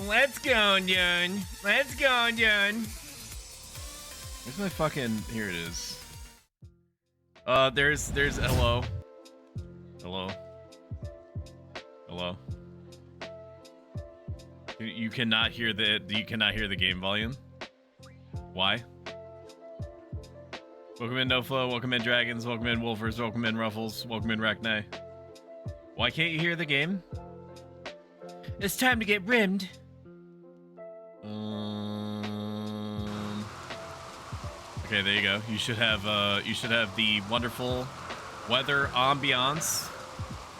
Let's go, John. Let's go, John. Where's my fucking... Here it is. There's hello. Hello. Hello. You cannot hear the game volume. Why? Welcome in NoFlow, welcome in Dragons, welcome in Wolfers, welcome in Ruffles, welcome in Rachne. Why can't you hear the game? It's time to get rimmed. Okay, there you go. You should have the wonderful weather ambiance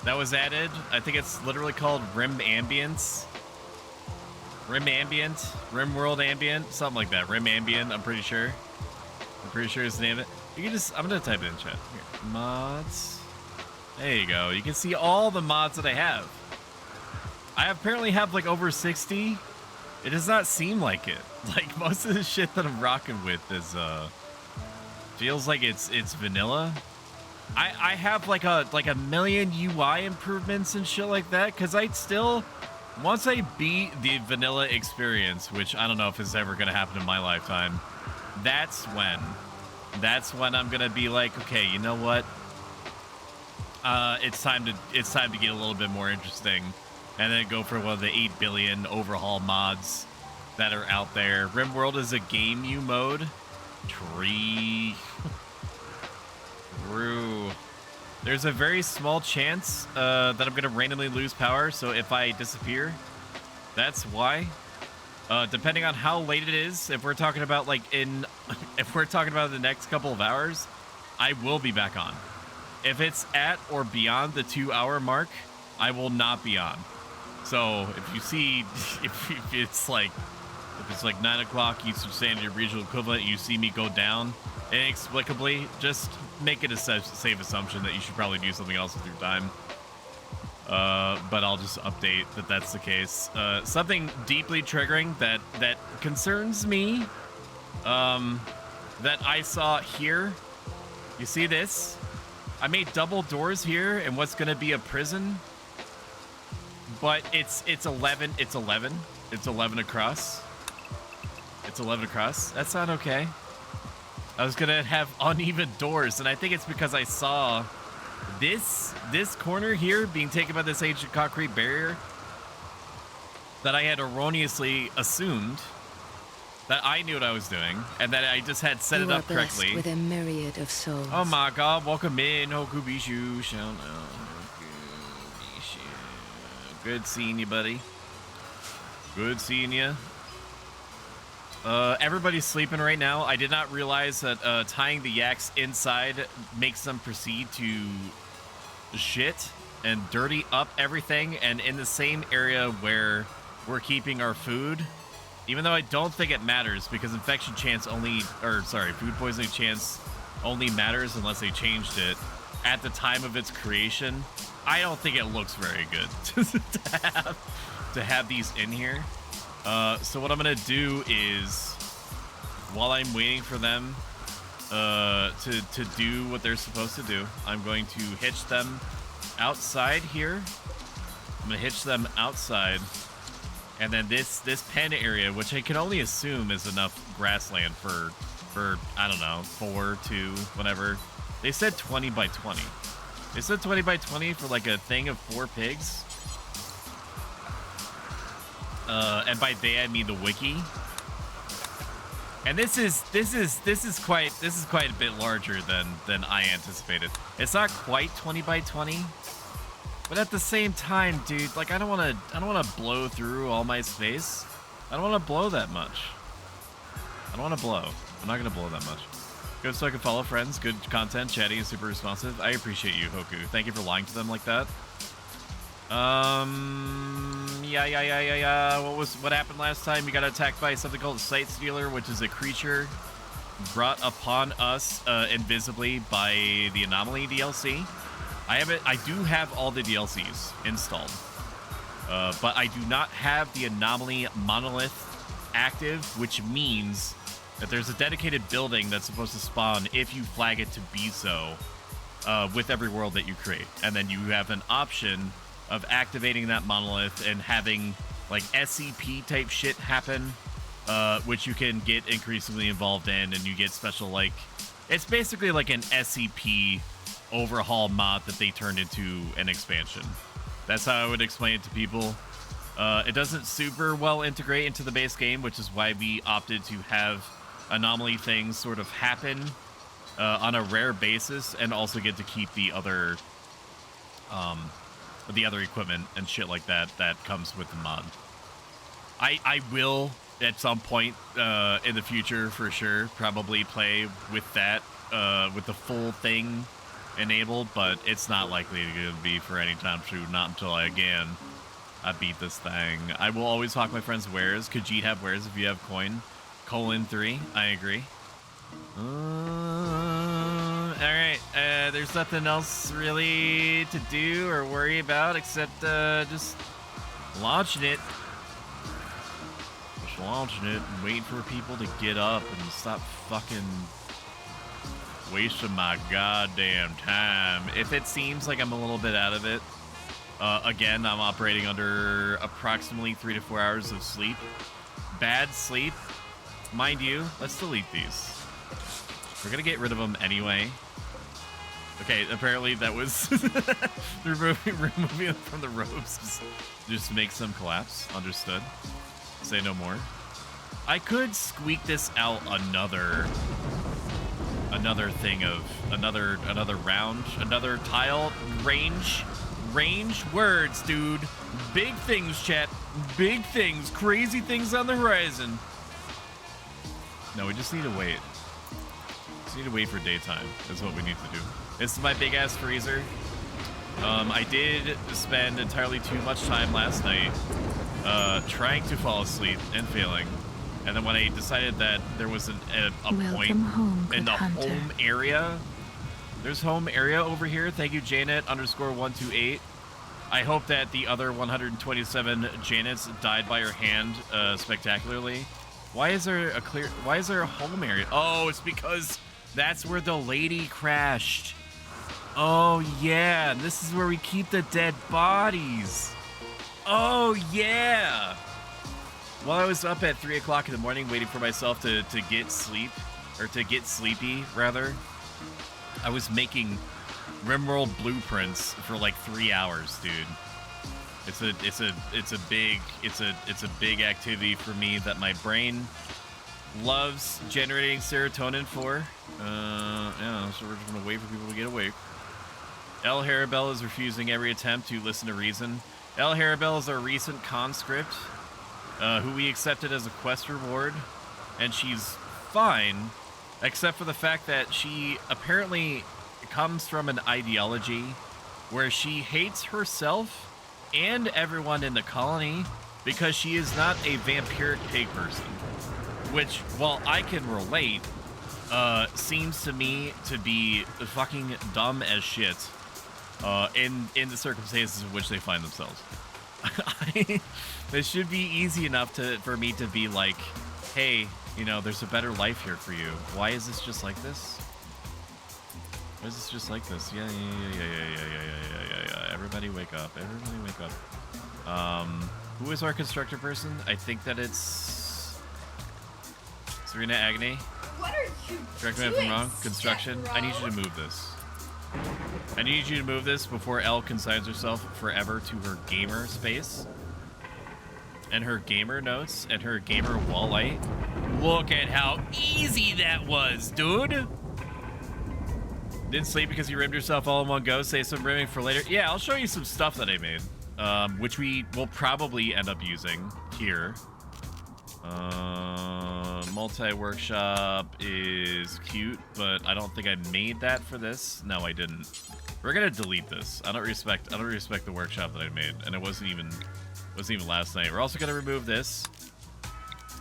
that was added. I think it's literally called Rim Ambience. Rim Ambient, Rimworld Ambient, something like that. Rim Ambient, I'm pretty sure is the name of it. You can just, I'm gonna type it in chat. Here. Mods. There you go. You can see all the mods that I have. I apparently have like over 60. It does not seem like it. Like most of the shit that I'm rocking with is feels like it's vanilla. I have like a million UI improvements and shit like that, because I still, once I beat the vanilla experience, which I don't know if it's ever gonna happen in my lifetime, that's when I'm gonna be like, okay, you know what? It's time to get a little bit more interesting, and then go for one of the 8 billion overhaul mods that are out there. Rimworld is a game you mode. Tree. True. There's a very small chance that I'm gonna randomly lose power, so if I disappear, that's why. Depending on how late it is, if we're talking about if we're talking about the next couple of hours, I will be back on. If it's at or beyond the 2-hour mark, I will not be on. So if you see, if it's like 9 o'clock Eastern Standard Regional Equivalent, you see me go down inexplicably, just make it a safe assumption that you should probably do something else with your time. But I'll just update that that's the case. Something deeply triggering that concerns me, that I saw here. You see this? I made double doors here in what's gonna be a prison, but it's 11 across. It's 11 across. That's not okay. I was gonna have uneven doors, and I think it's because I saw this corner here being taken by this ancient concrete barrier, that I had erroneously assumed that I knew what I was doing, and that I just had set it up correctly. With a myriad of souls. Oh my god, welcome in, Hokubishu. Shout out. Good seeing you, buddy. Good seeing you. Everybody's sleeping right now. I did not realize that tying the yaks inside makes them proceed to shit and dirty up everything, and in the same area where we're keeping our food, even though I don't think it matters, because infection chance food poisoning chance only matters unless they changed it at the time of its creation. I don't think it looks very good to have these in here. So what I'm gonna do is, while I'm waiting for them to do what they're supposed to do, I'm going to hitch them outside here. I'm gonna hitch them outside, and then this pen area, which I can only assume is enough grassland for I don't know, 4, 2, whatever. They said 20 by 20. They said 20 by 20 for like a thing of 4 pigs. And by they I mean the wiki. And this is quite a bit larger than I anticipated. It's not quite 20 by 20, but at the same time, dude, like I don't want to blow through all my space. I don't want to blow that much. I don't want to blow. I'm not gonna blow that much. Good, so I can follow friends. Good content, chatty, and super responsive. I appreciate you, Hoku. Thank you for lying to them like that. Yeah. What happened last time? We got attacked by something called a Sight Stealer, which is a creature brought upon us invisibly by the Anomaly DLC. I do have all the DLCs installed, but I do not have the Anomaly monolith active, which means that there's a dedicated building that's supposed to spawn if you flag it to be so with every world that you create, and then you have an option of activating that monolith and having like SCP type shit happen, which you can get increasingly involved in, and you get special, like, it's basically like an SCP overhaul mod that they turned into an expansion. That's how I would explain it to people. It doesn't super well integrate into the base game, which is why we opted to have anomaly things sort of happen on a rare basis, and also get to keep the other equipment and shit like that comes with the mod. I will at some point in the future for sure probably play with that with the full thing enabled, but it's not likely to be for any time soon. Not until I beat this thing. I will always hawk my friends' wares. Could Jeet have wares if you have coin? :3. I agree. Alright, there's nothing else really to do or worry about except just launching it. Just launching it and waiting for people to get up and stop fucking wasting my goddamn time. If it seems like I'm a little bit out of it, again, I'm operating under approximately 3 to 4 hours of sleep. Bad sleep. Mind you, let's delete these. We're gonna get rid of them anyway. Okay, apparently that was removing them from the ropes just makes them collapse. Understood. Say no more. I could squeak this out another thing of another round, another tile. Range words, dude. Big things, chat. Big things. Crazy things on the horizon. No, we just need to wait. Just need to wait for daytime. That's what we need to do. This is my big ass freezer. I did spend entirely too much time last night trying to fall asleep and failing. And then when I decided that there was a point in the home area, there's home area over here. Thank you, Janet _128. I hope that the other 127 Janets died by her hand spectacularly. Why is there a home area? Oh, it's because that's where the lady crashed. Oh yeah, this is where we keep the dead bodies. Oh yeah. While I was up at 3 o'clock in the morning waiting for myself to get sleep, or to get sleepy rather, I was making Rimworld blueprints for like 3 hours, dude. It's a big activity for me that my brain loves generating serotonin for. Yeah, so we're just gonna wait for people to get awake. El Harabel is refusing every attempt to listen to reason. El Harabel is our recent conscript, who we accepted as a quest reward, and she's fine, except for the fact that she apparently comes from an ideology where she hates herself and everyone in the colony because she is not a vampiric pig person, which, while I can relate, seems to me to be fucking dumb as shit in the circumstances in which they find themselves. This should be easy enough for me to be like, hey, you know, there's a better life here for you. Why is this just like this? Why is this just like this? Yeah. Everybody wake up. Everybody wake up. Who is our constructor person? I think that it's Serena Agni. What are you Correct me if I'm wrong. Construction. I need you to move this. I need you to move this before Elle consigns herself forever to her gamer space and her gamer notes and her gamer wall light. Look at how easy that was, dude. Didn't sleep because you rimmed yourself all in one go. Save some rimming for later. Yeah, I'll show you some stuff that I made, which we will probably end up using here. Multi-workshop is cute, but I don't think I made that for this. No, I didn't. We're gonna delete this. I don't respect the workshop that I made, and it wasn't even last night. We're also gonna remove this.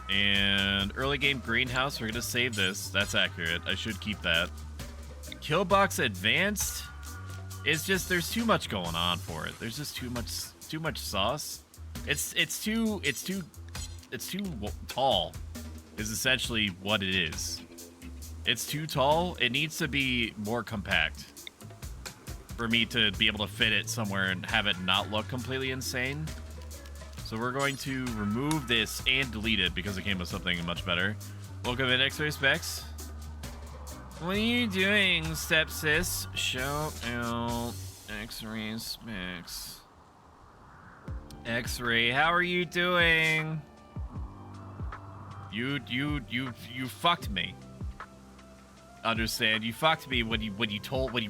And early game greenhouse, we're gonna save this. That's accurate. I should keep that. Killbox advanced is just, there's too much going on for it. There's just too much sauce. It's too tall is essentially what it is. It's too tall. It needs to be more compact for me to be able to fit it somewhere and have it not look completely insane. So we're going to remove this and delete it because it came with something much better. Welcome in X-Ray Specs. What are you doing, stepsis? Shout out X-Ray Specs. X-Ray, how are you doing? You fucked me. Understand? You fucked me when you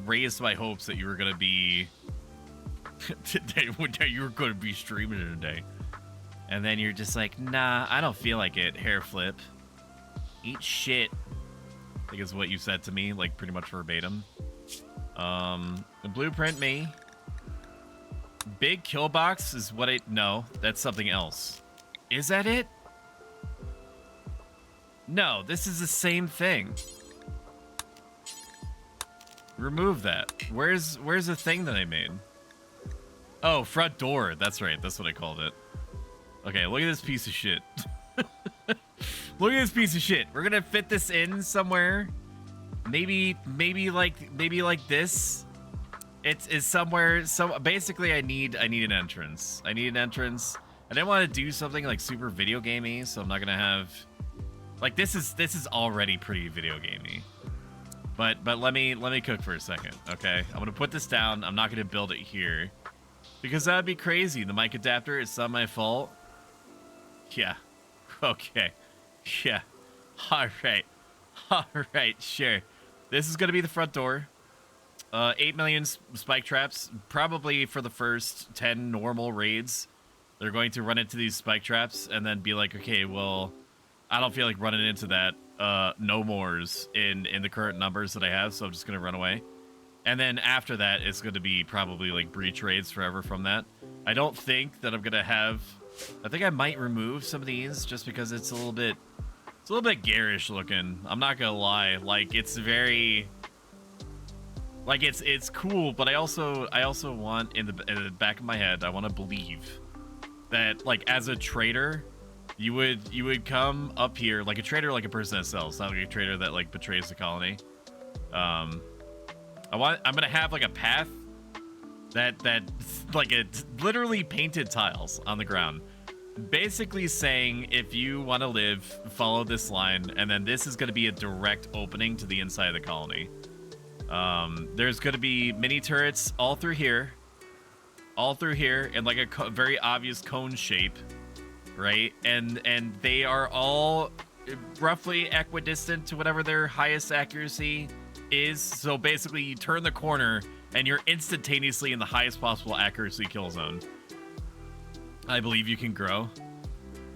raised my hopes that you were gonna be today. That you were gonna be streaming today, and then you're just like, nah, I don't feel like it. Hair flip. Eat shit. I think is what you said to me, like pretty much verbatim. The blueprint me. Big kill box is what no, that's something else. Is that it? No, this is the same thing. Remove that. Where's the thing that I made? Oh, front door. That's right. That's what I called it. Okay, look at this piece of shit. Look at this piece of shit. We're gonna fit this in somewhere. Maybe like this. It's somewhere. So basically, I need an entrance. I need an entrance. I didn't want to do something like super video gamey, so I'm not gonna have. Like this is already pretty video gamey. But let me cook for a second, okay? I'm gonna put this down. I'm not gonna build it here because that'd be crazy. The mic adapter, it's not my fault. Yeah. Okay. Yeah. All right. Sure. This is gonna be the front door. 8 million spike traps, probably for the first 10 normal raids. They're going to run into these spike traps and then be like, okay, well, I don't feel like running into that. No mores in the current numbers that I have, so I'm just gonna run away. And then after that, it's gonna be probably like breach raids forever from that. I don't think that I'm gonna have. I think I might remove some of these just because it's a little bit garish looking. I'm not gonna lie. Like it's very. Like it's cool, but I also want in the back of my head, I want to believe that like as a trader. You would come up here like a trader, like a person that sells, not like a trader that like betrays the colony. I'm gonna have like a path that like it's literally painted tiles on the ground, basically saying if you want to live, follow this line, and then this is gonna be a direct opening to the inside of the colony. There's gonna be mini turrets all through here, in like a very obvious cone shape. Right, and they are all roughly equidistant to whatever their highest accuracy is. So basically, you turn the corner and you're instantaneously in the highest possible accuracy kill zone. I believe you can grow.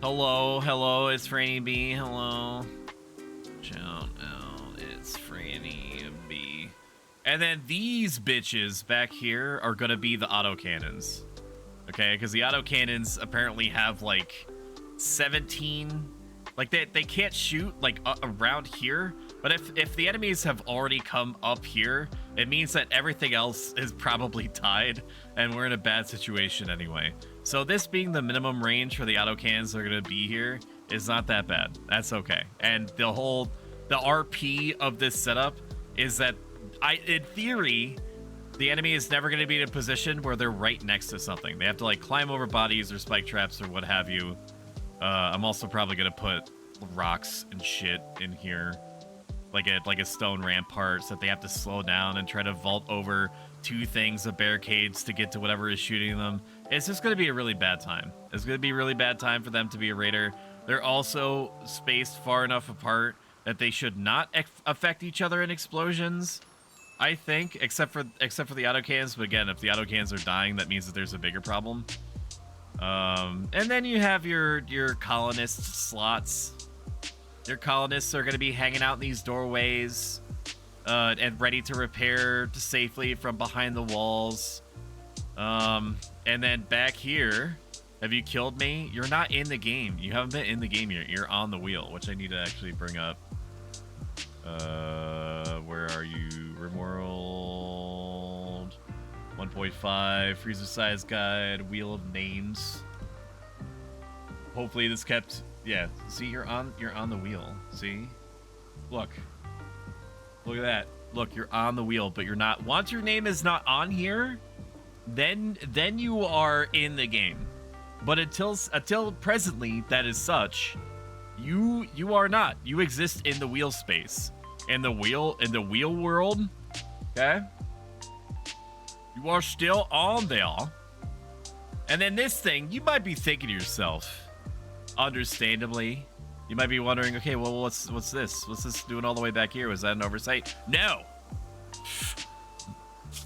Hello, it's Franny B. Hello. Shout out, it's Franny B. And then these bitches back here are gonna be the autocannons. Okay, because the autocannons apparently have like 17, like they can't shoot like around here, but if the enemies have already come up here, it means that everything else is probably tied and we're in a bad situation anyway. So this being the minimum range for the autocannons that are going to be here is not that bad. That's okay. And the RP of this setup is that in theory, the enemy is never going to be in a position where they're right next to something. They have to like climb over bodies or spike traps or what have you. I'm also probably going to put rocks and shit in here, like a stone rampart, so that they have to slow down and try to vault over two things of barricades to get to whatever is shooting them. It's just going to be a really bad time. It's going to be a really bad time for them to be a raider. They're also spaced far enough apart that they should not affect each other in explosions. I think, except for the autocannons. But again, if the autocannons are dying, that means that there's a bigger problem. And then you have your colonist slots. Your colonists are going to be hanging out in these doorways, and ready to repair safely from behind the walls. And then back here, have you killed me? You're not in the game. You haven't been in the game yet. You're on the wheel, which I need to actually bring up. Where are you? Rimworld 1.5 freezer size guide, wheel of names. Hopefully this kept. Yeah, see, you're on the wheel. See, look at that. Look, you're on the wheel, but you're not. Once your name is not on here, then you are in the game. But until presently, that is such. You are not. You exist in the wheel space. In the wheel world. Okay? You are still on there. And then this thing, you might be thinking to yourself, understandably, you might be wondering, okay, well, what's this? What's this doing all the way back here? Was that an oversight? No!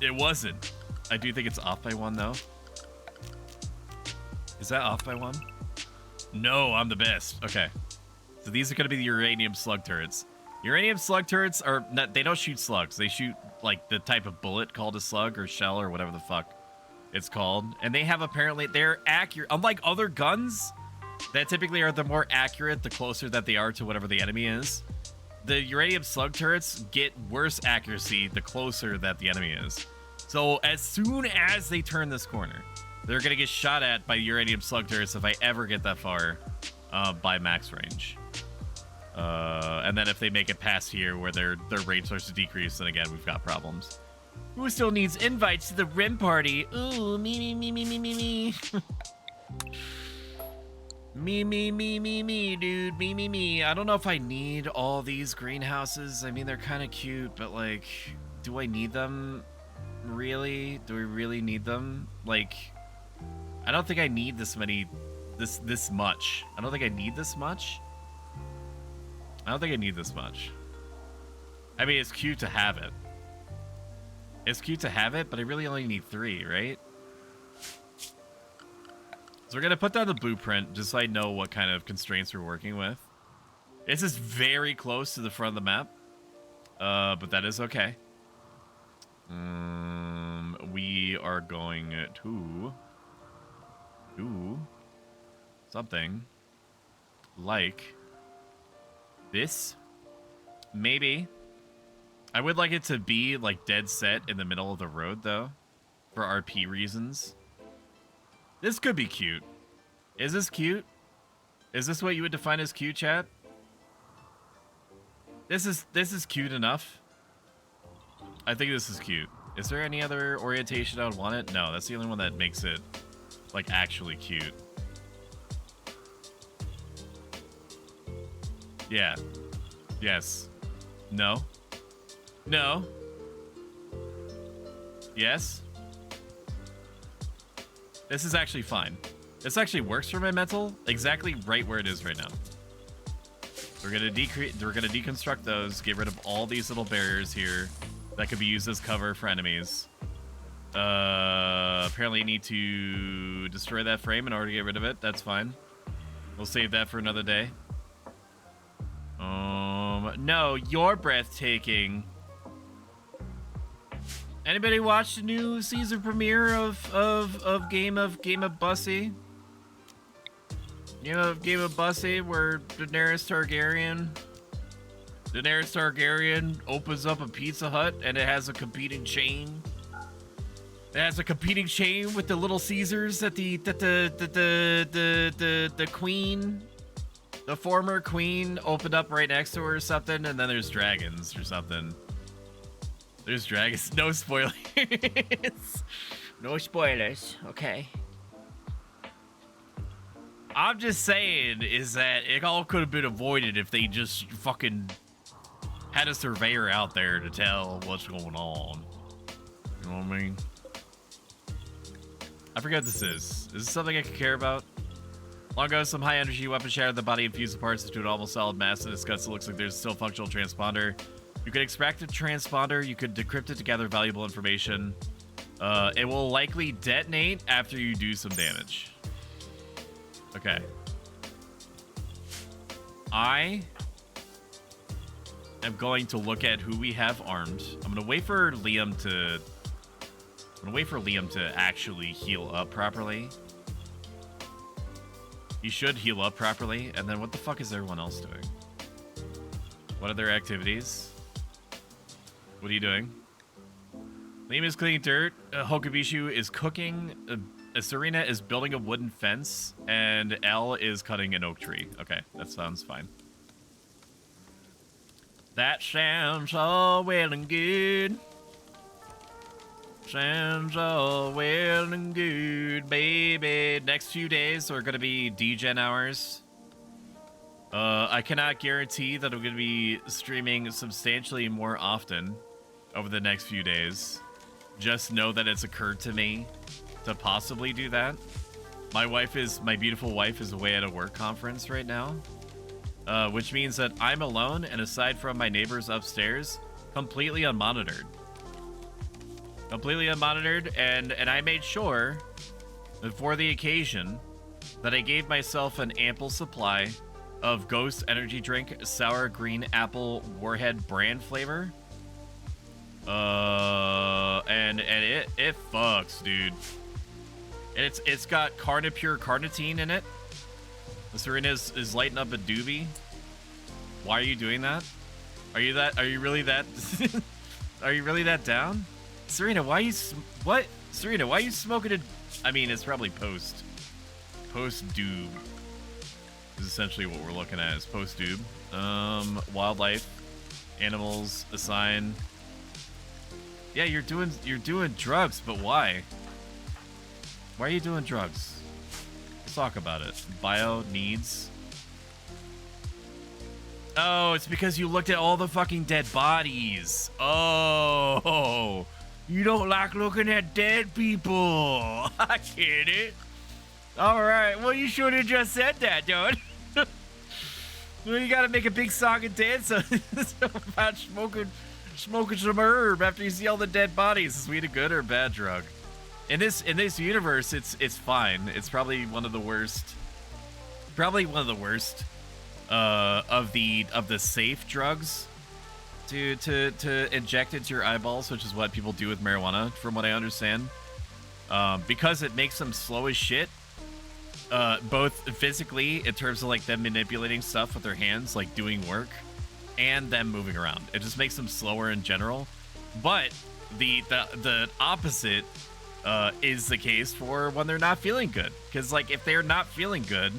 It wasn't. I do think it's off by 1, though. Is that off by 1? No, I'm the best. Okay. So these are going to be the uranium slug turrets. Uranium slug turrets are not, they don't shoot slugs. They shoot like the type of bullet called a slug or shell or whatever the fuck it's called. And they have apparently, they're accurate. Unlike other guns that typically are the more accurate the closer that they are to whatever the enemy is, the uranium slug turrets get worse accuracy the closer that the enemy is. So as soon as they turn this corner, they're going to get shot at by uranium slug turrets if I ever get that far by max range. And then if they make it past here where their range starts to decrease, then again, we've got problems. Who still needs invites to the Rim party? Ooh, me. Me, dude. Me. I don't know if I need all these greenhouses. I mean, they're kind of cute, but like, do I need them? Really? Do we really need them? Like, I don't think I need this much. I don't think I need this much. I mean, it's cute to have it. But I really only need 3, right? So we're going to put down the blueprint just so I know what kind of constraints we're working with. This is very close to the front of the map. But that is okay. We are going to do something like this. Maybe. I would like it to be like dead set in the middle of the road though, for RP reasons. This could be cute. Is this cute? Is this what you would define as cute, chat? This is cute enough. I think this is cute. Is there any other orientation I would want it? No, that's the only one that makes it like actually cute. Yeah. Yes. No. No. Yes. This is actually fine. This actually works for my mental exactly right where it is right now. We're gonna deconstruct those, get rid of all these little barriers here that could be used as cover for enemies. Apparently you need to destroy that frame in order to get rid of it. That's fine. We'll save that for another day. No, you're breathtaking. Anybody watch the new season premiere of Game of Bussy? You know, Game of Bussy, where Daenerys Targaryen opens up a Pizza Hut and it has a competing chain. It has a competing chain with the Little Caesars that the queen, the former queen, opened up right next to her or something, and then there's dragons or something. There's dragons. No spoilers. No spoilers. Okay. I'm just saying is that it all could have been avoided if they just fucking had a surveyor out there to tell what's going on. You know what I mean? I forget what this is. Is this something I could care about? Long ago, some high-energy weapon shattered the body and fused the parts into an almost solid mass in its guts. It looks like there's still a functional transponder. You could extract the transponder. You could decrypt it to gather valuable information. It will likely detonate after you do some damage. Okay. I am going to look at who we have armed. I'm gonna wait for Liam to actually heal up properly. He should heal up properly. And then what the fuck is everyone else doing? What are their activities? What are you doing? Liam is cleaning dirt. Hokubishu is cooking. Serena is building a wooden fence. And Elle is cutting an oak tree. Okay, that sounds fine. That sounds all well and good. Sounds all well and good, baby. Next few days are going to be degen hours. I cannot guarantee that I'm going to be streaming substantially more often over the next few days. Just know that it's occurred to me to possibly do that. My beautiful wife is away at a work conference right now, which means that I'm alone, and aside from my neighbors upstairs, completely unmonitored. Completely unmonitored, and I made sure for the occasion that I gave myself an ample supply of Ghost Energy Drink Sour Green Apple Warhead brand flavor. And it fucks, dude. And it's got Carnipure Carnitine in it. Serena is lighting up a doobie. Why are you doing that? Are you really that are you really that down? Serena, why you Serena, why are you smoking a... I mean, it's probably post doob. Is essentially what we're looking at, is post doob. Wildlife, animals, assign. Yeah, you're doing drugs, but why? Why are you doing drugs? Let's talk about it. Bio needs. Oh, it's because you looked at all the fucking dead bodies. Oh, you don't like looking at dead people. I get it. All right, well, you should have just said that, dude. Well, you gotta make a big song and dance about smoking some herb after you see all the dead bodies. Is weed a good or bad drug? In this universe, it's fine. It's probably one of the worst. Probably one of the worst of the safe drugs to inject into your eyeballs, which is what people do with marijuana, from what I understand. Because it makes them slow as shit. Both physically, in terms of like them manipulating stuff with their hands, like doing work, and them moving around. It just makes them slower in general. But the opposite is the case for when they're not feeling good. Because like if they're not feeling good,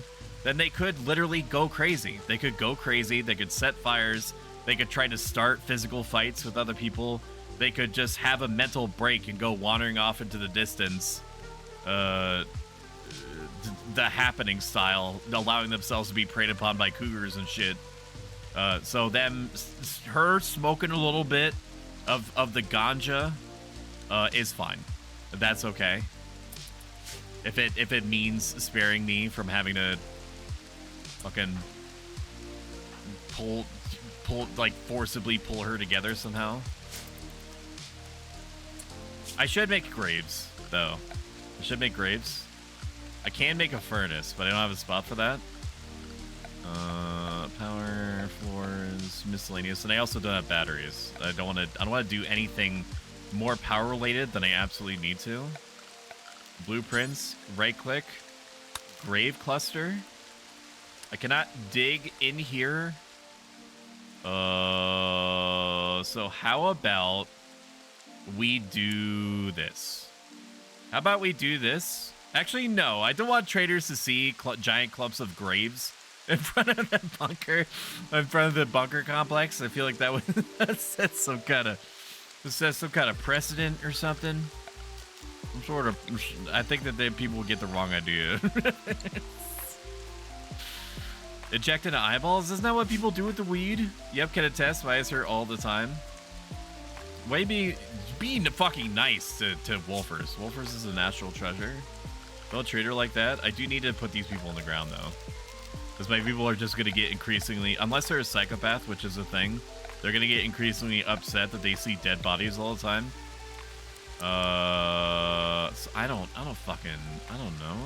then they could literally go crazy. They could go crazy. They could set fires. They could try to start physical fights with other people. They could just have a mental break and go wandering off into the distance. The happening style, allowing themselves to be preyed upon by cougars and shit. So her smoking a little bit of the ganja is fine. That's okay. If it means sparing me from having to fucking pull like forcibly pull her together somehow. I should make graves though. I should make graves. I can make a furnace, but I don't have a spot for that. Power, floors, miscellaneous, and I also don't have batteries. I don't want to do anything more power related than I absolutely need to. Blueprints, right click, grave cluster. I cannot dig in here. So how about we do this? How about we do this? Actually, no. I don't want traders to see giant clumps of graves in front of that bunker, in front of the bunker complex. I feel like that would set some kind of precedent or something. Some sort of. I think that people will get the wrong idea. Ejected eyeballs? Isn't that what people do with the weed? Yep, can attest. I her all the time. Maybe being fucking nice to wolfers. Wolfers is a national treasure. Don't treat her like that. I do need to put these people on the ground though, because my people are just gonna get increasingly, unless they're a psychopath, which is a thing, they're gonna get increasingly upset that they see dead bodies all the time. So I don't know,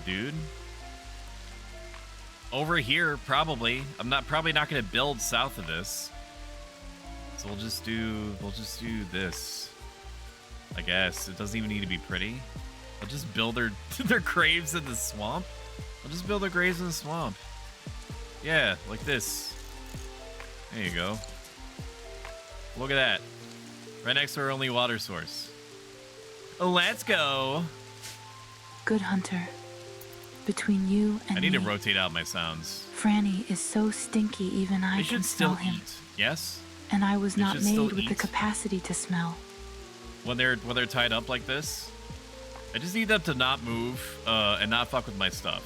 dude. Over here, probably. I'm probably not gonna build south of this. So we'll just do this. I guess it doesn't even need to be pretty. I'll just build their graves in the swamp. I'll just build their graves in the swamp. Yeah, like this. There you go. Look at that. Right next to our only water source. Let's go. Good hunter. Between you and I need me, to rotate out my sounds. Franny is so stinky even I can smell him. Eat. Yes? And I was not still made with the eat. capacity to smell. when they're tied up like this. I just need them to not move and not fuck with my stuff.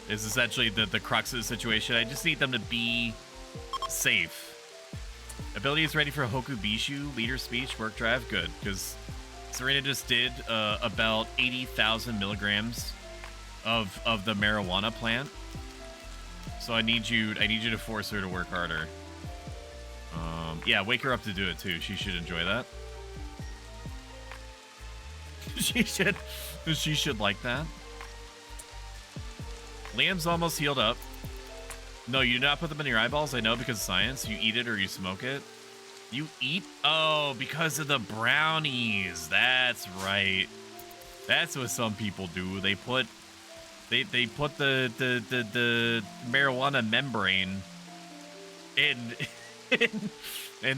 Is essentially the crux of the situation. I just need them to be safe. Ability is ready for Hoku Bishu, leader speech, work drive. Good, because Serena just did about 80,000 milligrams of the marijuana plant. So I need you to force her to work harder. Yeah, wake her up to do it too. She should enjoy that. she should like that. Liam's almost healed up. No, you do not put them in your eyeballs. I know because of science. You eat it or you smoke it. You eat? Oh, because of the brownies. That's right. That's what some people do. They put the marijuana membrane in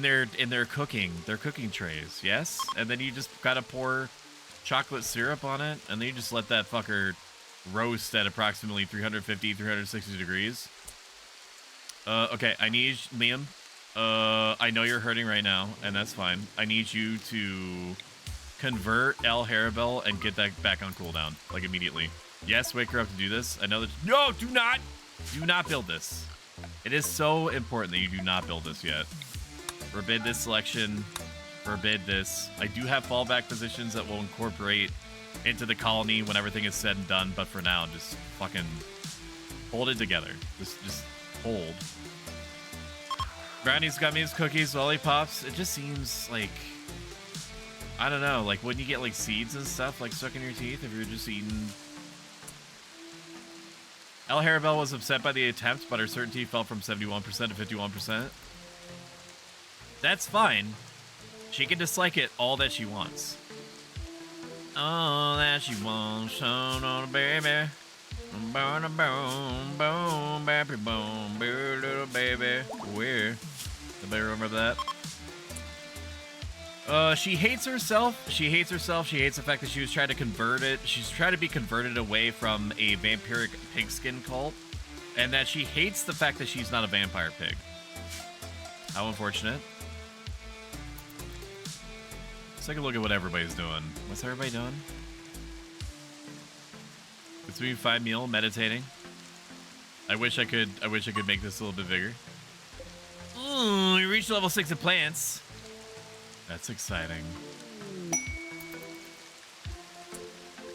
their cooking trays. Yes, and then you just gotta pour chocolate syrup on it, and then you just let that fucker roast at approximately 360 degrees. Okay, I need Liam. I know you're hurting right now, and that's fine. I need you to convert El Harabel and get that back on cooldown, like immediately. Yes, wake her up to do this. I know that. No, do not build this. It is so important that you do not build this yet. Forbid this selection. Forbid this. I do have fallback positions that will incorporate into the colony when everything is said and done, but for now, just fucking hold it together. Just hold. Brownies, gummies, cookies, lollipops. It just seems like, I don't know, like when you get like seeds and stuff like stuck in your teeth if you're just eating. El Harabel was upset by the attempt, but her certainty fell from 71% to 51%. That's fine. She can dislike it all that she wants. All that she wants, on a baby. Boom, boom, boom, baby, boom, little baby. Where? Anybody remember that? She hates herself. She hates herself. She hates the fact that she was trying to convert it. She's trying to be converted away from a vampiric pigskin cult. And that she hates the fact that she's not a vampire pig. How unfortunate. Let's take a look at what everybody's doing. What's everybody doing? It's doing 5 meal, meditating. I wish I could make this a little bit bigger. Ooh, we reached level 6 of plants. That's exciting.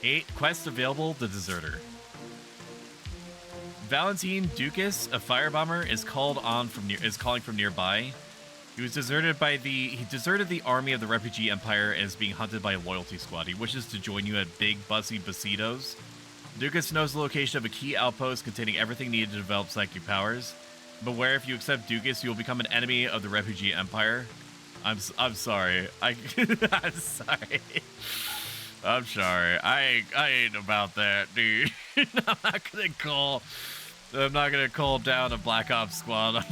8 quests available. The Deserter. Valentine Dukas, a firebomber, is calling from nearby. He deserted the army of the refugee empire and is being hunted by a loyalty squad. He wishes to join you at Big Bussy Basitos. Dukas knows the location of a key outpost containing everything needed to develop psychic powers. Beware, if you accept Dukas, you will become an enemy of the refugee empire. I'm sorry. I'm sorry. I'm sorry. I ain't about that, dude. I'm not gonna call down a Black Ops squad on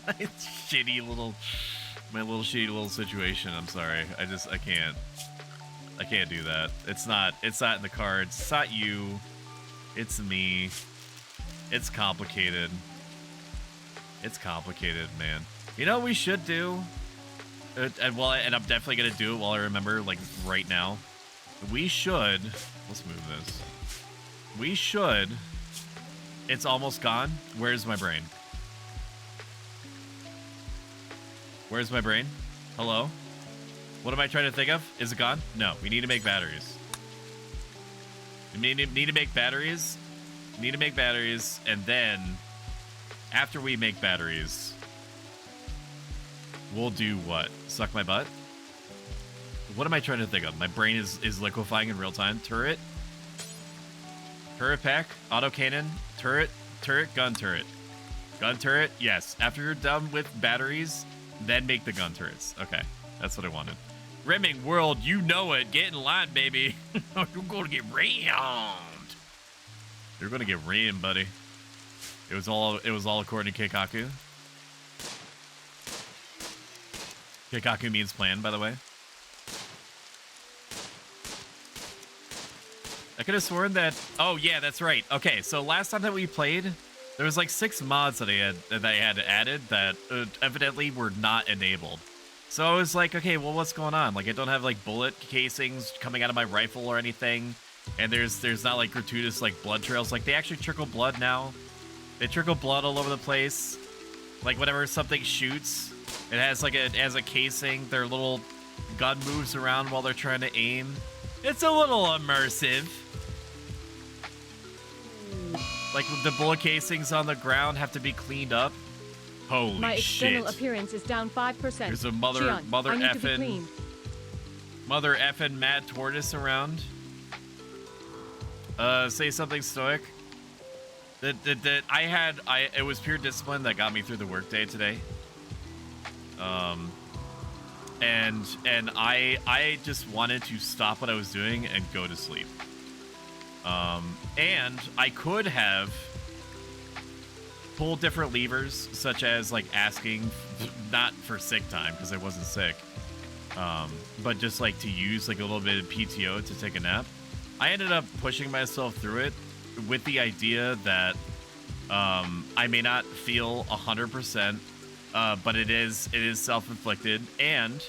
my shitty little situation. I'm sorry. I can't do that. It's not in the cards. It's not you. It's me. It's complicated. It's complicated, man. You know what we should do? And I'm definitely gonna do it while I remember, like right now. Let's move this. We should. It's almost gone. Where's my brain? Where's my brain? Hello? What am I trying to think of? Is it gone? No, we need to make batteries. We need to make batteries. Need to make batteries, and then after we make batteries, we'll do what? Suck my butt? What am I trying to think of? My brain is liquefying in real time. Turret pack, autocannon, turret, gun turret. Gun turret, yes. After you're done with batteries, then make the gun turrets. Okay, that's what I wanted. Rimworld, you know it. Get in line, baby. You're going to get rammed. You're going to get rammed, buddy. It was all according to Keikaku. Keikaku means plan, by the way. I could have sworn that. Oh yeah, that's right. Okay, so last time that we played, there was like 6 mods that I had added that evidently were not enabled. So I was like, okay, well, what's going on? Like, I don't have like bullet casings coming out of my rifle or anything, and there's not like gratuitous like blood trails. Like, they actually trickle blood now. They trickle blood all over the place. Like, whenever something shoots, it has like a casing. Their little gun moves around while they're trying to aim. It's a little immersive. Like, the bullet casings on the ground have to be cleaned up. Holy My shit. external appearance is down 5%. There's a mother effing mad tortoise around. Say something stoic. It was pure discipline that got me through the workday today. And I just wanted to stop what I was doing and go to sleep. And I could have pulled different levers, such as like asking, not for sick time because I wasn't sick, but just like to use like a little bit of PTO to take a nap. I ended up pushing myself through it with the idea that I may not feel 100%, but it is self-inflicted, and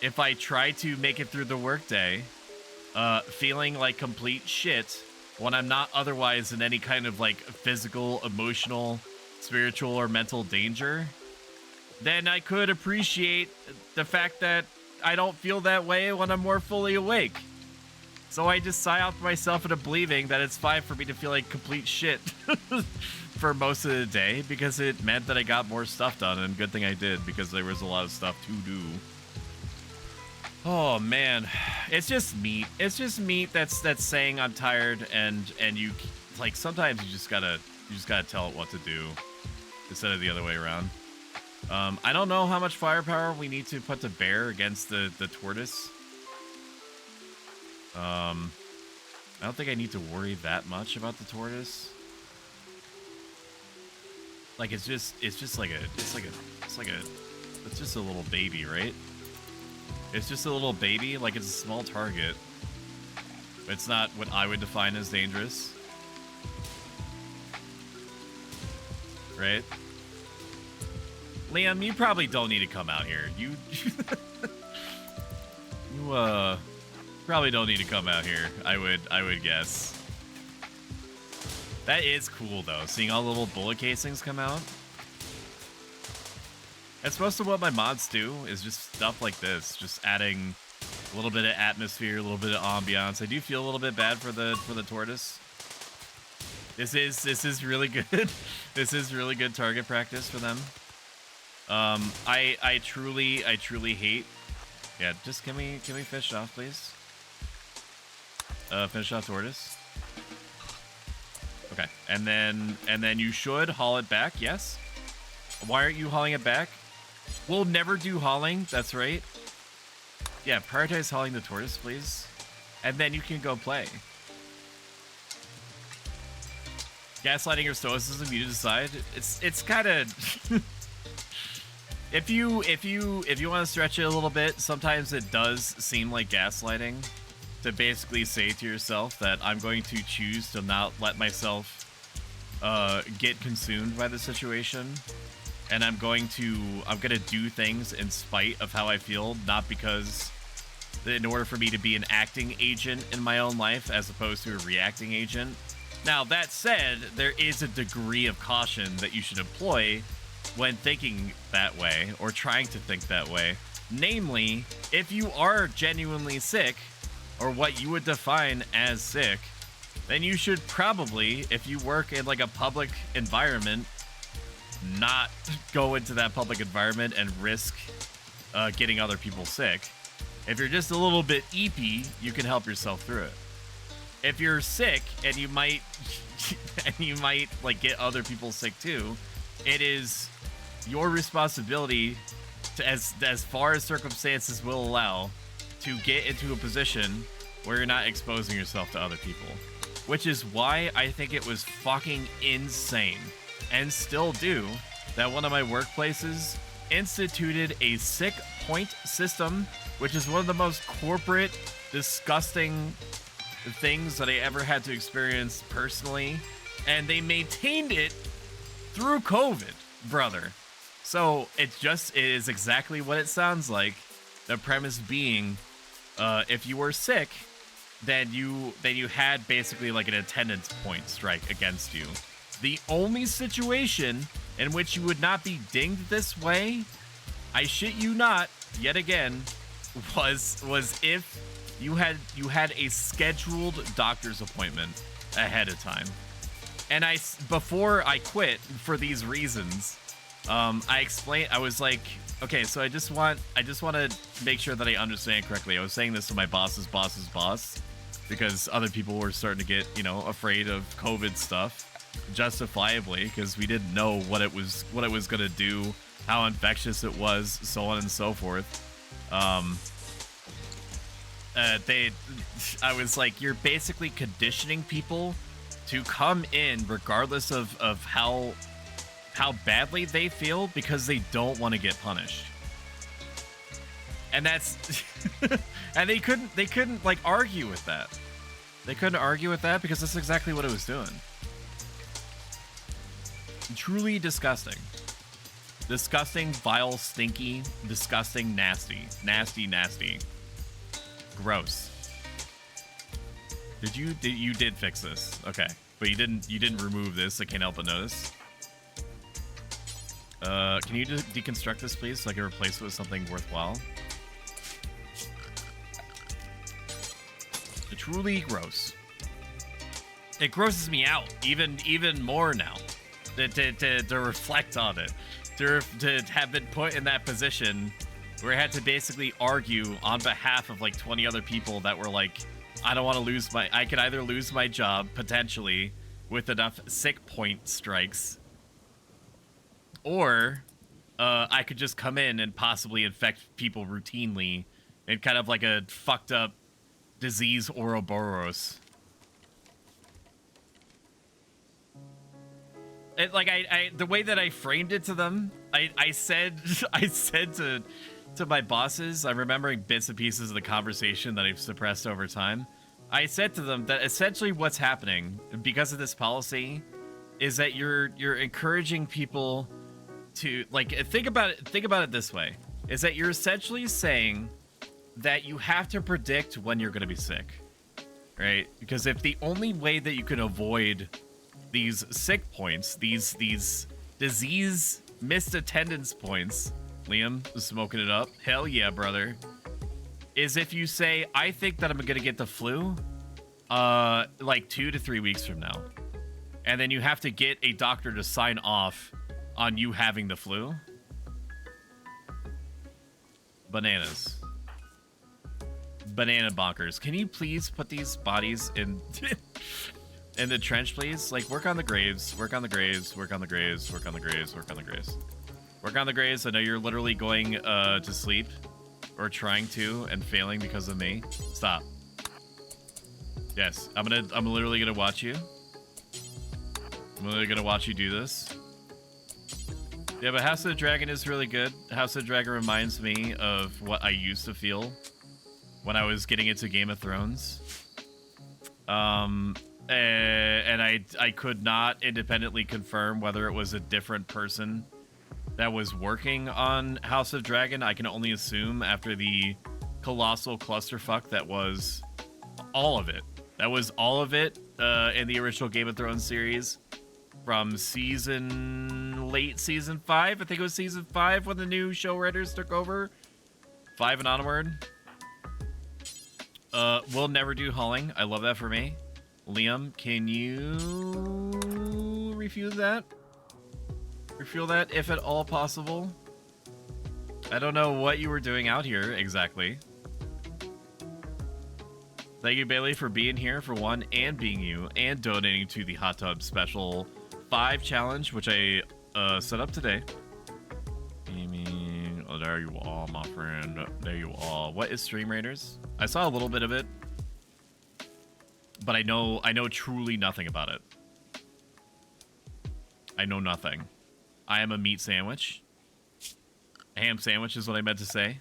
if I try to make it through the workday feeling like complete shit when I'm not otherwise in any kind of like physical, emotional, spiritual, or mental danger, then I could appreciate the fact that I don't feel that way when I'm more fully awake. So I just psyoped myself into believing that it's fine for me to feel like complete shit for most of the day, because it meant that I got more stuff done, and good thing I did, because there was a lot of stuff to do. Oh man, it's just meat. It's just meat that's saying I'm tired, and you like sometimes you just gotta tell it what to do instead of the other way around. I don't know how much firepower we need to put to bear against the tortoise. I don't think I need to worry that much about the tortoise. Like, it's just a little baby, right? It's just a little baby, like it's a small target. It's not what I would define as dangerous. Right? Liam, you probably don't need to come out here. You probably don't need to come out here, I would guess. That is cool though, seeing all the little bullet casings come out. That's most of what my mods do, is just stuff like this, just adding a little bit of atmosphere, a little bit of ambiance. I do feel a little bit bad for the tortoise. This is really good. This is really good target practice for them. I truly hate. Yeah, just can we finish it off, please? Finish off tortoise. Okay, and then you should haul it back. Yes. Why aren't you hauling it back? We'll never do hauling. That's right. Yeah, prioritize hauling the tortoise, please, and then you can go play. Gaslighting or stoicism, you decide. It's kind of if you want to stretch it a little bit, sometimes it does seem like gaslighting to basically say to yourself that I'm going to choose to not let myself get consumed by the situation, and I'm gonna do things in spite of how I feel, not because in order for me to be an acting agent in my own life as opposed to a reacting agent. Now, that said, there is a degree of caution that you should employ when thinking that way, or trying to think that way. Namely, if you are genuinely sick, or what you would define as sick, then you should probably, if you work in like a public environment, not go into that public environment and risk getting other people sick. If you're just a little bit eepy, you can help yourself through it. If you're sick and you might like get other people sick too, it is your responsibility to, as far as circumstances will allow, to get into a position where you're not exposing yourself to other people. Which is why I think it was fucking insane, and still do, that one of my workplaces instituted a sick point system, which is one of the most corporate, disgusting things that I ever had to experience personally, and they maintained it through COVID, brother. So it is exactly what it sounds like. The premise being, if you were sick, then you had basically like an attendance point strike against you. The only situation in which you would not be dinged this way, I shit you not, yet again, was if you had a scheduled doctor's appointment ahead of time. And before I quit for these reasons, I explained, I was like, okay, so I just want to make sure that I understand correctly. I was saying this to my boss's boss's boss because other people were starting to get, you know, afraid of COVID stuff, justifiably, because we didn't know what it was going to do, how infectious it was, so on and so forth. I was like, you're basically conditioning people to come in regardless of how badly they feel because they don't want to get punished. And that's and they couldn't like argue with that. They couldn't argue with that because that's exactly what it was doing. Truly disgusting. Disgusting, vile, stinky, disgusting, nasty. Nasty, nasty. Gross. You did fix this. Okay. But you didn't remove this. I can't help but notice. Can you just deconstruct this, please, so I can replace it with something worthwhile? It's truly gross. It grosses me out even more now. To reflect on it. To have been put in that position where I had to basically argue on behalf of like 20 other people that were like, I don't want to lose I could either lose my job, potentially, with enough sick point strikes, or I could just come in and possibly infect people routinely in kind of like a fucked up disease Ouroboros. It, like the way that I framed it to them, I said to my bosses, I'm remembering bits and pieces of the conversation that I've suppressed over time. I said to them that essentially what's happening because of this policy is that you're encouraging people to, like, think about it this way, is that you're essentially saying that you have to predict when you're going to be sick, right? Because if the only way that you can avoid these sick points, these disease missed attendance points, Liam is smoking it up, hell yeah, brother, is if you say, I think that I'm gonna get the flu like 2 to 3 weeks from now, and then you have to get a doctor to sign off on you having the flu. Bananas. Banana bonkers. Can you please put these bodies in in the trench, please? Like, work on the graves, work on the graves, work on the graves, work on the graves, work on the graves. Work on the graves. I know you're literally going to sleep, or trying to, and failing because of me. Stop. Yes, I'm literally gonna watch you. I'm literally gonna watch you do this. Yeah, but House of the Dragon is really good. House of the Dragon reminds me of what I used to feel when I was getting into Game of Thrones. And I could not independently confirm whether it was a different person that was working on House of Dragon. I can only assume after the colossal clusterfuck that was all of it. That was all of it in the original Game of Thrones series from late season 5. I think it was season 5 when the new show writers took over. 5 and onward. We'll never do hauling. I love that for me. Liam, can you refuse that? Refuel that if at all possible. I don't know what you were doing out here exactly. Thank you, Bailey, for being here for one, and being you, and donating to the Hot Tub Special 5 challenge, which I set up today. Gaming. Oh, there you are, my friend. There you are. What is Stream Raiders? I saw a little bit of it, but I know truly nothing about it. I know nothing. I am a meat sandwich. A ham sandwich is what I meant to say.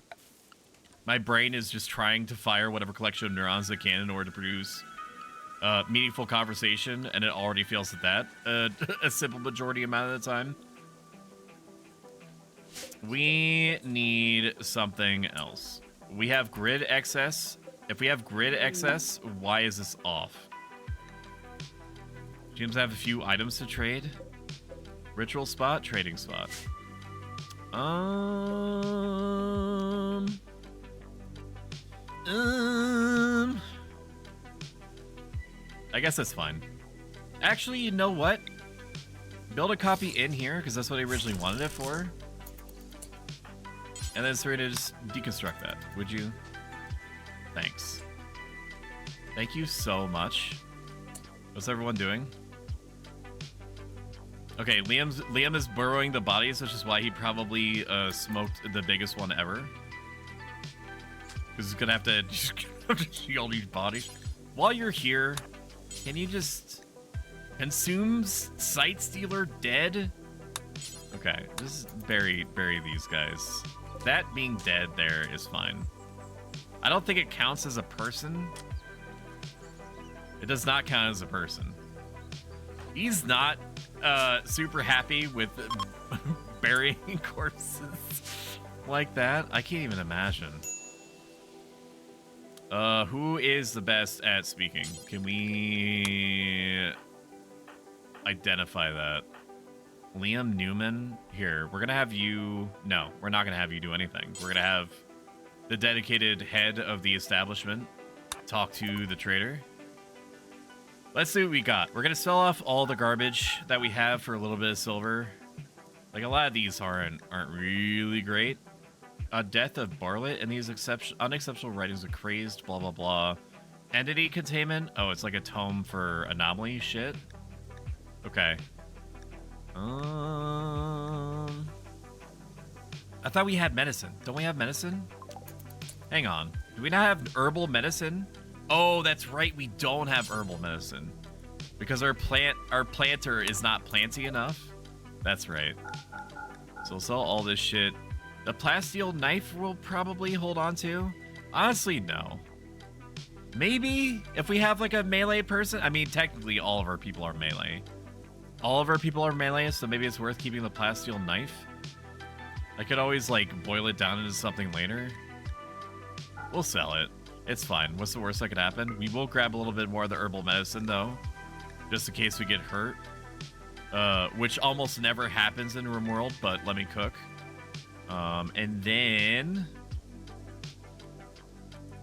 My brain is just trying to fire whatever collection of neurons it can in order to produce meaningful conversation, and it already fails at that a simple majority amount of the time. We need something else. We have grid excess. If we have grid excess, why is this off? Gyms have a few items to trade. Ritual spot, trading spot. I guess that's fine. Actually, you know what? Build a copy in here, because that's what I originally wanted it for. And then it's ready to just deconstruct that, would you? Thanks. Thank you so much. What's everyone doing? Okay, Liam is burrowing the bodies, which is why he probably smoked the biggest one ever. Because he's gonna have to see all these bodies. While you're here, can you just consume Sight Stealer dead? Okay, just bury these guys. That being dead there is fine. I don't think it counts as a person. It does not count as a person. He's not super happy with burying corpses like that. I can't even imagine. Who is the best at speaking? Can we identify that? Liam Newman? Here, we're gonna have you... No, we're not gonna have you do anything. We're gonna have the dedicated head of the establishment talk to the trader. Let's see what we got. We're gonna sell off all the garbage that we have for a little bit of silver. Like, a lot of these aren't really great. Death of Barlet and these unexceptional writings of crazed, blah, blah, blah. Entity containment? Oh, it's like a tome for anomaly shit? Okay. I thought we had medicine. Don't we have medicine? Hang on. Do we not have herbal medicine? Oh, that's right. We don't have herbal medicine. Because our planter is not planty enough. That's right. So we'll sell all this shit. The plasteel knife we'll probably hold on to. Honestly, no. Maybe if we have like a melee person. I mean, technically all of our people are melee. All of our people are melee, so maybe it's worth keeping the plasteel knife. I could always like boil it down into something later. We'll sell it. It's fine. What's the worst that could happen? We will grab a little bit more of the herbal medicine though, just in case we get hurt. Which almost never happens in Rimworld, but let me cook. And then...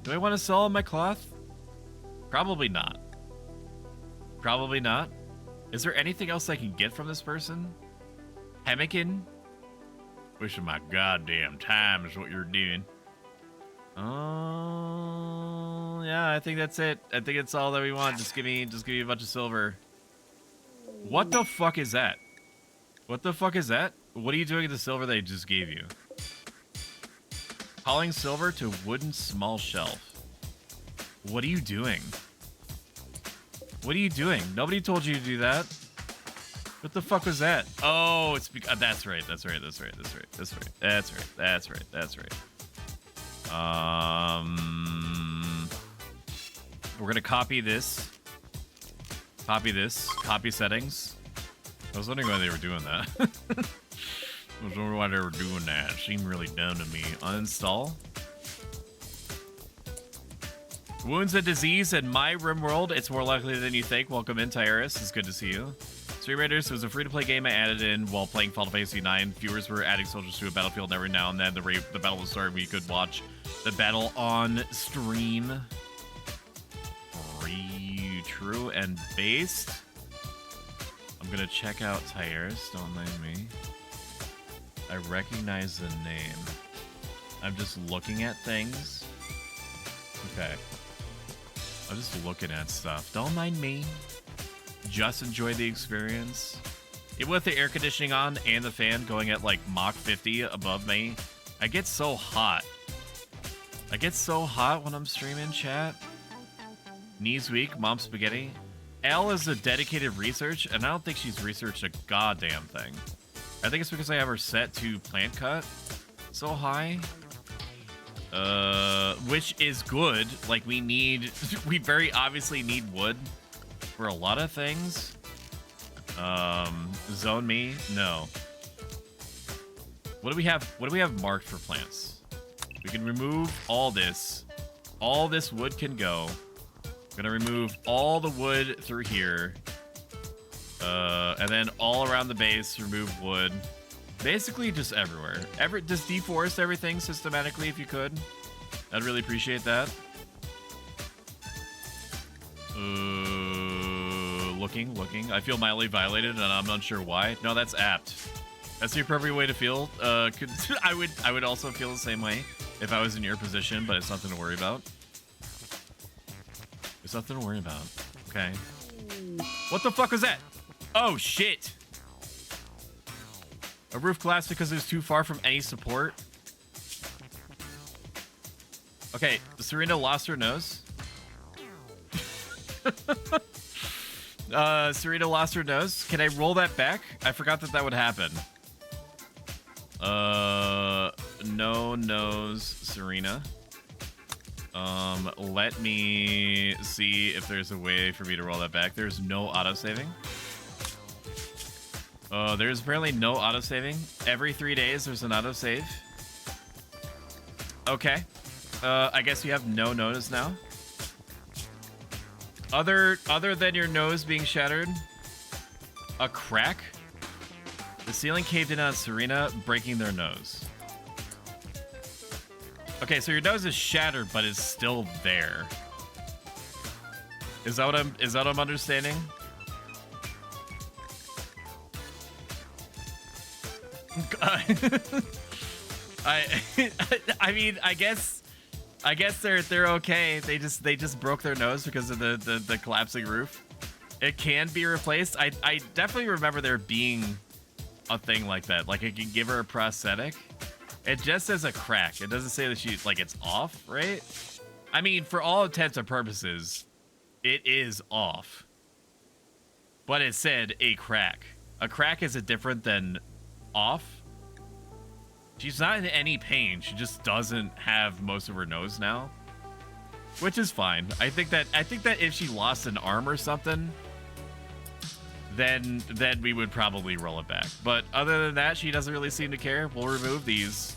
Do I want to sell my cloth? Probably not. Probably not. Is there anything else I can get from this person? Hemmican? Wishing my goddamn time is what you're doing. Oh, yeah, I think that's it. I think it's all that we want. Just give me a bunch of silver. What the fuck is that? What the fuck is that? What are you doing with the silver they just gave you? Calling silver to wooden small shelf. What are you doing? What are you doing? Nobody told you to do that. What the fuck was that? Oh, it's because that's right. That's right. That's right. That's right. That's right. That's right. That's right. That's right. We're gonna copy this. Copy this. Copy settings. I was wondering why they were doing that. I was wondering why they were doing that. It seemed really dumb to me. Uninstall. Wounds and disease in my Rimworld. It's more likely than you think. Welcome in, Tyrus. It's good to see you. Stream Raiders was a free-to-play game I added in while playing Final Fantasy IX. Viewers were adding soldiers to a battlefield, and every now and then the battle would start. We could watch the battle on stream. True and based. I'm gonna check out Tyrus. Don't mind me. I recognize the name. I'm just looking at things. Okay. I'm just looking at stuff. Don't mind me. Just enjoy the experience. Even with the air conditioning on and the fan going at like Mach 50 above me, I get so hot. I get so hot when I'm streaming, chat. Knees weak, mom spaghetti. Elle is a dedicated research, and I don't think she's researched a goddamn thing. I think it's because I have her set to plant cut so high. Which is good. Like, we very obviously need wood for a lot of things. Zone me? No. What do we have? What do we have marked for plants? We can remove all this. All this wood can go. I'm gonna remove all the wood through here. And then all around the base, remove wood. Basically just everywhere. Just deforest everything systematically if you could. I'd really appreciate that. Looking. I feel mildly violated and I'm unsure why. No, that's apt. That's the appropriate way to feel. I would also feel the same way if I was in your position, but it's nothing to worry about. It's nothing to worry about. Okay. What the fuck was that? Oh, shit. A roof collapsed because it was too far from any support. Okay, Serena lost her nose. Serena lost her nose. Can I roll that back? I forgot that would happen. No nose, Serena. Let me see if there's a way for me to roll that back. There's no auto-saving. There's apparently no auto-saving. Every 3 days, there's an auto-save. Okay. I guess you have no nose now. Other than your nose being shattered, a crack. The ceiling caved in on Serena, breaking their nose. Okay, so your nose is shattered, but it's still there. Is that what I'm understanding? I mean, I guess they're okay. They just broke their nose because of the collapsing roof. It can be replaced. I definitely remember there being a thing like that. Like, it can give her a prosthetic. It just says a crack. It doesn't say that she's like it's off, right? I mean, for all intents and purposes, it is off. But it said a crack. A crack is different than off. She's not in any pain. She just doesn't have most of her nose now, which is fine. I think that if she lost an arm or something, then we would probably roll it back. But other than that, she doesn't really seem to care. We'll remove these.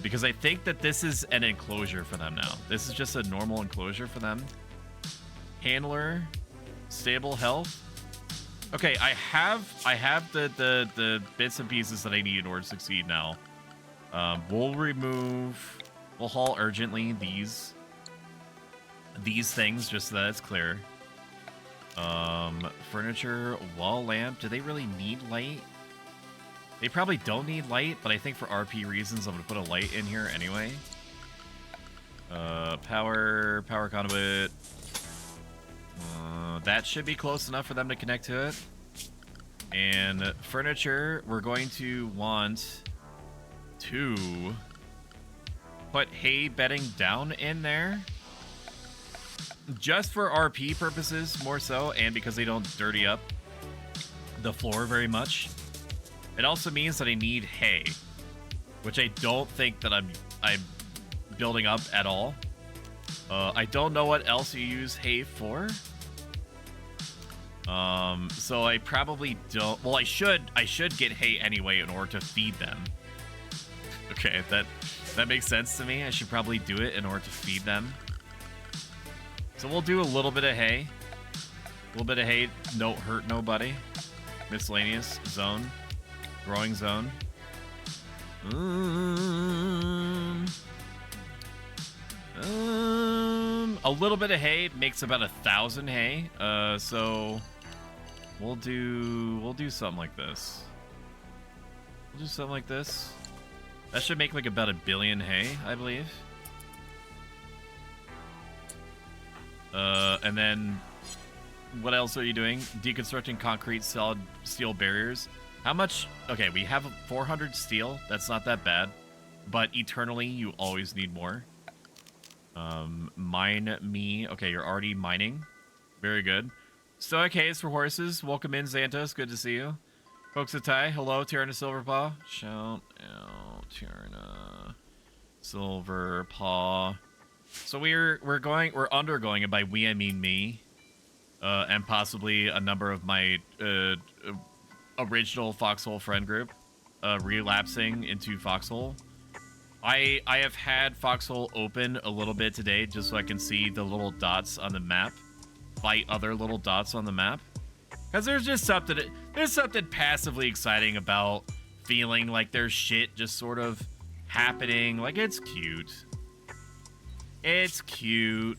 Because I think that this is an enclosure for them now. This is just a normal enclosure for them. Handler, stable health. Okay, I have the bits and pieces that I need in order to succeed now. We'll haul urgently these things just so that it's clear. Furniture, wall lamp. Do they really need light? They probably don't need light, but I think for RP reasons, I'm gonna put a light in here anyway. Power conduit. That should be close enough for them to connect to it. And furniture, we're going to want to put hay bedding down in there. Just for RP purposes, more so, and because they don't dirty up the floor very much. It also means that I need hay, which I don't think that I'm building up at all. I don't know what else you use hay for. So I probably don't. Well, I should get hay anyway in order to feed them. Okay, that makes sense to me. I should probably do it in order to feed them. So we'll do a little bit of hay. A little bit of hay, don't hurt nobody. Miscellaneous zone. Growing zone. A little bit of hay makes about 1,000 hay. So we'll do something like this. We'll do something like this. That should make like about 1 billion hay, I believe. And then what else are you doing? Deconstructing concrete, solid steel barriers. How much? Okay, we have 400 steel. That's not that bad. But eternally, you always need more. Mine me. Okay, you're already mining. Very good. Stoic Haze for horses. Welcome in, Xantos. Good to see you. Koxatai. Hello, Tierna Silverpaw. Shout out, Tierna Silverpaw. So we're undergoing, and by we I mean me, and possibly a number of my original Foxhole friend group. relapsing into Foxhole. I have had Foxhole open a little bit today just so I can see the little dots on the map fight other little dots on the map. Because there's just something passively exciting about feeling like there's shit just sort of happening. Like, it's cute. It's cute.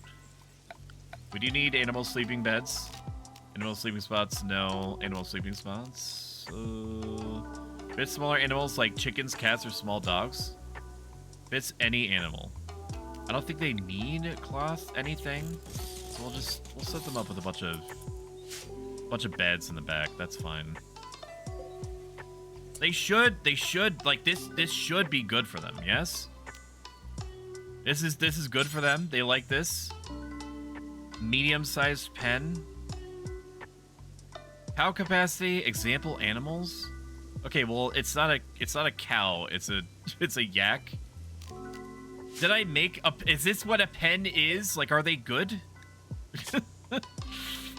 We do need animal sleeping beds. Animal sleeping spots, no. Animal sleeping spots. Bit smaller animals like chickens, cats, or small dogs. Fits any animal. I don't think they need cloth anything. So we'll set them up with a bunch of beds in the back. That's fine. They should like this should be good for them, yes? This is good for them. They like this. Medium-sized pen. Cow capacity, example animals. Okay, well, it's not a cow, it's a yak. Did I make a... Is this what a pen is? Like, are they good?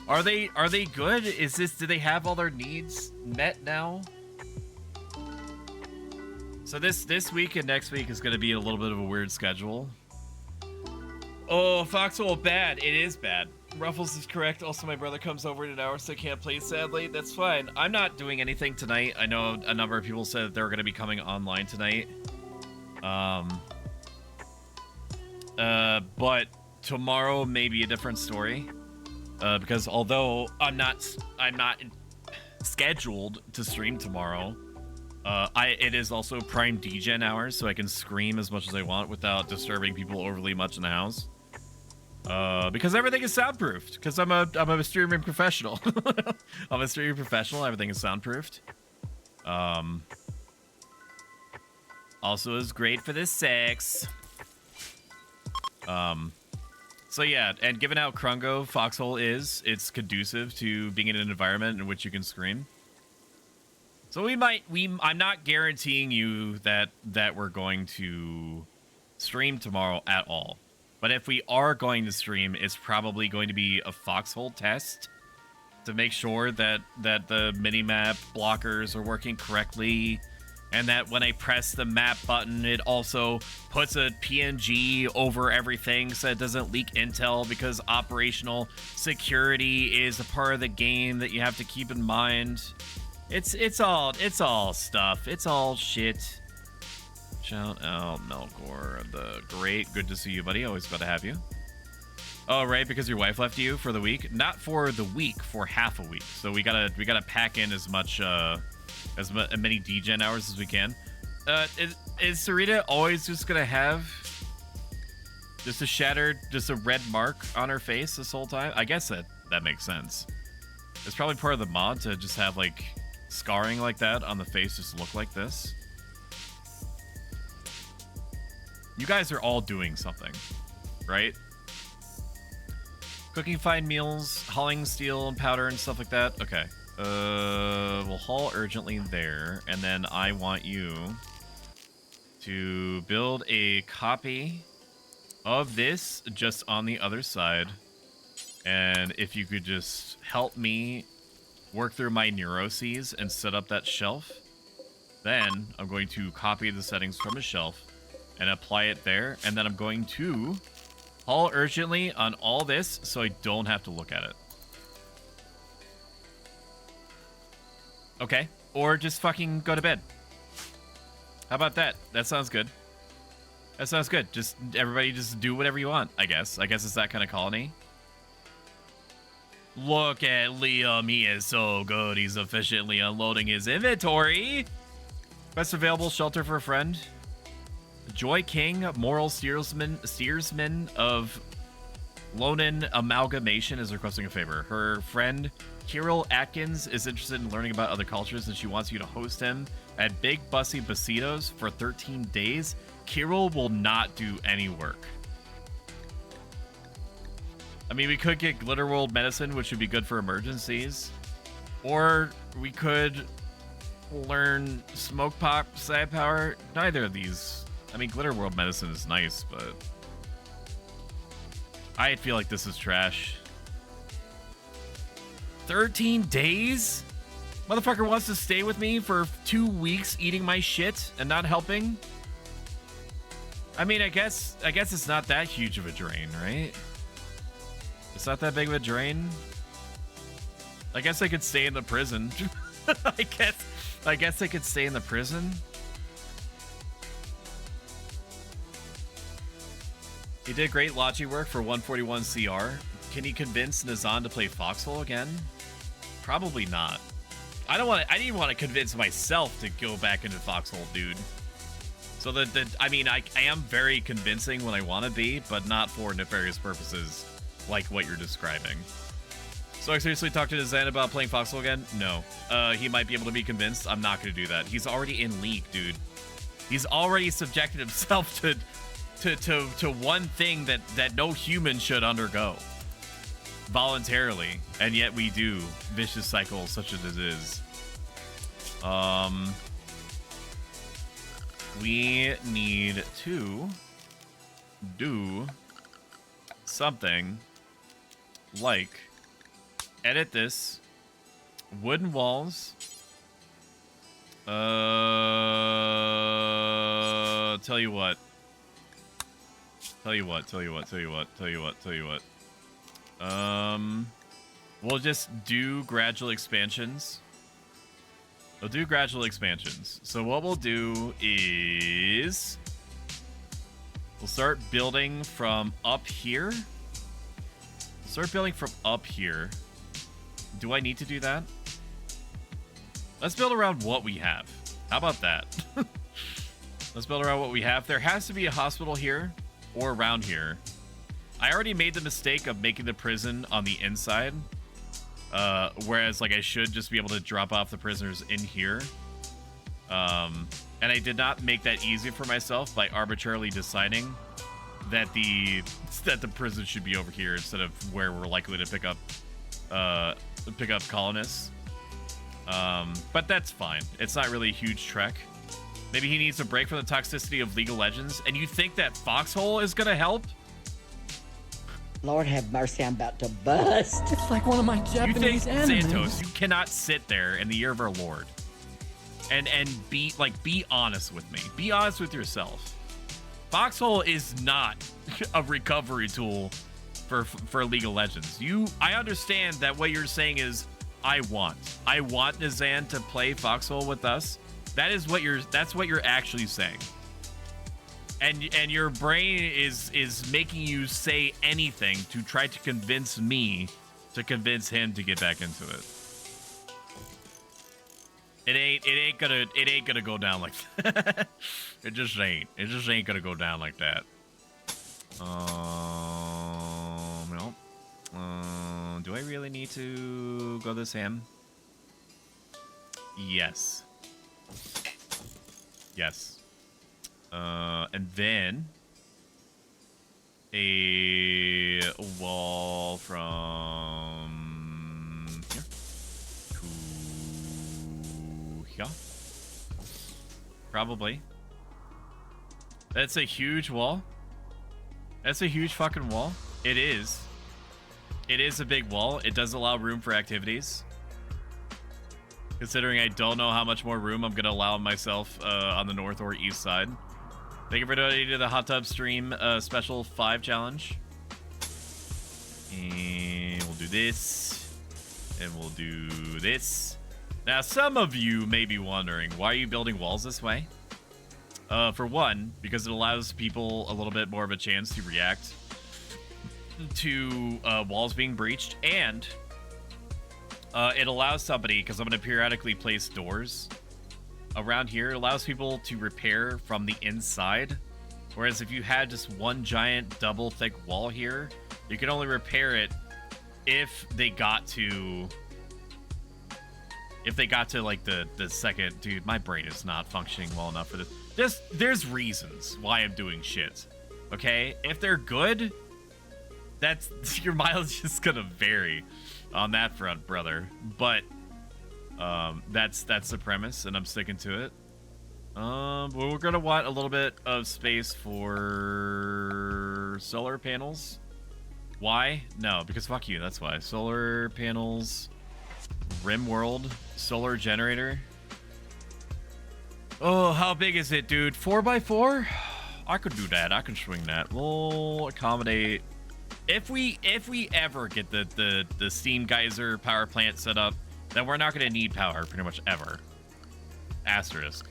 Are they good? Do they have all their needs met now? So this week and next week is going to be a little bit of a weird schedule. Oh, Foxhole bad. It is bad. Ruffles is correct. Also, my brother comes over in an hour, so I can't play, sadly. That's fine. I'm not doing anything tonight. I know a number of people said that they're going to be coming online tonight. But tomorrow may be a different story. Because although I'm not scheduled to stream tomorrow, it is also prime DGen hours, so I can scream as much as I want without disturbing people overly much in the house. Because everything is soundproofed. Because I'm a streaming professional. I'm a streaming professional. Everything is soundproofed. Also is great for the sex. So yeah, and given how Krungo Foxhole is, it's conducive to being in an environment in which you can scream. So I'm not guaranteeing you that we're going to stream tomorrow at all. But if we are going to stream, it's probably going to be a Foxhole test to make sure that the minimap blockers are working correctly, and that when I press the map button, it also puts a PNG over everything so it doesn't leak intel, because operational security is a part of the game that you have to keep in mind. It's all stuff. It's all shit. Shout out Melkor the Great. Good to see you, buddy. Always glad to have you. Oh, right, because your wife left you for the week? Not for the week, for half a week. So we gotta pack in as many DGen hours as we can. Is Sarita always just gonna have just a red mark on her face this whole time? I guess that makes sense. It's probably part of the mod to just have like scarring like that on the face just look like this. You guys are all doing something, right? Cooking fine meals, hauling steel and powder and stuff like that. Okay. We'll haul urgently there, and then I want you to build a copy of this just on the other side. And if you could just help me work through my neuroses and set up that shelf, then I'm going to copy the settings from a shelf and apply it there, and then I'm going to haul urgently on all this so I don't have to look at it. Okay, or just fucking go to bed. How about that? That sounds good. That sounds good. Just everybody just do whatever you want, I guess. I guess it's that kind of colony. Look at Liam, he is so good. He's efficiently unloading his inventory. Best available shelter for a friend. Joy King, moral steersman of Lonan Amalgamation, is requesting a favor. Her friend Kirill Atkins is interested in learning about other cultures, and she wants you to host him at Big Bussy Basitos for 13 days. Kirill will not do any work. I mean, we could get Glitterworld medicine, which would be good for emergencies. Or we could learn Smoke Pop Side Power. Neither of these. I mean, Glitterworld medicine is nice, but I feel like this is trash. 13 days? Motherfucker wants to stay with me for 2 weeks eating my shit and not helping. I mean, I guess it's not that huge of a drain, right? It's not that big of a drain. I guess I could stay in the prison. I guess I could stay in the prison. He did great Logi work for 141 CR. Can he convince Nazan to play Foxhole again? Probably not. I didn't even want to convince myself to go back into Foxhole, dude. So I mean, I am very convincing when I want to be, but not for nefarious purposes like what you're describing. So I seriously talked to Zen about playing Foxhole again? No. He might be able to be convinced. I'm not going to do that. He's already in League, dude. He's already subjected himself to one thing that no human should undergo voluntarily, and yet we do. Vicious cycle such as it is. We need to do something like edit this wooden walls. Tell you what. We'll just do gradual expansions. We'll do gradual expansions. So what we'll do is we'll start building from up here. Do I need to do that? Let's build around what we have. How about that? Let's build around what we have. There has to be a hospital here or around here. I already made the mistake of making the prison on the inside. Whereas, like, I should just be able to drop off the prisoners in here. And I did not make that easy for myself by arbitrarily deciding that the prison should be over here instead of where we're likely to pick up colonists. But that's fine. It's not really a huge trek. Maybe he needs a break from the toxicity of League of Legends. And you think that Foxhole is gonna help? Lord have mercy, I'm about to bust. It's like one of my Japanese animes. Santos, you cannot sit there in the year of our Lord and be honest with me. Be honest with yourself. Foxhole is not a recovery tool for League of Legends. I understand that what you're saying is I want Nizan to play Foxhole with us. That's what you're actually saying. And your brain is making you say anything to try to convince me to convince him to get back into it. It ain't gonna go down like that. It just ain't gonna go down like that. No. Do I really need to go this ham? Yes. And then a wall from here to here. Probably. That's a huge wall. That's a huge fucking wall. It is. It is a big wall. It does allow room for activities. Considering I don't know how much more room I'm going to allow myself on the north or east side. Thank you for donating to the Hot Tub Stream Special 5 Challenge. And we'll do this. And we'll do this. Now, some of you may be wondering, why are you building walls this way? For one, because it allows people a little bit more of a chance to react to walls being breached. And it allows somebody, because I'm going to periodically place doors around here, it allows people to repair from the inside. Whereas if you had just one giant double thick wall here, you can only repair it if they got to like the second. Dude, my brain is not functioning well enough for this. There's reasons why I'm doing shit. Okay? If they're good, that's your mileage is gonna vary on that front, brother. But that's the premise, and I'm sticking to it. But we're gonna want a little bit of space for solar panels. Why? No, because fuck you. That's why. Solar panels. Rimworld solar generator. Oh, how big is it, dude? 4x4? I could do that. I can swing that. We'll accommodate. If we ever get the steam geyser power plant set up, then we're not going to need power pretty much ever. Asterisk.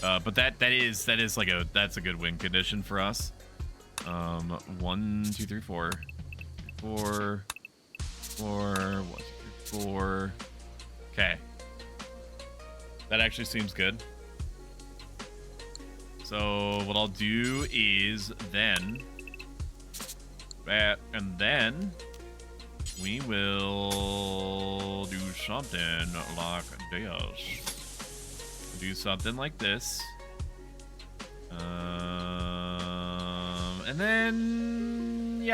But that's a good win condition for us. 1, 2, 3, 4, 4, 4, 1, 2, 3, 4. Okay. That actually seems good. So what I'll do is then that, and then we will do something like this. Do something like this. And then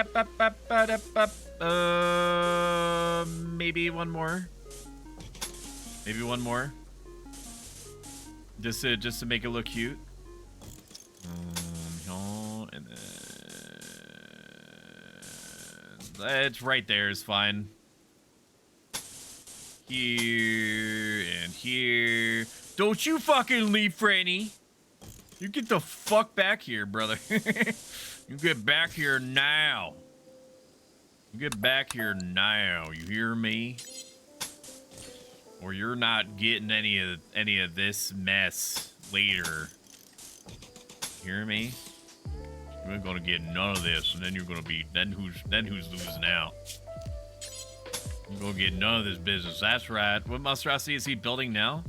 maybe one more. Maybe one more. Just to make it look cute. And then it's right there is fine. Here and here. Don't you fucking leave, Franny. You get the fuck back here, brother. You get back here now. You get back here now. You hear me? Or you're not getting any of this mess later. Hear me? You're gonna get none of this, and then you're gonna be who's losing out? You're gonna get none of this business. That's right. What monstrosity is he building now?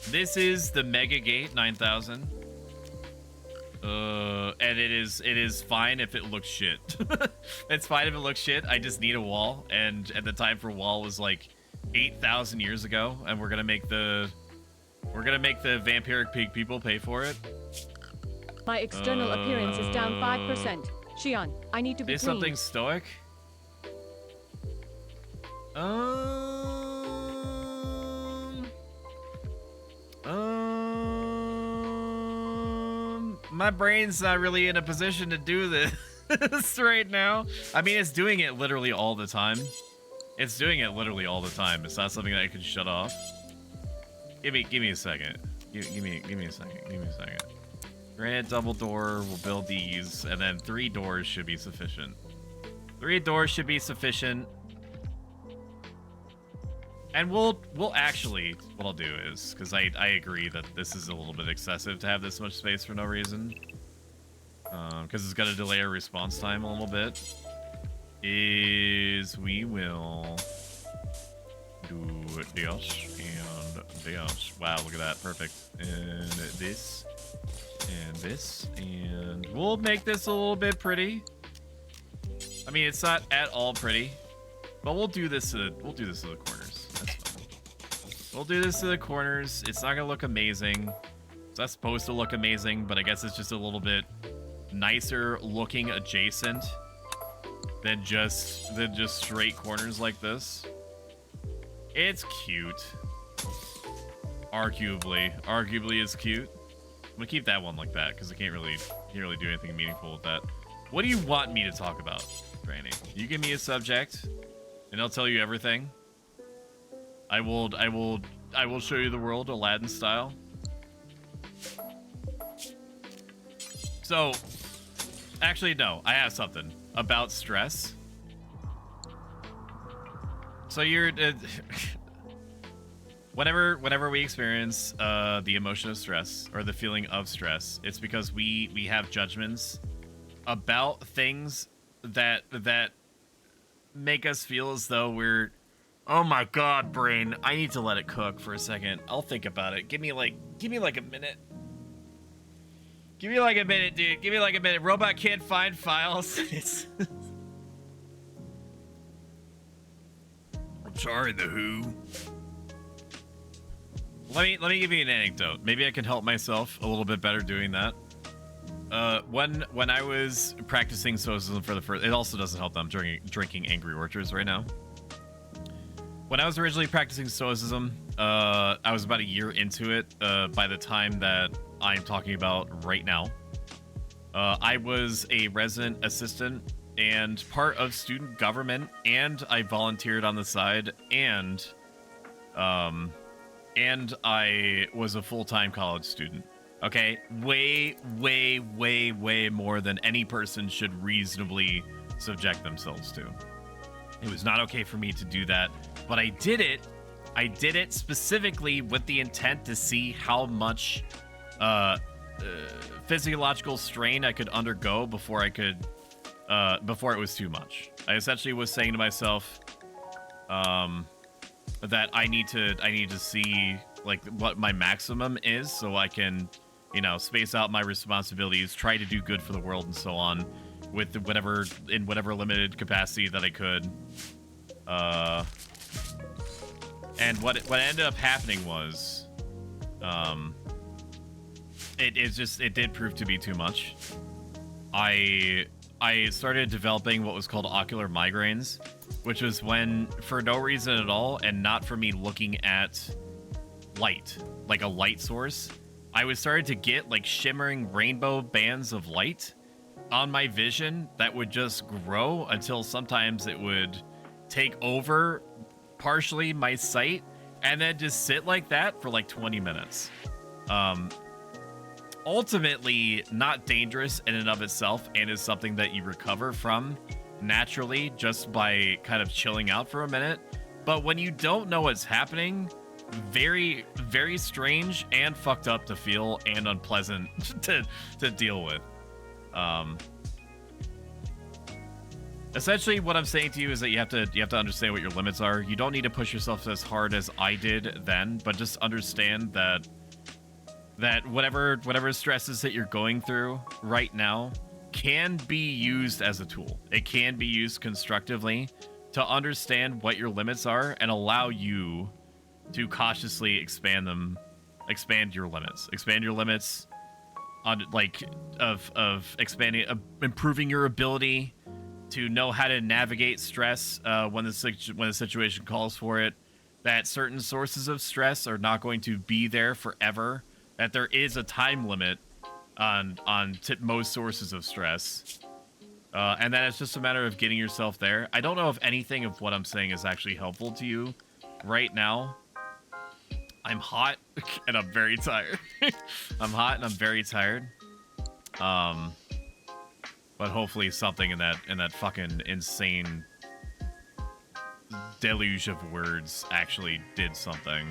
This is the Mega Gate 9000. And it is fine if it looks shit. It's fine if it looks shit. I just need a wall, and at the time for wall was like 8,000 years ago, and we're gonna make the vampiric pig people pay for it. My external appearance is down 5%. Shion, I need to be Is clean. something stoic? My brain's not really in a position to do this right now. I mean, it's doing it literally all the time. It's doing it literally all the time. It's not something that I can shut off. Give me a second. Give me a second. Give me a second. Granite double door. We'll build these, and then 3 doors should be sufficient. 3 doors should be sufficient. And we'll actually, what I'll do is, because I agree that this is a little bit excessive to have this much space for no reason. Because it's going to delay our response time a little bit. Is we will do this and this. Wow, look at that. Perfect. And this. And this. And we'll make this a little bit pretty. I mean, it's not at all pretty. But we'll do this to the corners. That's fine. We'll do this to the corners. It's not gonna look amazing. It's not supposed to look amazing, but I guess it's just a little bit nicer looking adjacent than just straight corners like this. It's cute. Arguably it's cute. I'm gonna keep that one like that because I can't really do anything meaningful with that. What do you want me to talk about, Granny? You give me a subject, and I'll tell you everything. I will show you the world Aladdin style. So, actually, no, I have something about stress. So you're whenever we experience the emotion of stress or the feeling of stress, it's because we have judgments about things that make us feel as though we're, oh my god, brain, I need to let it cook for a second. I'll think about it. Give me like a minute. Give me like a minute, dude. Give me like a minute. Robot can't find files. I'm sorry, the Who. Let me give you an anecdote. Maybe I can help myself a little bit better doing that. When I was practicing stoicism for the first, it also doesn't help that I'm drinking Angry Orchards right now. When I was originally practicing stoicism, I was about a year into it by the time that I'm talking about right now. I was a resident assistant and part of student government, and I volunteered on the side, and I was a full-time college student. Okay, way more than any person should reasonably subject themselves to. It was not okay for me to do that, but I did it. I did it specifically with the intent to see how much physiological strain I could undergo before I could, before it was too much. I essentially was saying to myself, that I need to see like what my maximum is, so I can, you know, space out my responsibilities, try to do good for the world, and so on, with whatever limited capacity that I could. And what ended up happening was, it did prove to be too much. I started developing what was called ocular migraines, which was when, for no reason at all, and not for me looking at light, like a light source, I was starting to get like shimmering rainbow bands of light on my vision that would just grow until sometimes it would take over partially my sight and then just sit like that for like 20 minutes. Ultimately not dangerous in and of itself, and is something that you recover from naturally just by kind of chilling out for a minute. But when you don't know what's happening, very strange and fucked up to feel, and unpleasant to deal with. Essentially what I'm saying to you is that you have to understand what your limits are. You don't need to push yourself as hard as I did then, but just understand that whatever stresses that you're going through right now can be used as a tool. It can be used constructively to understand what your limits are and allow you to cautiously expand your limits on improving your ability to know how to navigate stress when the situation calls for it, that certain sources of stress are not going to be there forever, that there is a time limit on most sources of stress, and that it's just a matter of getting yourself there. I don't know if anything of what I'm saying is actually helpful to you right now. I'm hot and I'm very tired. I'm hot and I'm very tired. But hopefully something in that fucking insane deluge of words actually did something.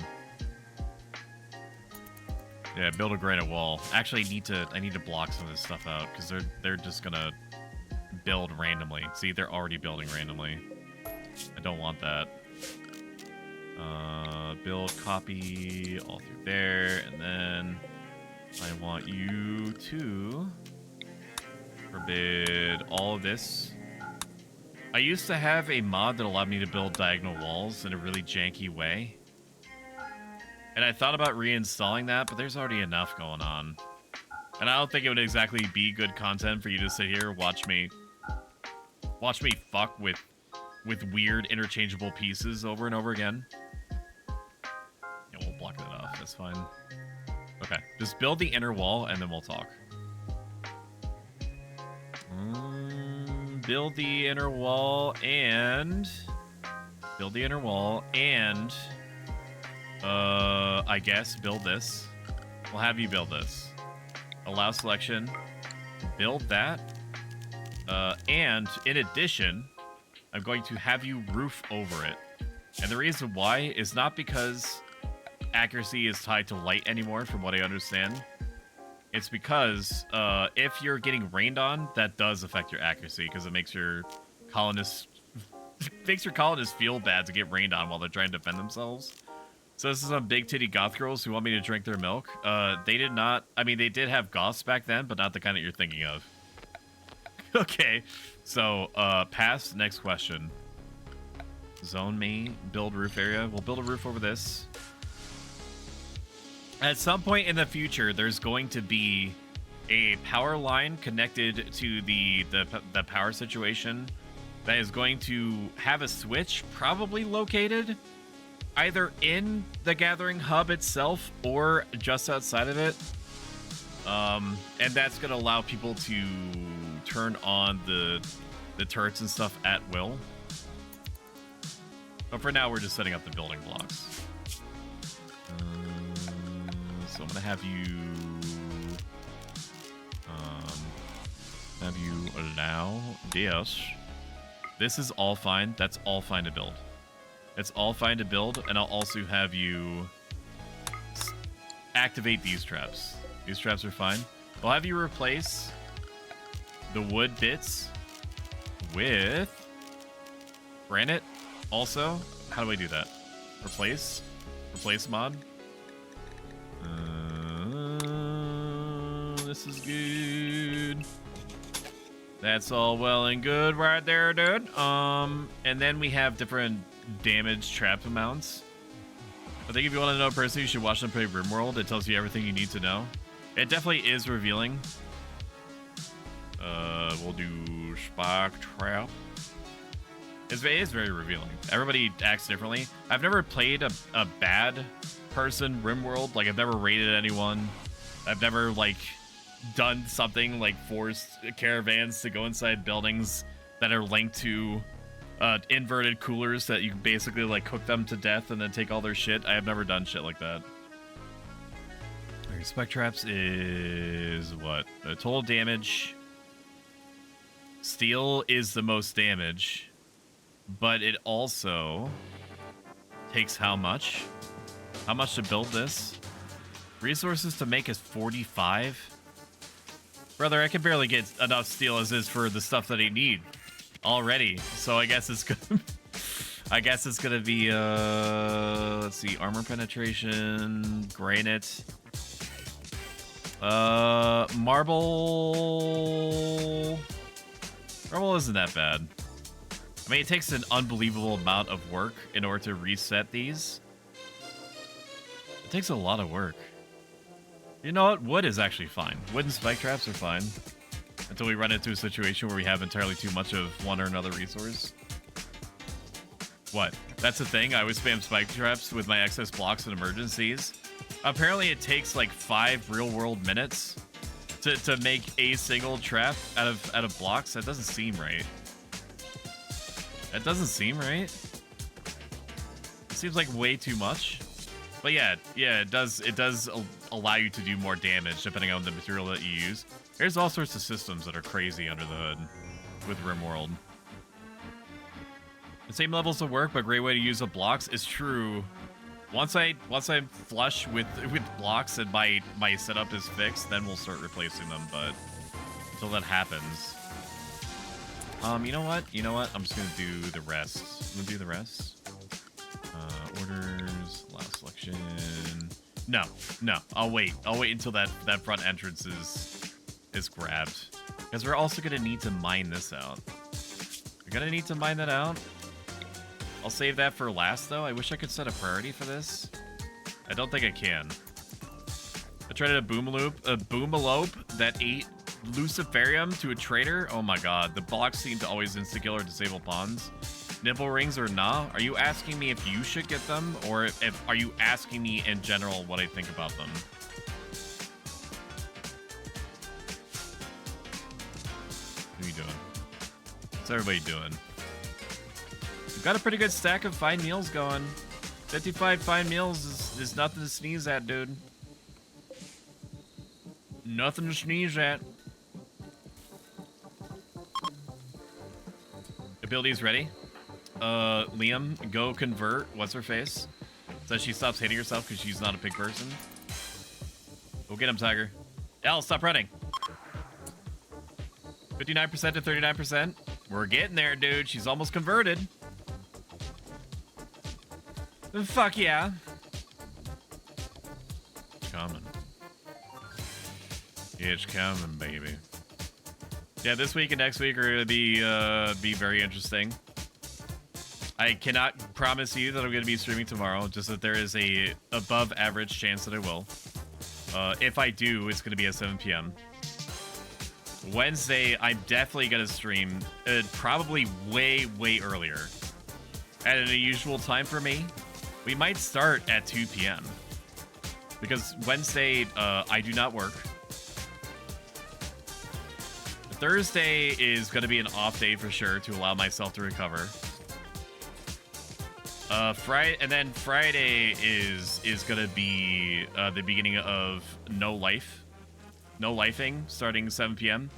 Yeah, build a granite wall. Actually, I need to block some of this stuff out, because they're just gonna build randomly. See, they're already building randomly. I don't want that. Build, copy all through there, and then I want you to forbid all of this. I used to have a mod that allowed me to build diagonal walls in a really janky way, and I thought about reinstalling that, but there's already enough going on, and I don't think it would exactly be good content for you to sit here watch me fuck with weird interchangeable pieces over and over again. Yeah, we'll block that off. That's fine. Okay, just build the inner wall and then we'll talk. Build the inner wall and I guess build this. We'll have you build this. Allow selection. Build that. And in addition, I'm going to have you roof over it. And the reason why is not because accuracy is tied to light anymore, from what I understand. It's because if you're getting rained on, that does affect your accuracy, because it makes your colonists feel bad to get rained on while they're trying to defend themselves. So this is some big titty goth girls who want me to drink their milk. They did not. I mean, they did have goths back then, but not the kind that you're thinking of. Okay, so pass. Next question. Zone me. Build roof area. We'll build a roof over this. At some point in the future, there's going to be a power line connected to the power situation that is going to have a switch probably located either in the gathering hub itself or just outside of it. And that's going to allow people to turn on the the turrets and stuff at will. But for now, we're just setting up the building blocks. So I'm gonna have you allow this. This is all fine. That's all fine to build. It's all fine to build, and I'll also have you activate these traps. These traps are fine. I'll have you replace the wood bits with granite. Also, how do I do that? Replace mod. This is good. That's all well and good right there, dude. And then we have different damage trap amounts. I think if you want to know personally, you should watch them play Rimworld. It tells you everything you need to know. It definitely is revealing. We'll do Spark Trap. It is very revealing. Everybody acts differently. I've never played a bad person Rimworld. Like, I've never raided anyone. I've never, like, done something like forced caravans to go inside buildings that are linked to inverted coolers that you can basically, like, cook them to death and then take all their shit. I have never done shit like that. Okay, Spec Traps is what? Total damage. Steel is the most damage, but it also takes how much? How much to build this? Resources to make is 45. Brother, I can barely get enough steel as is for the stuff that I need already. So I guess it's gonna be let's see, armor penetration, granite. Marble isn't that bad. I mean, it takes an unbelievable amount of work in order to reset these. It takes a lot of work. You know what? Wood is actually fine. Wood and spike traps are fine. Until we run into a situation where we have entirely too much of one or another resource. What? That's the thing? I always spam spike traps with my excess blocks in emergencies. Apparently it takes like 5 real-world minutes to make a single trap out of blocks. That doesn't seem right. That doesn't seem right. It seems like way too much. But yeah, it does allow you to do more damage depending on the material that you use. There's all sorts of systems that are crazy under the hood with Rimworld. The same levels of work, but great way to use the blocks is true. Once I'm flush with blocks and my setup is fixed, then we'll start replacing them. But until that happens, you know what? I'm just gonna do the rest. I'm gonna do the rest. Orders, last selection. No. I'll wait until that front entrance is grabbed, because we're also gonna need to mine this out. We're gonna need to mine that out. I'll save that for last, though. I wish I could set a priority for this. I don't think I can. I tried a boomalope that ate Luciferium to a trader. Oh my god, the blocks seem to always insta-kill or disable pawns. Nipple rings or nah? Are you asking me if you should get them, or are you asking me in general what I think about them? What are you doing? What's everybody doing? We've got a pretty good stack of fine meals going. 55 fine meals is nothing to sneeze at, dude. Nothing to sneeze at. Abilities ready. Liam, go convert. What's her face? Says she stops hating herself because she's not a pig person. Go get him, Tiger. Elle, stop running. 59% to 39%. We're getting there, dude. She's almost converted. Fuck yeah. It's coming. It's coming, baby. Yeah, this week and next week are going to be very interesting. I cannot promise you that I'm going to be streaming tomorrow, just that there is a above average chance that I will. If I do, it's going to be at 7 p.m. Wednesday, I'm definitely going to stream probably way earlier. At an unusual time for me. We might start at 2 p.m. Because Wednesday, I do not work. Thursday is going to be an off day for sure to allow myself to recover. Friday is going to be the beginning of no lifing starting 7 p.m.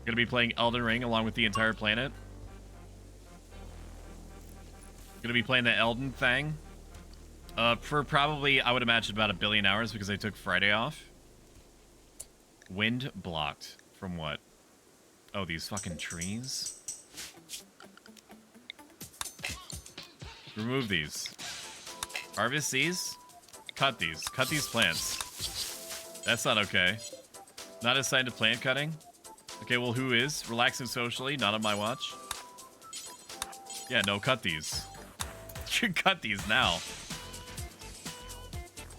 Going to be playing Elden Ring along with the entire planet. Going to be playing the Elden thing for probably, I would imagine, about 1 billion hours because I took Friday off. Wind blocked from what? Oh, these fucking trees. Remove these. Harvest these. Cut these. Cut these plants. That's not okay. Not assigned to plant cutting. Okay, well, who is? Relaxing socially, not on my watch. Yeah, no, cut these. You cut these now.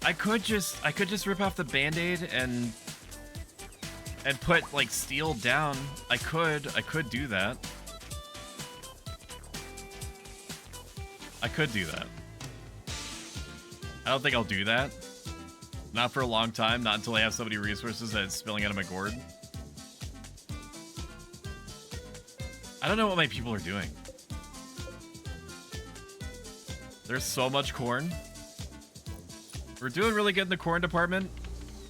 I could just rip off the band-aid and put like steel down. I could do that. I could do that. I don't think I'll do that. Not for a long time. Not until I have so many resources that it's spilling out of my gourd. I don't know what my people are doing. There's so much corn. We're doing really good in the corn department.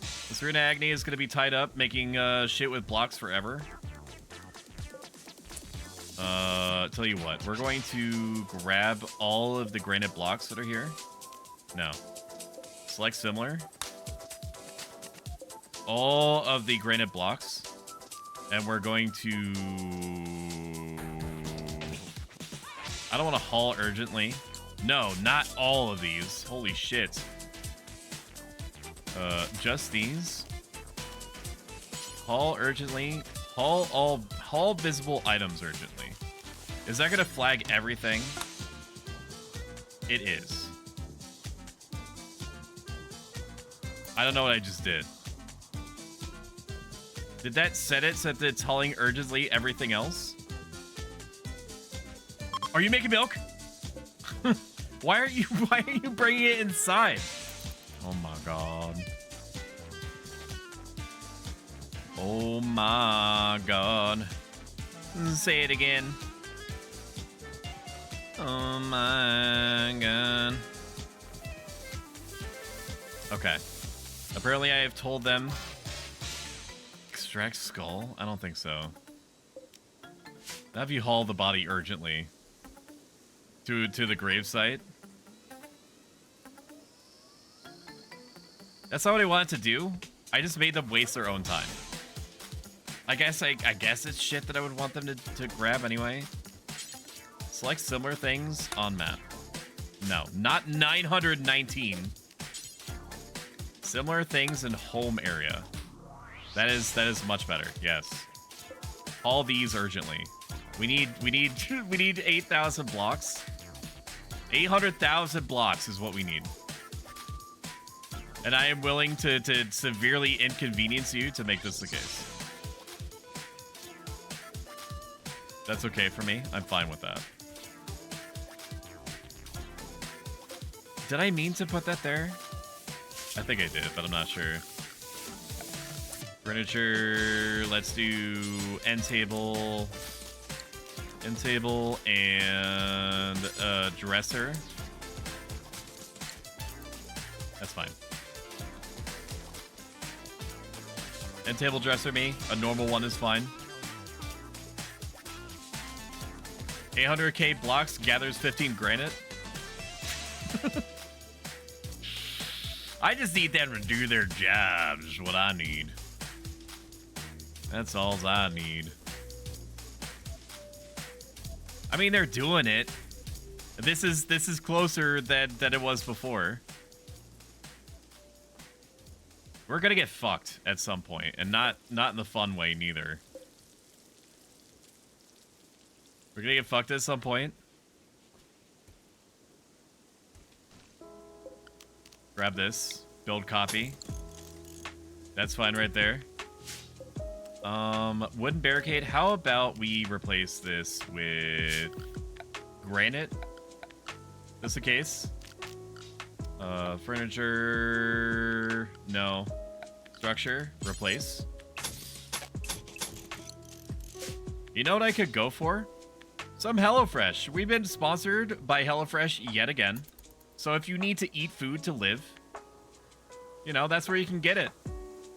Serena Agni is going to be tied up making shit with blocks forever. Tell you what, we're going to grab all of the granite blocks that are here. No. Select similar. All of the granite blocks. And we're going to... I don't want to haul urgently. No, not all of these. Holy shit. Just these. Haul urgently. Haul visible items urgently. Is that gonna flag everything? It is. I don't know what I just did. Did that set it so that it's hauling urgently everything else? Are you making milk? Why are you bringing it inside? Oh my god. Oh my god. Say it again. Oh my god. Okay. Apparently I have told them. Extract skull? I don't think so. Have you haul the body urgently to the gravesite? That's not what I wanted to do. I just made them waste their own time. I guess it's shit that I would want them to grab anyway. Select similar things on map. No, not 919. Similar things in home area. That is much better. Yes. All these urgently. We need 8,000 blocks. 800,000 blocks is what we need. And I am willing to severely inconvenience you to make this the case. That's okay for me. I'm fine with that. Did I mean to put that there? I think I did, but I'm not sure. Furniture, let's do end table and dresser. That's fine. End table dresser me. A normal one is fine. 800k blocks gathers 15 granite. I just need them to do their jobs, is what I need. That's all I need. I mean, they're doing it. This is closer than it was before. We're gonna get fucked at some point, and not in the fun way neither. We're gonna get fucked at some point. Grab this. Build copy. That's fine right there. Wooden barricade. How about we replace this with granite? Just the case. Furniture. No. Structure. Replace. You know what I could go for? Some HelloFresh. We've been sponsored by HelloFresh yet again. So if you need to eat food to live, you know, that's where you can get it.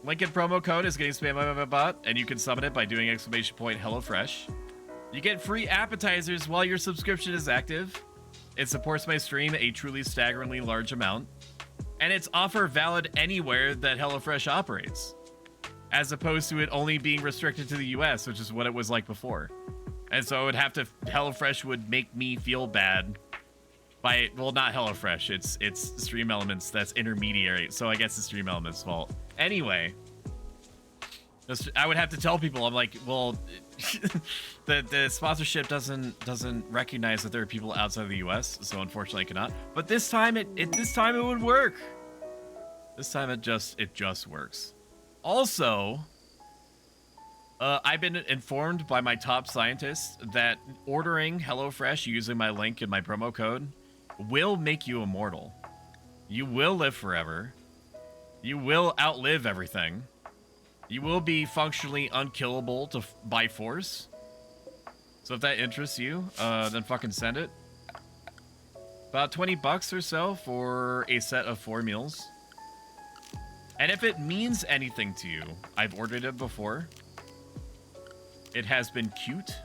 Link and promo code is getting spammed by my bot, and you can summon it by doing !HelloFresh. You get free appetizers while your subscription is active. It supports my stream a truly staggeringly large amount. And it's offer valid anywhere that HelloFresh operates, as opposed to it only being restricted to the US, which is what it was like before. And so it would have to, HelloFresh would make me feel bad by, well, not HelloFresh, it's Stream Elements that's intermediary, so I guess it's Stream Elements' fault. Anyway, I would have to tell people, I'm like, well, the sponsorship doesn't recognize that there are people outside of the US, so unfortunately I cannot. But this time it would work. This time it just works. Also, I've been informed by my top scientists that ordering HelloFresh using my link and my promo code will make you immortal. You will live forever. You will outlive everything. You will be functionally unkillable by force. So if that interests you, then fucking send it. About 20 bucks or so for a set of 4 meals. And if it means anything to you, I've ordered it before. It has been cute.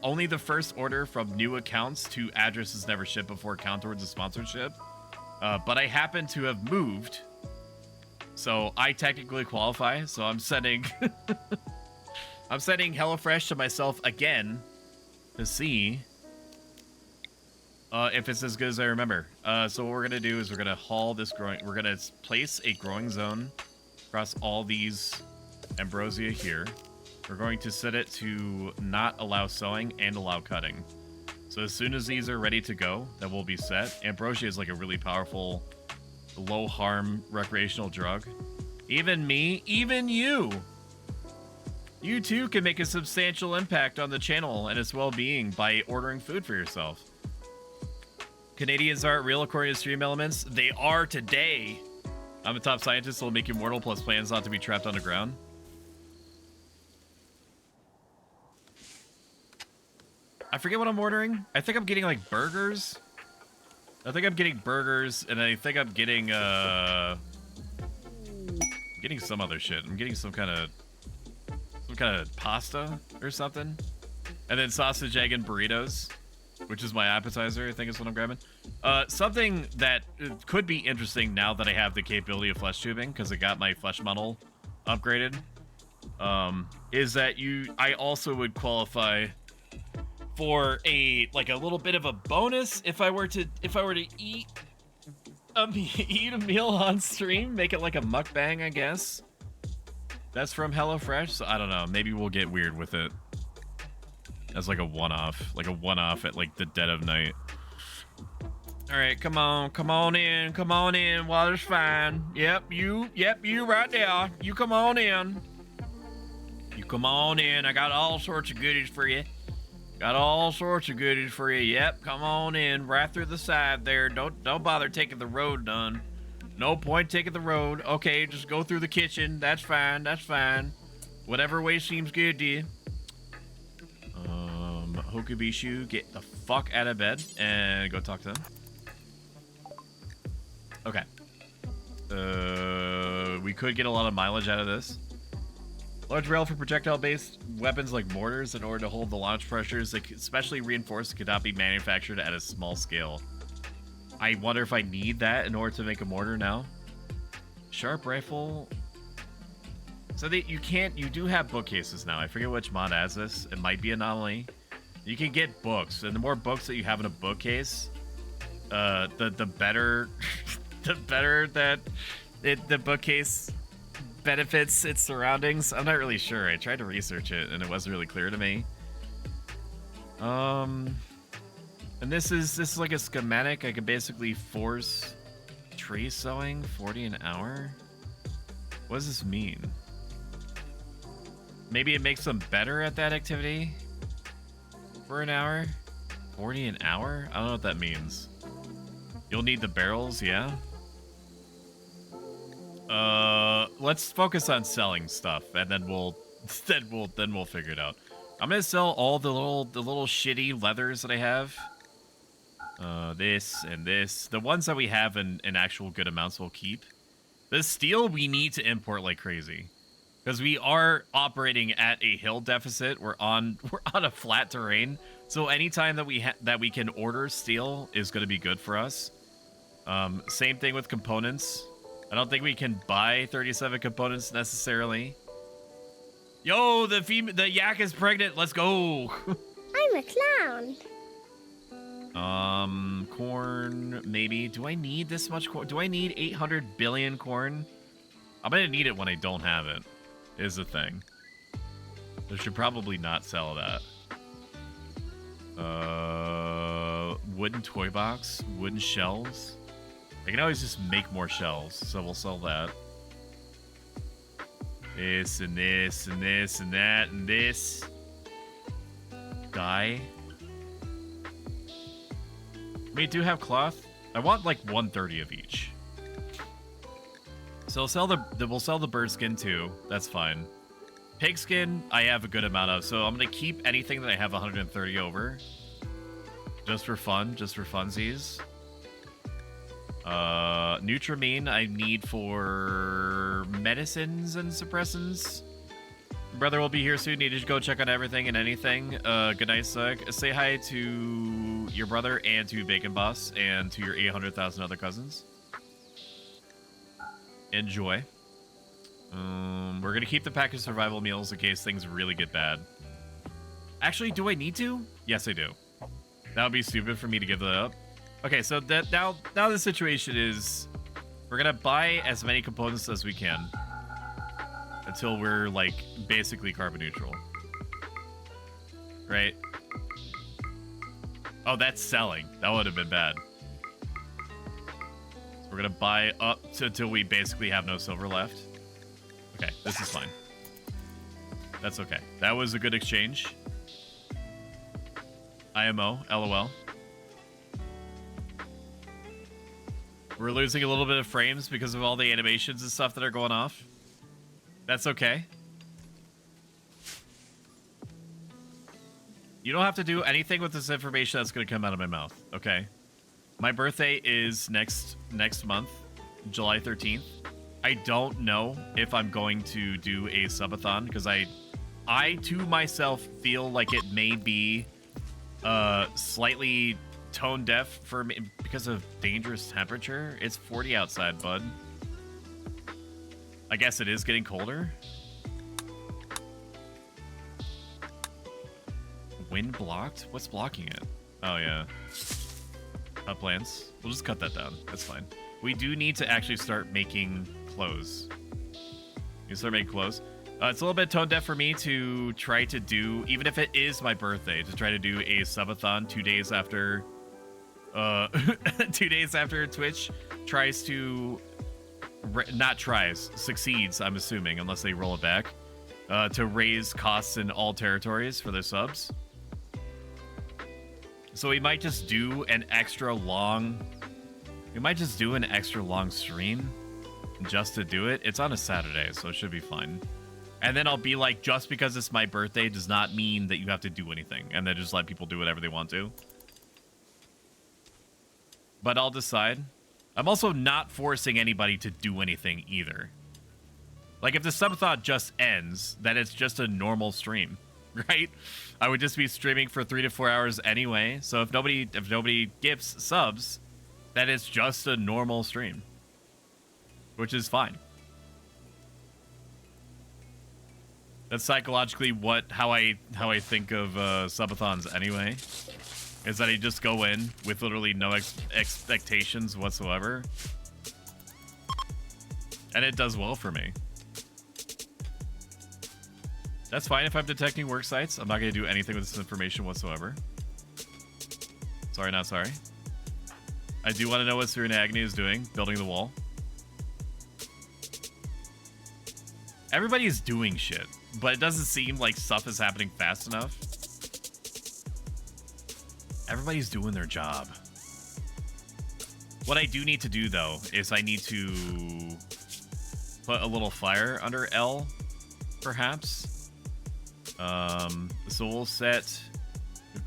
Only the first order from new accounts to addresses never shipped before count towards a sponsorship. But I happen to have moved, so I technically qualify. So I'm sending, I'm sending HelloFresh to myself again to see if it's as good as I remember. So what we're gonna do is we're gonna haul this growing. We're gonna place a growing zone across all these ambrosia here. We're going to set it to not allow sowing and allow cutting. So as soon as these are ready to go, that will be set. Ambrosia is like a really powerful, low harm recreational drug. Even me, even you too can make a substantial impact on the channel and its well-being by ordering food for yourself. Canadians aren't real according to Stream Elements. They are today. I'm a top scientist, so will make you mortal, plus plans not to be trapped underground. I forget what I'm ordering. I think I'm getting like burgers. I think I'm getting burgers, and I think I'm getting some other shit. I'm getting some kind of pasta or something, and then sausage, egg, and burritos, which is my appetizer. I think is what I'm grabbing. Something that could be interesting now that I have the capability of flesh tubing, because I got my flesh model upgraded. Is that I also would qualify for a little bit of a bonus if I were to eat a meal on stream, make it like a mukbang, I guess. That's from HelloFresh, so I don't know. Maybe we'll get weird with it as like a one-off at like the dead of night. All right, come on in. Water's fine. Yep, you right there. You come on in. I got all sorts of goodies for you. Yep, come on in. Right through the side there. Don't bother taking the road, none. No point taking the road. Okay, just go through the kitchen. That's fine. Whatever way seems good to you. Hokubishu, get the fuck out of bed and go talk to them. Okay. We could get a lot of mileage out of this. Large rail for projectile-based weapons like mortars in order to hold the launch pressures, especially reinforced, could not be manufactured at a small scale. I wonder if I need that in order to make a mortar now. Sharp rifle. So you do have bookcases now. I forget which mod has this. It might be Anomaly. You can get books, and the more books that you have in a bookcase, the better, that the bookcase benefits its surroundings. I'm not really sure. I tried to research it and it wasn't really clear to me. And this is like a schematic. I can basically force tree sowing 40 an hour. What does this mean? Maybe it makes them better at that activity for an hour. 40 an hour? I don't know what that means. You'll need the barrels, yeah. Let's focus on selling stuff, and then we'll then we'll figure it out. I'm gonna sell all the little shitty leathers that I have. This and this. The ones that we have in actual good amounts we'll keep. The steel we need to import like crazy. Because we are operating at a hill deficit. We're on a flat terrain. So anytime that we can order steel is gonna be good for us. Same thing with components. I don't think we can buy 37 components necessarily. Yo, the yak is pregnant. Let's go. I'm a clown. Corn, maybe. Do I need this much corn? Do I need 800 billion corn? I'm gonna need it when I don't have it, is the thing. I should probably not sell that. Wooden toy box, wooden shells. I can always just make more shells, so we'll sell that. This and this and this and that and this. Dye. We do have cloth. I want like 130 of each. So we'll sell the bird skin too. That's fine. Pig skin, I have a good amount of, so I'm gonna keep anything that I have 130 over. Just for fun, just for funsies. Nutramine I need for medicines and suppressants. Brother will be here soon. Need to go check on everything and anything. Good night, Sug. Say hi to your brother and to Bacon Boss and to your 800,000 other cousins. Enjoy. We're gonna keep the pack of survival meals in case things really get bad. Actually, do I need to? Yes, I do. That would be stupid for me to give that up. Okay, so that now the situation is we're gonna buy as many components as we can until we're like basically carbon neutral. Right? Oh, that's selling. That would have been bad. So we're gonna buy up until we basically have no silver left. Okay, this is fine. That's okay. That was a good exchange. IMO, LOL. We're losing a little bit of frames because of all the animations and stuff that are going off. That's okay. You don't have to do anything with this information that's going to come out of my mouth, okay? My birthday is next month, July 13th. I don't know if I'm going to do a subathon because I to myself feel like it may be slightly tone deaf for me because of dangerous temperature. It's 40 outside, bud. I guess it is getting colder. Wind blocked? What's blocking it? Oh, yeah. Plants. We'll just cut that down. That's fine. We do need to actually start making clothes. You start making clothes. It's a little bit tone deaf for me to try to do, even if it is my birthday, to try to do a subathon 2 days after 2 days after Twitch tries to succeeds, I'm assuming, unless they roll it back, to raise costs in all territories for their subs. So we might just do an extra long stream just to do it. It's on a Saturday, so it should be fine. And then I'll be like, just because it's my birthday does not mean that you have to do anything, and then just let people do whatever they want to. But I'll decide. I'm also not forcing anybody to do anything either. Like, if the subathon just ends, then it's just a normal stream, right? I would just be streaming for 3 to 4 hours anyway. So if nobody gifts subs, then it's just a normal stream, which is fine. That's psychologically how I think of subathons anyway. Is that I just go in with literally no expectations whatsoever. And it does well for me. That's fine if I'm detecting work sites. I'm not going to do anything with this information whatsoever. Sorry, not sorry. I do want to know what Serena Agnew is doing, building the wall. Everybody's doing shit, but it doesn't seem like stuff is happening fast enough. Everybody's doing their job. What I do need to do, though, is I need to put a little fire under L, perhaps. So we'll set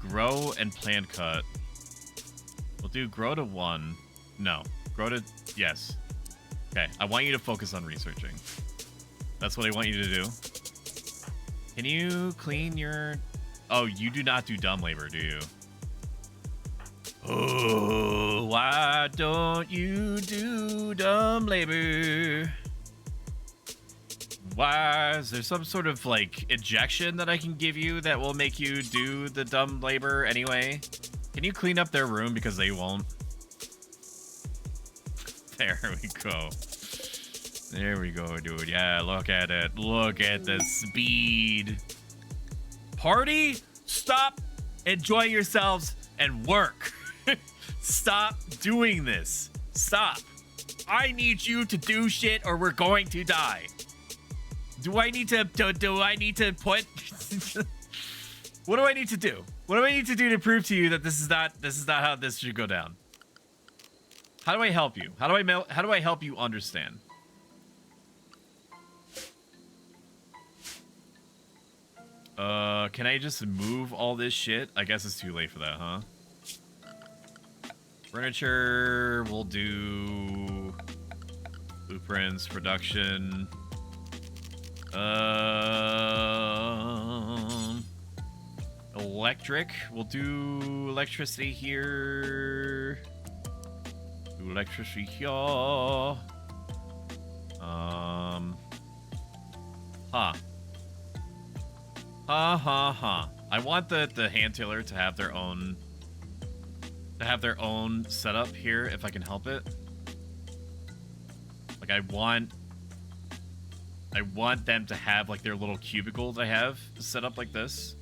grow and plant cut. We'll do grow to 1. No, grow to, yes. Okay, I want you to focus on researching. That's what I want you to do. Can you clean your... Oh, you do not do dumb labor, do you? Oh, why don't you do dumb labor? Why? Is there some sort of, like, injection that I can give you that will make you do the dumb labor anyway? Can you clean up their room because they won't? There we go. There we go, dude. Yeah, look at it. Look at the speed. Party? Stop. Enjoy yourselves and work. Stop doing this. Stop. I need you to do shit or we're going to die. Do I need to put what do I need to do? What do I need to do to prove to you that this is not how this should go down? How do I help you? How do I help you understand? Can I just move all this shit? I guess it's too late for that, huh? Furniture, we'll do blueprints, production. Electric, we'll do electricity here. Do electricity here. I want the hand tailor to have their own setup here if I can help it. Like I want them to have like their little cubicles I have set up like this.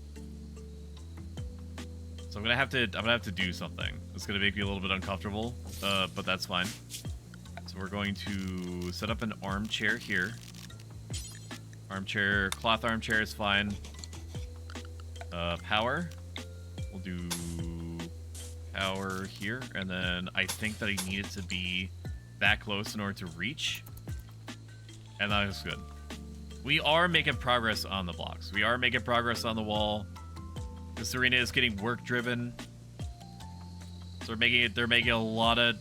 So I'm gonna have to do something. It's gonna make me a little bit uncomfortable, but that's fine. So we're going to set up an armchair here. Armchair, cloth armchair is fine. Power. We'll do power here, and then I think that I need it to be that close in order to reach. And that is good. We are making progress on the blocks. We are making progress on the wall. This arena is getting work driven. So they're making a lot of...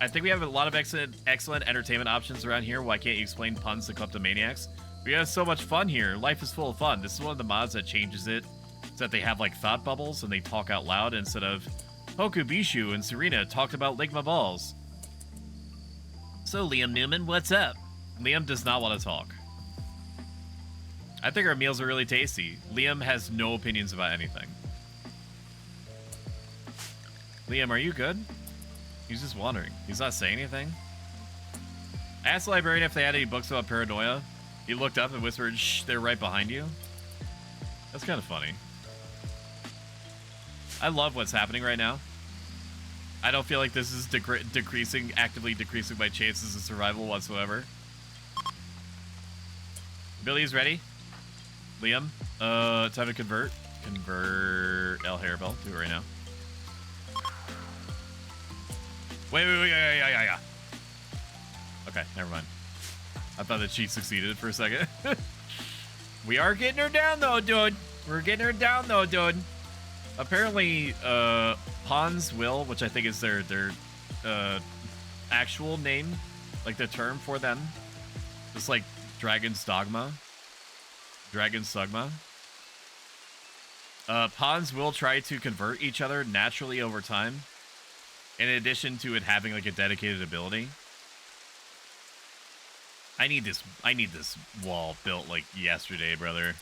I think we have a lot of excellent entertainment options around here. Why can't you explain puns to kleptomaniacs? We have so much fun here. Life is full of fun. This is one of the mods that changes it. So that they have like thought bubbles and they talk out loud instead of Hoku Bishu and Serena talked about Ligma balls. So Liam Newman, what's up? Liam does not want to talk. I think our meals are really tasty. Liam has no opinions about anything. Liam, are you good? He's just wandering. He's not saying anything. I asked the librarian if they had any books about paranoia. He looked up and whispered, "Shh, they're right behind you." That's kind of funny. I love what's happening right now. I don't feel like this is actively decreasing my chances of survival whatsoever. Billy's ready. Liam, time to convert. Convert El Harabel. Do it right now. Wait, yeah. Okay, never mind. I thought that she succeeded for a second. We are getting her down though, dude. We're getting her down though, dude. Apparently, Pawns Will, which I think is their actual name, like the term for them, just like Dragon's Dogma. Dragon's Dogma. Pawns will try to convert each other naturally over time, in addition to it having like a dedicated ability. I need this wall built like yesterday, brother.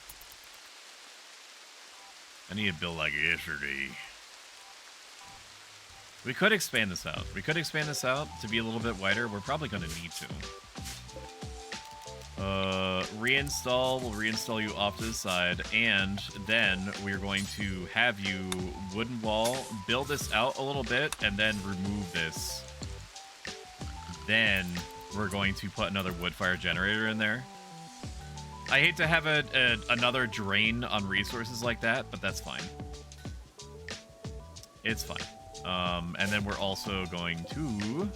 I need it built like yesterday. We could expand this out. We could expand this out to be a little bit wider. We're probably going to need to. Reinstall. We'll reinstall you off to the side. And then we're going to have you wooden wall, build this out a little bit, and then remove this. Then we're going to put another wood fire generator in there. I hate to have another drain on resources like that, but that's fine. It's fine. And then we're also going to...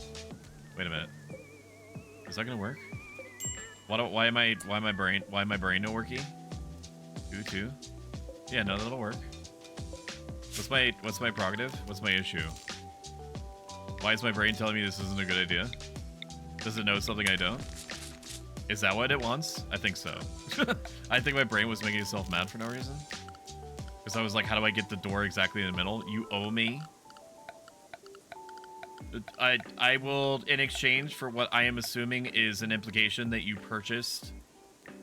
Wait a minute. Is that gonna work? Why am my brain not working? 2. Yeah, no, that'll work. What's my prerogative? What's my issue? Why is my brain telling me this isn't a good idea? Does it know something I don't? Is that what it wants? I think so. I think my brain was making itself mad for no reason. Because I was like, how do I get the door exactly in the middle? You owe me. I will, in exchange for what I am assuming is an implication that you purchased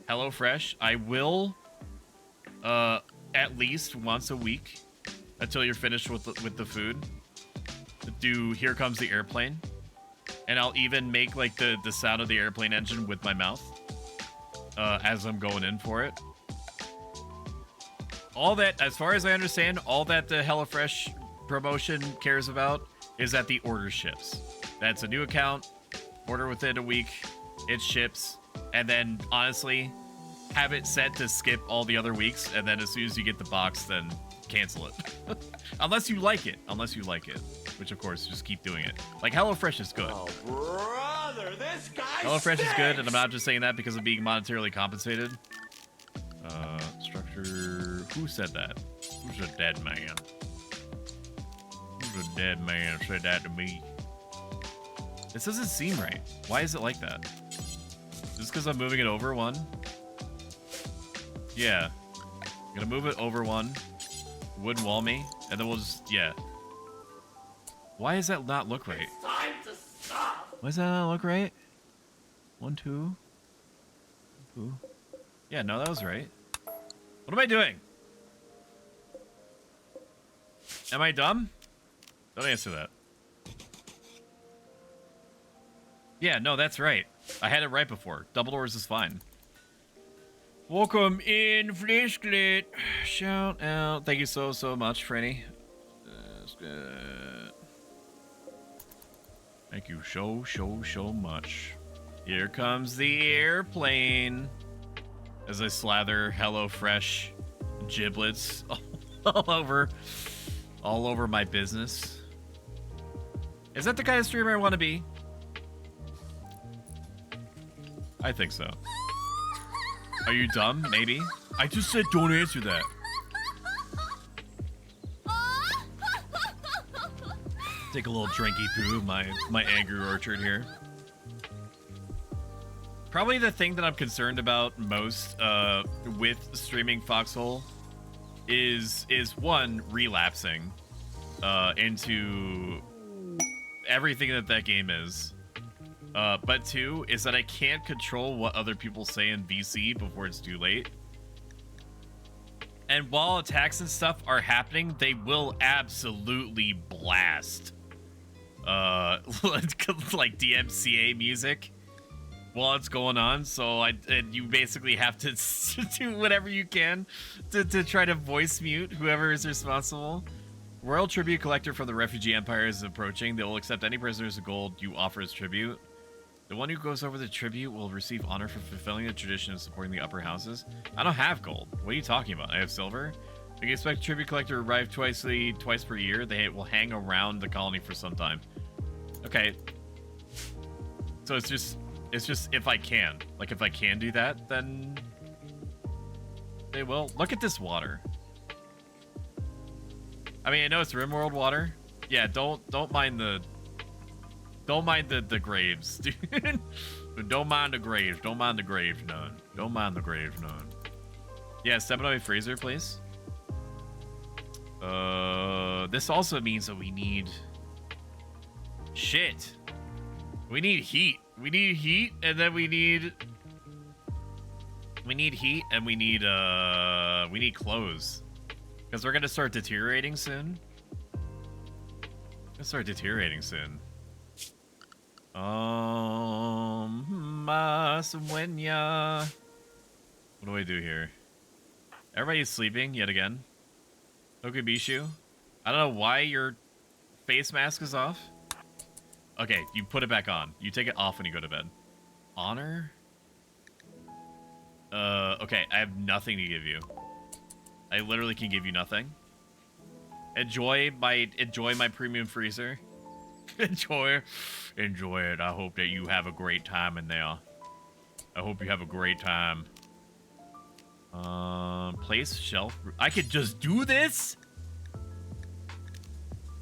HelloFresh, I will, at least once a week, until you're finished with the food, do Here Comes the Airplane. And I'll even make like the sound of the airplane engine with my mouth as I'm going in for it. All that, as far as I understand, all that the HelloFresh promotion cares about is that the order ships. That's a new account, order within a week, it ships, and then honestly, have it set to skip all the other weeks, and then as soon as you get the box, then cancel it. Unless you like it. Which, of course, just keep doing it. Like, HelloFresh is good. Oh, brother, this guy HelloFresh stinks! is good, and I'm not just saying that because of being monetarily compensated. Structure... Who said that? Who's a dead man? Who's a dead man said that to me? This doesn't seem right. Why is it like that? Just because I'm moving it over one? Yeah. I'm gonna move it over one. Wood wall me, and then we'll just... Yeah. Why does that not look right? It's time to stop! Why does that not look right? 1, 2. 2. Yeah, no, that was right. What am I doing? Am I dumb? Don't answer that. Yeah, no, that's right. I had it right before. Double doors is fine. Welcome in, Flishklit. Shout out. Thank you so much, Franny. That's good. Thank you so much. Here comes the airplane. As I slather HelloFresh giblets all over my business. Is that the kind of streamer I want to be? I think so. Are you dumb? Maybe. I just said don't answer that. Take a little drinky poo of my angry orchard here. Probably the thing that I'm concerned about most with streaming Foxhole is one, relapsing into everything that game is. But two, is that I can't control what other people say in VC before it's too late. And while attacks and stuff are happening, they will absolutely blast like DMCA music while it's going on. So you basically have to do whatever you can to try to voice mute whoever is responsible. Royal tribute collector from the refugee empire is approaching. They will accept any prisoners of gold you offer as tribute. The one who goes over the tribute will receive honor for fulfilling the tradition of supporting the upper houses. I don't have gold. What are you talking about? I have silver. You can expect tribute collector to arrive twice per year. They will hang around the colony for some time. Okay. So it's just if I can. Like if I can do that, then they will. Look at this water. I mean, I know it's Rimworld water. Yeah, don't mind the graves, dude. Don't mind the graves. Don't mind the graves, none. Don't mind the graves, none. Yeah, step on my freezer, please. This also means that we need... Shit. We need heat. We need heat, and then we need... We need heat, and we need clothes. Because we're gonna start deteriorating soon. Maswenya. What do I do here? Everybody's sleeping yet again. Okubishu. I don't know why your face mask is off. Okay, you put it back on. You take it off when you go to bed. Honor? Okay, I have nothing to give you. I literally can give you nothing. Enjoy my premium freezer. enjoy it. I hope that you have a great time in there. I hope you have a great time. Place shelf. I could just do this?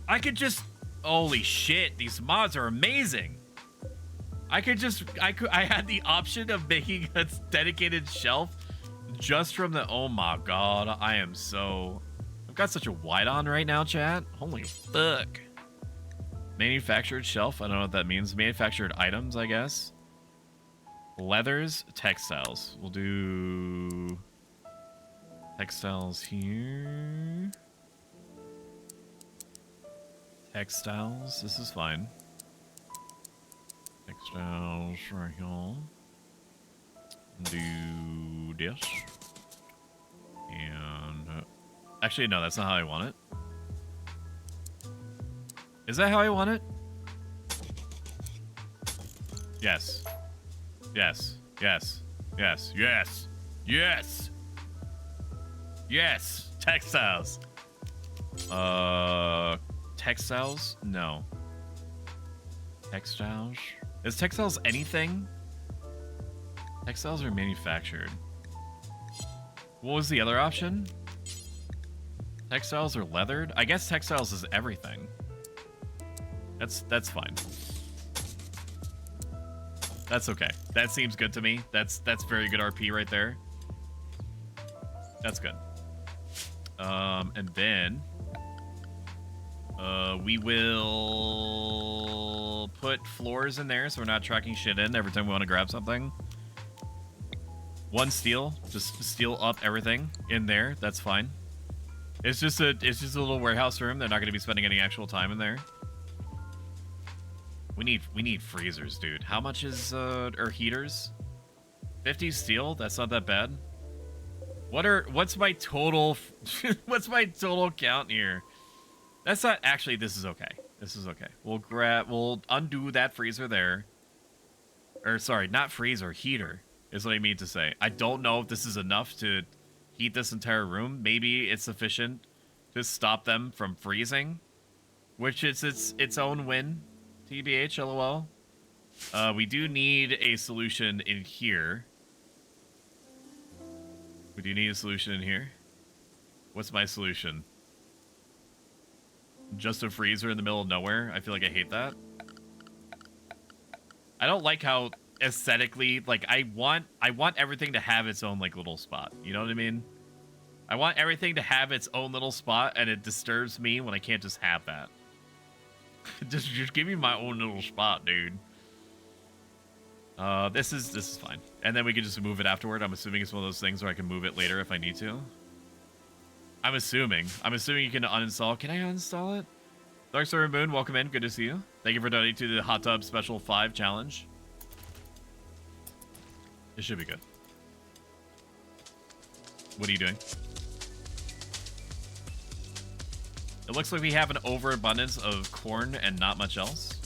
I could just... Holy shit, these mods are amazing. I had the option of making a dedicated shelf just from the... Oh my god, I am so... I've got such a wide on right now, chat. Holy fuck. Manufactured shelf, I don't know what that means. Manufactured items, I guess. Leathers, textiles. We'll do... Textiles here. Textiles, this is fine. Textiles right here. Do this. And... actually, no, that's not how I want it. Is that how I want it? Yes. Yes. Yes. Yes. Yes. Yes. Yes. Textiles. Textiles? No. Textiles? Is textiles anything? Textiles are manufactured. What was the other option? Textiles are leathered? I guess textiles is everything. That's fine. That's okay. That seems good to me. That's very good RP right there. That's good. And then we will put floors in there so we're not tracking shit in every time we want to grab something. One steel, just steel up everything in there. That's fine. It's just a little warehouse room. They're not going to be spending any actual time in there. We need freezers, dude. How much is or heaters? 50 steel. That's not that bad. What's my total? What's my total count here? That's not actually. This is okay. This is okay. We'll undo that freezer there. Or sorry, not freezer, heater is what I mean to say. I don't know if this is enough to heat this entire room. Maybe it's sufficient to stop them from freezing, which is its own win. TBH, LOL. We do need a solution in here. We do need a solution in here. What's my solution? Just a freezer in the middle of nowhere? I feel like I hate that. I don't like how aesthetically, like, I want everything to have its own, like, little spot. You know what I mean? I want everything to have its own little spot, and it disturbs me when I can't just have that. just give me my own little spot, dude. This is fine. And then we can just move it afterward. I'm assuming it's one of those things where I can move it later if I need to. I'm assuming you can uninstall. Can I uninstall it? Dark Star Moon, welcome in. Good to see you. Thank you for donating to the Hot Tub Special 5 challenge. It should be good. What are you doing? It looks like we have an overabundance of corn and not much else.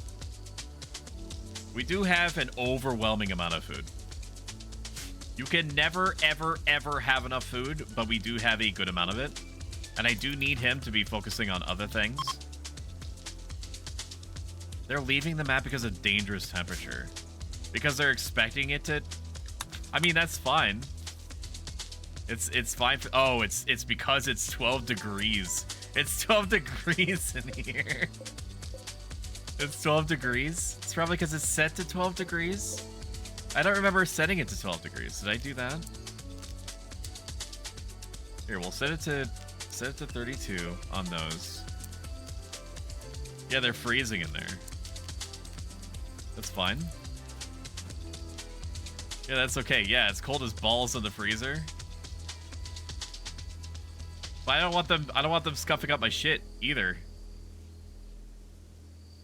We do have an overwhelming amount of food. You can never, ever, ever have enough food, but we do have a good amount of it. And I do need him to be focusing on other things. They're leaving the map because of dangerous temperature. Because they're expecting it to... I mean, that's fine. It's fine. Oh, it's because it's 12 degrees. It's 12 degrees in here. It's 12 degrees. It's probably because it's set to 12 degrees. I don't remember setting it to 12 degrees. Did I do that? Here, we'll set it to 32 on those. Yeah, they're freezing in there. That's fine. Yeah, that's okay. Yeah, it's cold as balls in the freezer. But I don't want them scuffing up my shit either.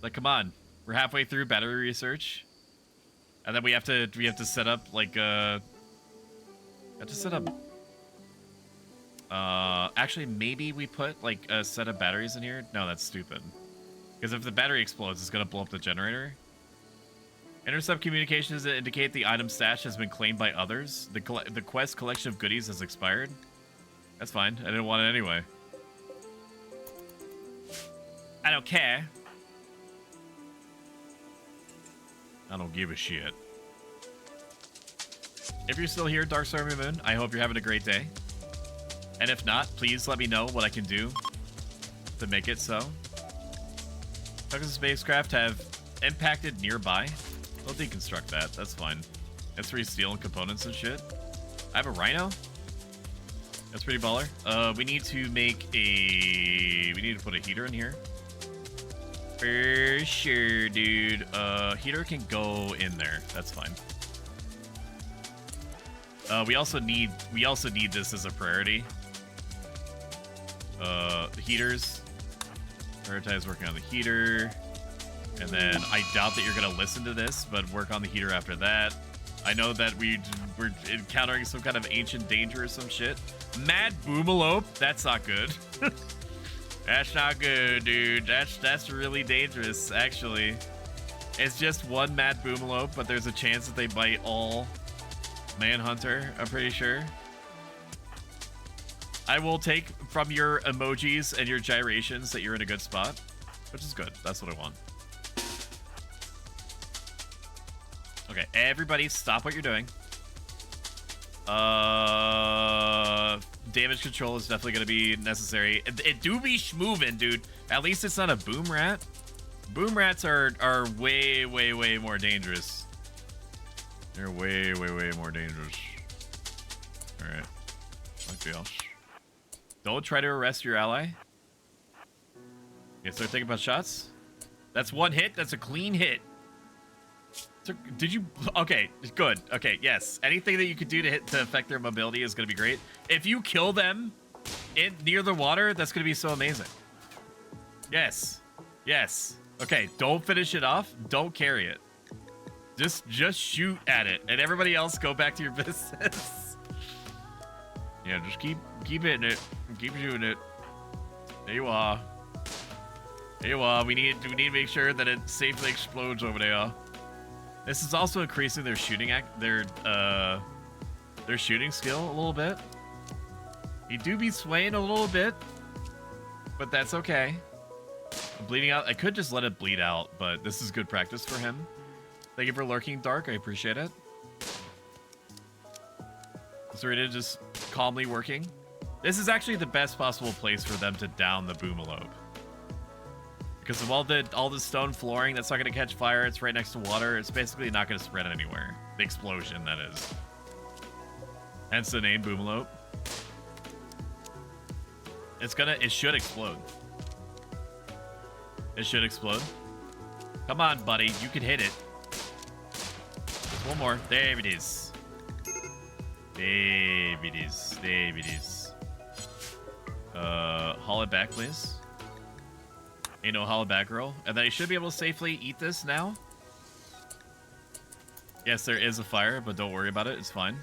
Like, come on. We're halfway through battery research. And then we have to set up like actually maybe we put like a set of batteries in here. No, that's stupid. Because if the battery explodes, it's gonna blow up the generator. Intercept communications that indicate the item stash has been claimed by others. The quest collection of goodies has expired. That's fine. I didn't want it anyway. I don't care. I don't give a shit. If you're still here, Dark Stormy Moon, I hope you're having a great day. And if not, please let me know what I can do to make it so. Tokens of spacecraft have impacted nearby. We'll deconstruct that. That's fine. That's free steel and components and shit. I have a rhino. That's pretty baller. We need to make a... We need to put a heater in here. For sure, dude. Heater can go in there. That's fine. We also need this as a priority. The heaters. Prioritize working on the heater. And then I doubt that you're gonna listen to this, but work on the heater after that. I know that we're encountering some kind of ancient danger or some shit. Mad Boomalope? That's not good. That's not good, dude. That's really dangerous, actually. It's just one Mad Boomalope, but there's a chance that they bite all Manhunter, I'm pretty sure. I will take from your emojis and your gyrations that you're in a good spot, which is good. That's what I want. Okay, everybody stop what you're doing. Damage control is definitely going to be necessary. It do be schmovin', dude. At least it's not a boom rat. Boom rats are way, way, way more dangerous. They're way, way, way more dangerous. Alright. Like else. Don't try to arrest your ally. Okay, start thinking about shots. That's one hit. That's a clean hit. So, did you... Okay, good. Okay, yes. Anything that you could do to affect their mobility is going to be great. If you kill them near the water, that's going to be so amazing. Yes. Yes. Okay, don't finish it off. Don't carry it. Just shoot at it. And everybody else go back to your business. Yeah, just keep hitting it. Keep shooting it. There you are. There you are. We need to make sure that it safely explodes over there. This is also increasing their shooting their shooting skill a little bit. He do be swaying a little bit, but that's okay. Bleeding out. I could just let it bleed out, but this is good practice for him. Thank you for lurking, Dark. I appreciate it. Sarita just calmly working. This is actually the best possible place for them to down the Boomalope. Because of all the stone flooring, that's not going to catch fire. It's right next to water. It's basically not going to spread anywhere. The explosion, that is. Hence the name Boomalope. It should explode. It should explode. Come on, buddy. You can hit it. Just one more. There it is. There it is. There it is. Haul it back, please. Ain't no haul it back, girl. And then I should be able to safely eat this now. Yes, there is a fire, but don't worry about it. It's fine.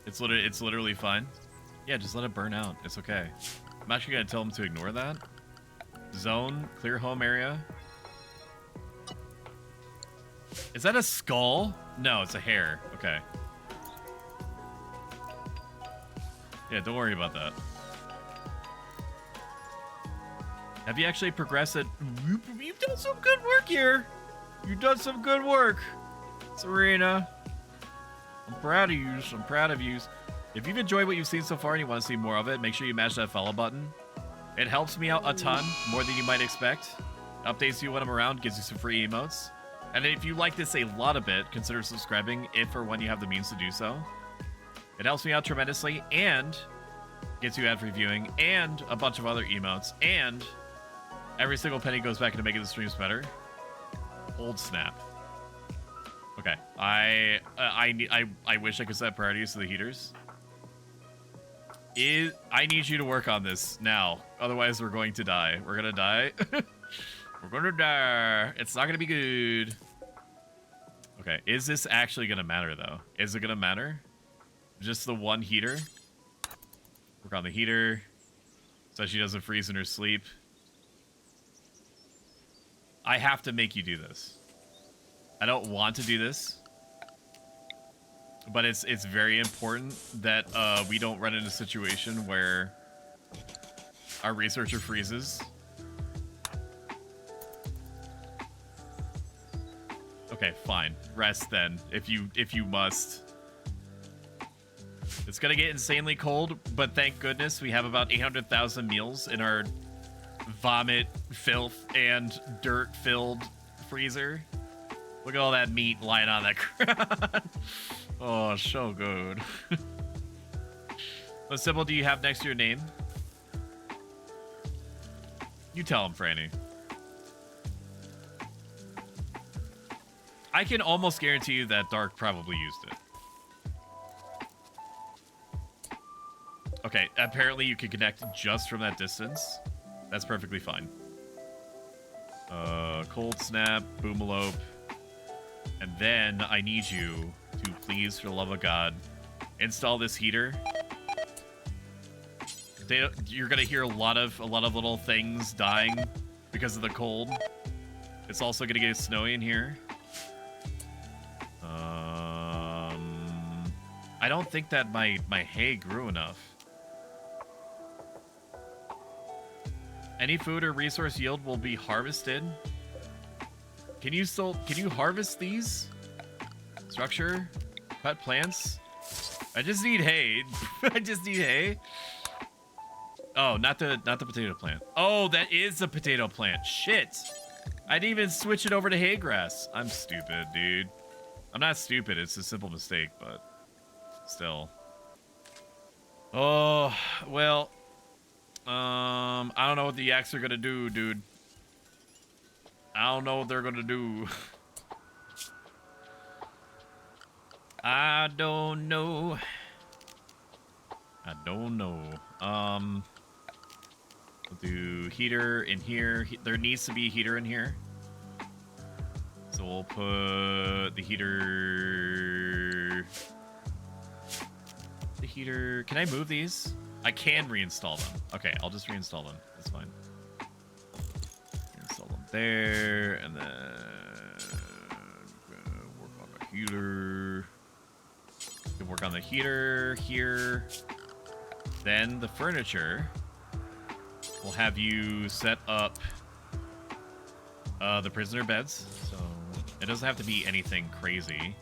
It's literally fine. Yeah, just let it burn out. It's okay. I'm actually gonna tell them to ignore that. Zone, clear home area. Is that a skull? No, it's a hair. Okay. Yeah, don't worry about that. Have you actually progressed it? You've done some good work here. You've done some good work, Serena. I'm proud of you. I'm proud of you. If you've enjoyed what you've seen so far and you want to see more of it, make sure you mash that follow button. It helps me out a ton, more than you might expect. Updates you when I'm around, gives you some free emotes. And if you like this a lot of it, consider subscribing if or when you have the means to do so. It helps me out tremendously and gets you ad-free viewing and a bunch of other emotes, and every single penny goes back into making the streams better. Old snap. Okay, I wish I could set priorities to the heaters. I need you to work on this now, otherwise we're going to die. We're gonna die. We're gonna die. It's not gonna be good. Okay, is this actually gonna matter though? Is it gonna matter? Just the one heater? Work on the heater so she doesn't freeze in her sleep. I have to make you do this. I don't want to do this, but it's very important that we don't run into a situation where our researcher freezes. Okay, fine. Rest then, if you must. It's gonna get insanely cold, but thank goodness we have about 800,000 meals in our vomit, filth, and dirt-filled freezer. Look at all that meat lying on that ground. Oh, so good. What symbol do you have next to your name? You tell him, Franny. I can almost guarantee you that Dark probably used it. Okay, apparently you can connect just from that distance. That's perfectly fine. Cold Snap, Boomalope. And then I need you to please, for the love of God, install this heater. You're gonna hear a lot of little things dying because of the cold. It's also gonna get snowy in here. I don't think that my hay grew enough. Any food or resource yield will be harvested. Can you harvest these? Structure, cut plants. I just need hay. I just need hay. Oh, not the potato plant. Oh, that is a potato plant. Shit. I didn't even switch it over to hay grass. I'm stupid, dude. I'm not stupid. It's a simple mistake, but still. Oh, well. I don't know what the yaks are gonna do, dude. I don't know what they're gonna do. I don't know. I don't know. We'll do heater in here. There needs to be a heater in here. So we'll put the heater... The heater... Can I move these? I can reinstall them. Okay, I'll just reinstall them. That's fine. Install them there, and then work on the heater. We can work on the heater here. Then the furniture. We'll have you set up the prisoner beds. So it doesn't have to be anything crazy.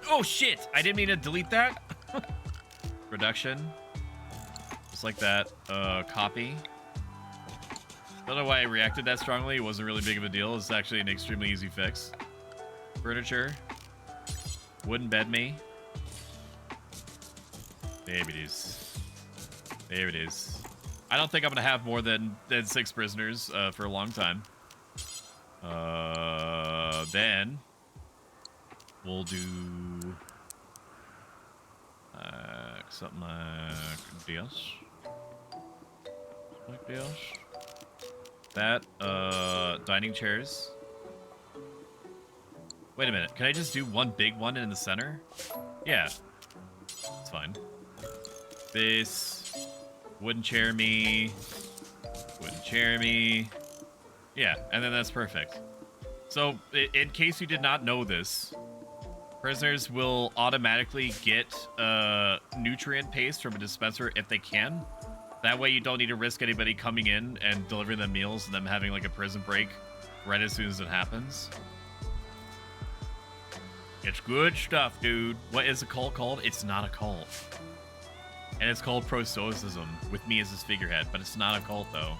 Oh shit! I didn't mean to delete that. Reduction. Just like that. Copy. Don't know why I reacted that strongly. It wasn't really big of a deal. It's actually an extremely easy fix. Furniture. Wooden bed me. There it is. There it is. I don't think I'm gonna have more than 6 prisoners for a long time. Then we'll do something like this. Like this. That dining chairs. Wait a minute. Can I just do one big one in the center? Yeah. It's fine. This. Wooden chair me. Wooden chair me. Yeah, and then that's perfect. So, in case you did not know this, prisoners will automatically get nutrient paste from a dispenser if they can. That way you don't need to risk anybody coming in and delivering them meals and them having like a prison break right as soon as it happens. It's good stuff, dude. What is a cult called? It's not a cult. And it's called pro-stoicism, with me as this figurehead, but it's not a cult, though.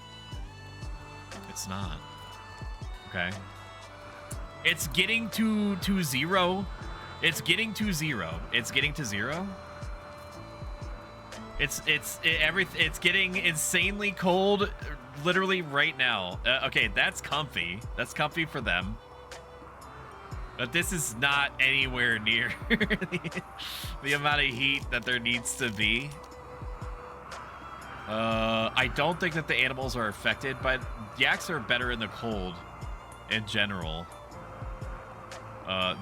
It's not. Okay. It's getting to 0. It's getting to 0. It's getting to 0. It's getting insanely cold, literally right now. Okay, that's comfy. That's comfy for them. But this is not anywhere near the amount of heat that there needs to be. I don't think that the animals are affected, but yaks are better in the cold in general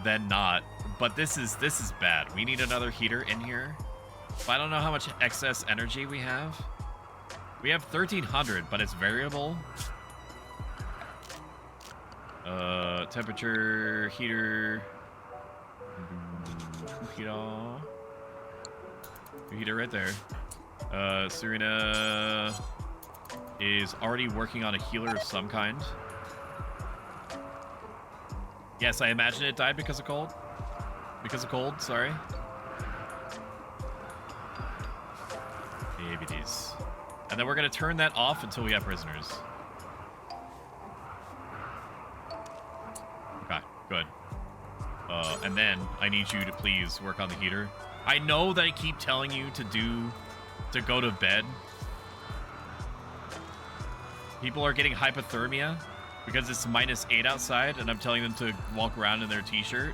than not. But this is bad. We need another heater in here. But I don't know how much excess energy we have. We have 1,300, but it's variable. Temperature, heater. Heater right there. Serena is already working on a healer of some kind. Yes, I imagine it died because of cold. Because of cold, sorry. ABDs. And then we're going to turn that off until we have prisoners. Okay, good. And then I need you to please work on the heater. I know that I keep telling you to go to bed. People are getting hypothermia because it's -8 outside, and I'm telling them to walk around in their t-shirt.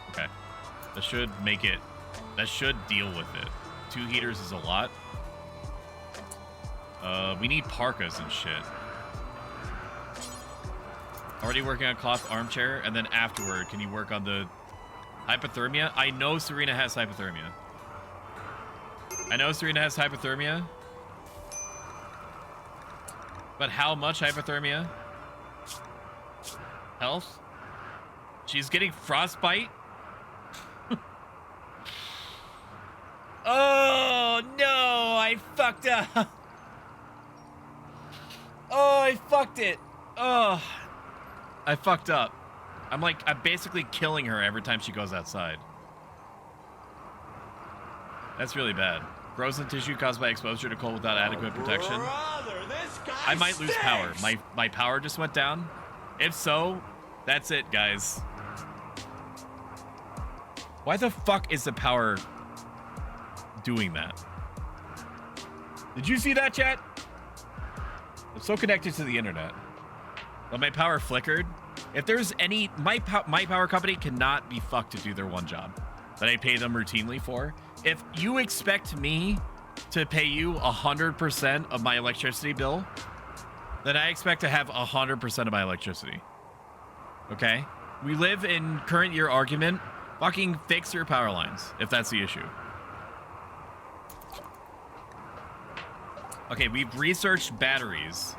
Okay. That should make it... That should deal with it. 2 heaters is a lot. We need parkas and shit. Already working on cloth armchair, and then afterward, can you work on the hypothermia? I know Serena has hypothermia. I know Serena has hypothermia. But how much hypothermia? Health? She's getting frostbite? Oh, no! I fucked up! Oh, I fucked it! Oh, I fucked up. I'm basically killing her every time she goes outside. That's really bad. Frozen tissue caused by exposure to cold without adequate protection. Brother, this guy I might lose power. stinks. My power just went down. If so, that's it, guys. Why the fuck is the power doing that? Did you see that, chat? I'm so connected to the internet. But my power flickered. If there's any... My power company cannot be fucked to do their one job that I pay them routinely for. If you expect me to pay you 100% of my electricity bill, then I expect to have 100% of my electricity. Okay? We live in current year argument. Fucking fix your power lines, if that's the issue. Okay, we've researched batteries,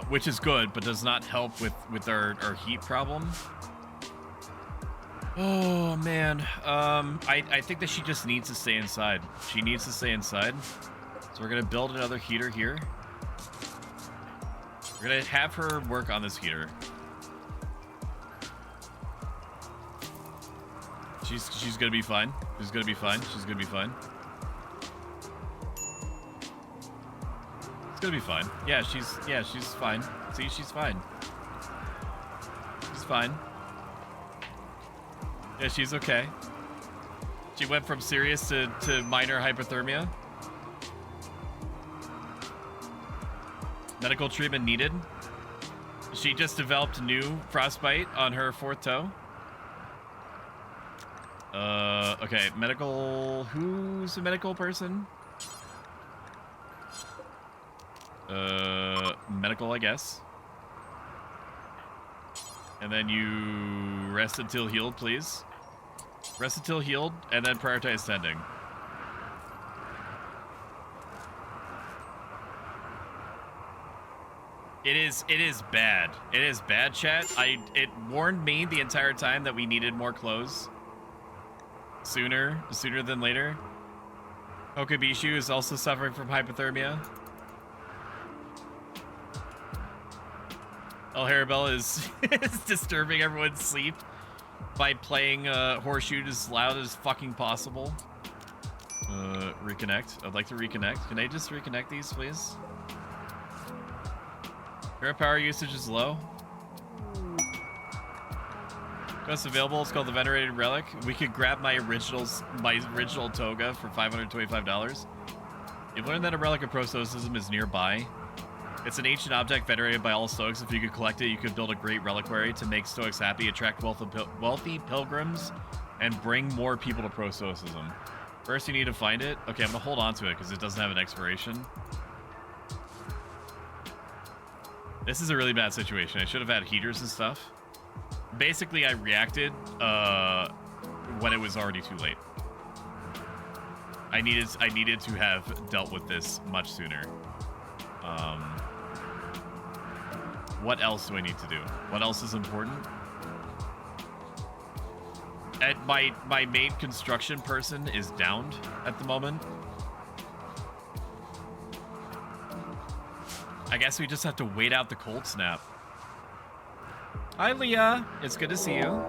which is good, but does not help with our heat problem. Oh, man. I think that she just needs to stay inside. She needs to stay inside. So we're going to build another heater here. We're going to have her work on this heater. She's going to be fine. She's going to be fine. She's going to be fine. It's going to be fine. Yeah, she's fine. See, she's fine. She's fine. Yeah, she's okay. She went from serious to minor hypothermia. Medical treatment needed. She just developed new frostbite on her 4th toe. Okay, medical... Who's a medical person? Medical, I guess. And then you rest until healed, please. Rest until healed, and then prioritize sending. It is bad. It is bad, chat. It warned me the entire time that we needed more clothes. Sooner than later. Okabishu is also suffering from hypothermia. El Harabella is disturbing everyone's sleep by playing Horseshoe as loud as fucking possible. Reconnect. I'd like to reconnect. Can I just reconnect these, please? Her power usage is low. Quest available. It's called the Venerated Relic. We could grab my original toga for $525. You've learned that a relic of pro-stoicism is nearby. It's an ancient object venerated by all Stoics. If you could collect it, you could build a great reliquary to make Stoics happy, attract wealthy pilgrims, and bring more people to pro-Stoicism. First, you need to find it. Okay, I'm going to hold on to it because it doesn't have an expiration. This is a really bad situation. I should have had heaters and stuff. Basically, I reacted when it was already too late. I needed to have dealt with this much sooner. What else do I need to do? What else is important? My main construction person is downed at the moment. I guess we just have to wait out the cold snap. Hi, Leah. It's good to see you.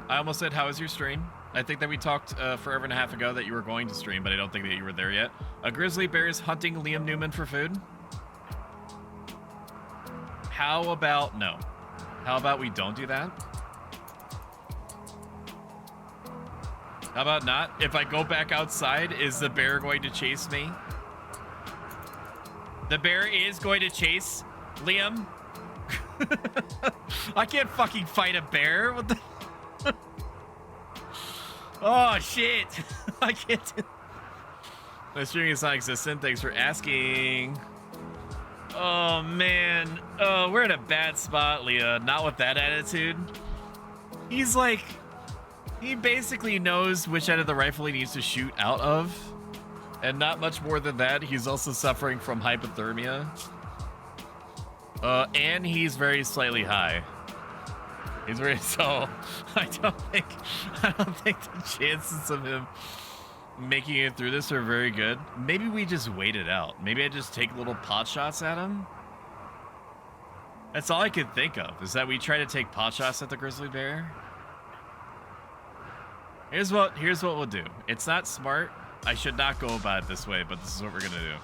I almost said, how was your stream? I think that we talked forever and a half ago that you were going to stream, but I don't think that you were there yet. A grizzly bear is hunting Liam Newman for food. How about no? How about we don't do that? How about not? If I go back outside, is the bear going to chase me? The bear is going to chase Liam. I can't fucking fight a bear. What the? Oh shit! I can't. My streaming is non-existent. Thanks for asking. Oh man. Oh, we're in a bad spot, Leah. Not with that attitude. He's like, he basically knows which end of the rifle he needs to shoot out of, and not much more than that. He's also suffering from hypothermia. And he's very slightly high. He's very so. I don't think the chances of him making it through this are very good. Maybe we just wait it out. Maybe I just take little pot shots at him. That's all I could think of, is that we try to take pot shots at the grizzly bear. Here's what we'll do. It's not smart. I should not go about it this way, but this is what we're gonna do.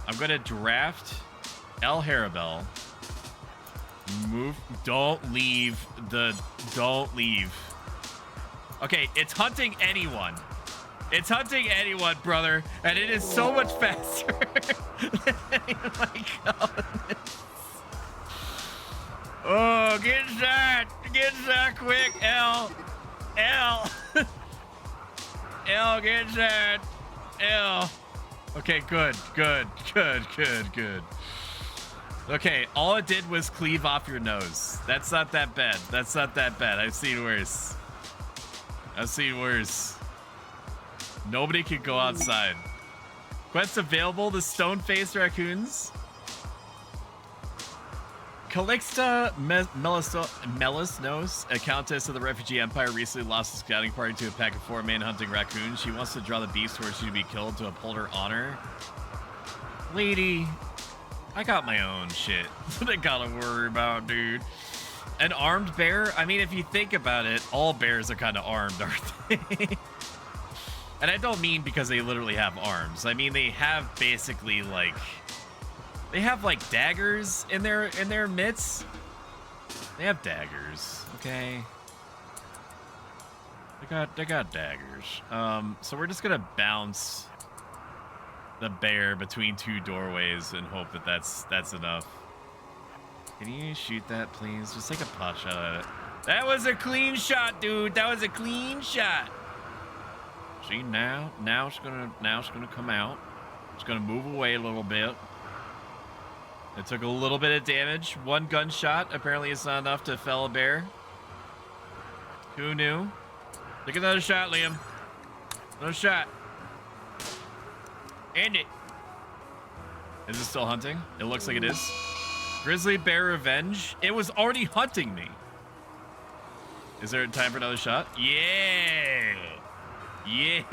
I'm gonna draft El Harabel. Move. Don't leave. Okay, it's hunting anyone. It's hunting anyone, brother, and it is so much faster than anyone colonists. Oh, get shot! Get shot quick, L. L, get shot. L. Okay, good. Okay, all it did was cleave off your nose. That's not that bad. I've seen worse. Nobody could go outside. Quest available, the stone-faced raccoons. Calixta Melisnos, a countess of the refugee empire, recently lost a scouting party to a pack of 4 man-hunting raccoons. She wants to draw the beast towards you to be killed to uphold her honor. Lady, I got my own shit that I gotta worry about, dude. An armed bear? I mean, if you think about it, all bears are kind of armed, aren't they? And I don't mean because they literally have arms. I mean, they have basically like... They have like daggers in their mitts. They have daggers, okay? They got daggers. So we're just gonna bounce the bear between 2 doorways and hope that that's enough. Can you shoot that, please? Just take a pot shot at it. That was a clean shot, dude. That was a clean shot. See, now it's gonna come out. It's gonna move away a little bit. It took a little bit of damage. 1 gunshot. Apparently it's not enough to fell a bear. Who knew? Take another shot, Liam. Another shot. End it. Is it still hunting? It looks like it is. Grizzly bear revenge. It was already hunting me. Is there time for another shot? Yeah. Yeah.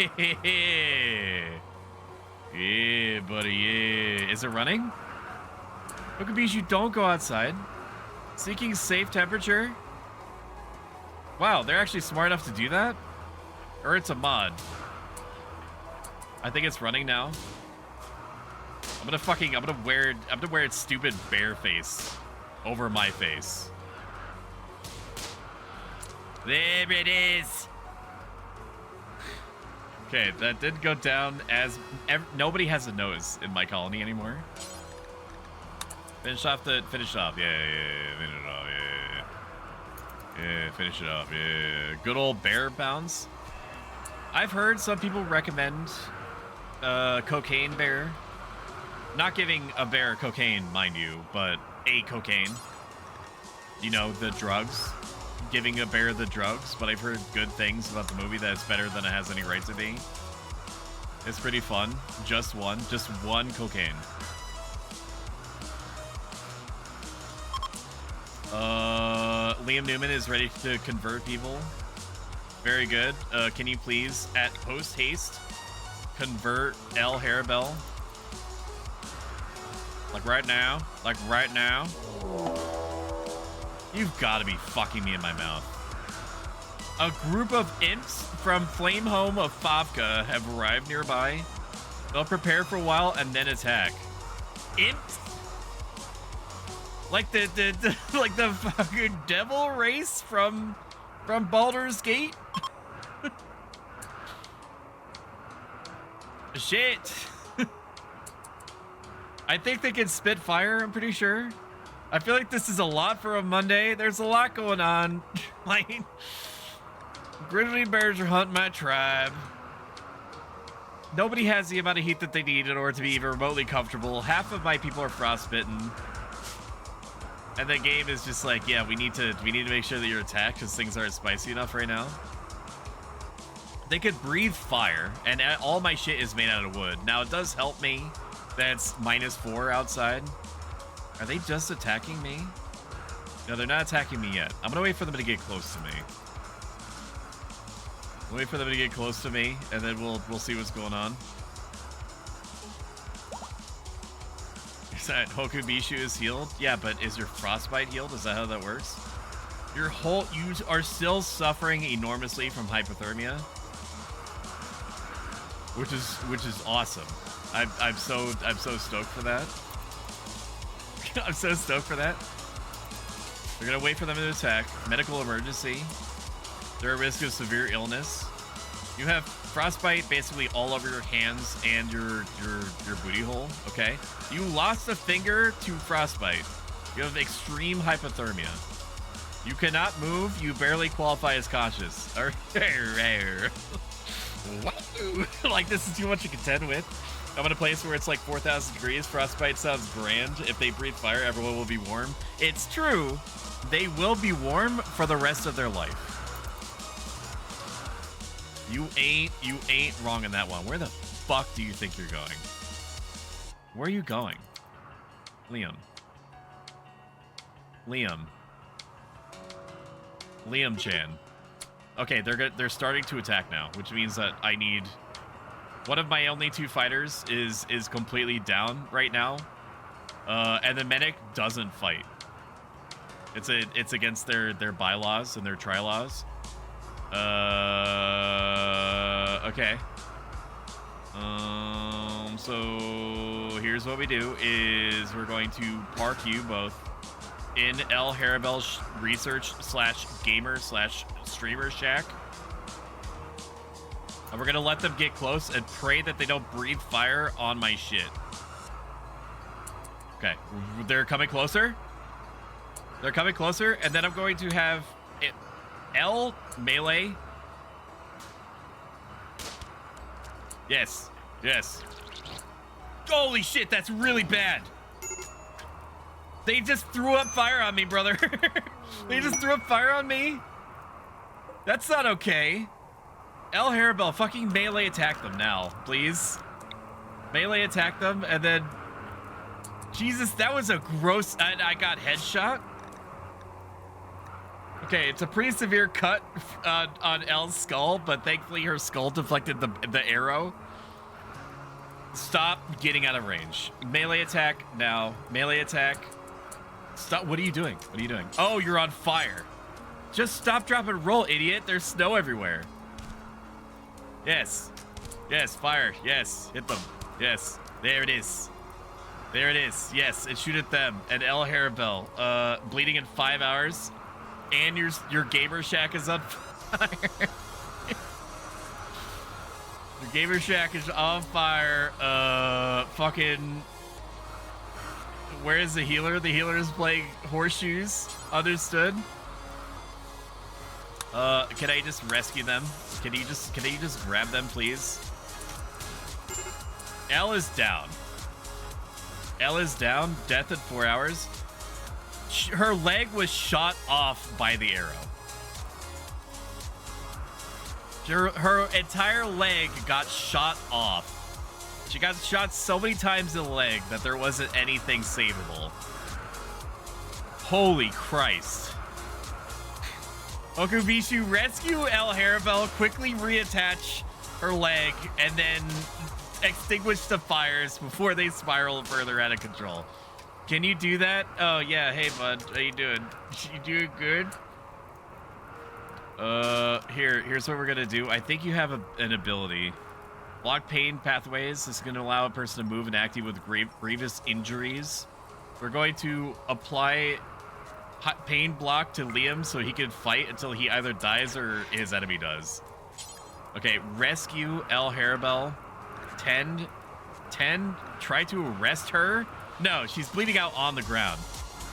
Yeah, buddy. Yeah. Is it running? Huckabees, you don't go outside. Seeking safe temperature. Wow, they're actually smart enough to do that? Or it's a mod. I think it's running now. I'm gonna wear its stupid bear face over my face. There it is. Okay, that did go down as nobody has a nose in my colony anymore. Finish off. Yeah, finish it off, yeah, finish it off, yeah. Good old bear bounce. I've heard some people recommend cocaine bear. Not giving a bear cocaine, mind you, but a cocaine. You know, the drugs. Giving a bear the drugs, but I've heard good things about the movie that it's better than it has any right to be. It's pretty fun. Just one cocaine. Liam Newman is ready to convert people. Very good. Can you please, at post haste, convert El Harabel? Like right now. You've got to be fucking me in my mouth. A group of imps from Flame Home of Favka have arrived nearby. They'll prepare for a while and then attack. Imps? Like the like the fucking devil race from Baldur's Gate? Shit. I think they can spit fire, I'm pretty sure. I feel like this is a lot for a Monday. There's a lot going on. Like, grizzly bears are hunting my tribe. Nobody has the amount of heat that they need in order to be even remotely comfortable. Half of my people are frostbitten. And the game is just like, yeah, we need to make sure that you're attacked because things aren't spicy enough right now. They could breathe fire, and all my shit is made out of wood. Now, it does help me that it's -4 outside. Are they just attacking me? No, they're not attacking me yet. I'm gonna wait for them to get close to me. Wait for them to get close to me, and then we'll see what's going on. Is that Hokubishu is healed? Yeah, but is your frostbite healed? Is that how that works? You are still suffering enormously from hypothermia, which is awesome. I'm so stoked for that. I'm so stoked for that. We're gonna wait for them to attack. Medical emergency. They're at risk of severe illness. You have frostbite basically all over your hands and your booty hole. Okay. You lost a finger to frostbite. You have extreme hypothermia. You cannot move. You barely qualify as conscious. Like, this is too much to contend with. I'm in a place where it's like 4,000 degrees. Frostbite sounds grand. If they breathe fire, everyone will be warm. It's true. They will be warm for the rest of their life. You ain't wrong in that one. Where the fuck do you think you're going? Where are you going? Liam. Liam Chan. Okay, they're starting to attack now, which means that I need one of my only 2 fighters is completely down right now. And the medic doesn't fight. It's against their bylaws and their tri-laws. Okay. So here's what we do is we're going to park you both in El Harabel research / gamer / streamer shack. And we're gonna let them get close and pray that they don't breathe fire on my shit. Okay, they're coming closer. They're coming closer, and then I'm going to have L melee. Yes. Holy shit, that's really bad. They just threw up fire on me, brother. They just threw up fire on me? That's not okay. El Harabel, fucking melee attack them now, please. Melee attack them, and then... Jesus, that was a gross... I got headshot. Okay, it's a pretty severe cut on Elle's skull, but thankfully her skull deflected the arrow. Stop getting out of range. Melee attack now. Melee attack. Stop. What are you doing? What are you doing? Oh, you're on fire. Just stop, drop, and roll, idiot. There's snow everywhere. Yes. Yes, fire. Yes. Hit them. Yes. There it is. There it is. Yes, and shoot at them. And El Harabel. Bleeding in 5 hours. And your gamer shack is on fire. Your gamer shack is on fire. Fucking... Where is the healer? The healer is playing horseshoes. Understood. Can I just rescue them? Can you just grab them, please? L is down. L is down. Death in 4 hours. Her leg was shot off by the arrow. Her entire leg got shot off. She got shot so many times in the leg that there wasn't anything savable. Holy Christ. Okubishu, rescue El Harabel, quickly reattach her leg, and then extinguish the fires before they spiral further out of control. Can you do that? Oh yeah, hey bud, how you doing? You doing good? Here's what we're gonna do. I think you have an ability. Block pain pathways. This is gonna allow a person to move and active with grievous injuries. We're going to apply hot pain block to Liam so he can fight until he either dies or his enemy does. Okay, rescue El Harabel. Tend, try to arrest her. No, she's bleeding out on the ground.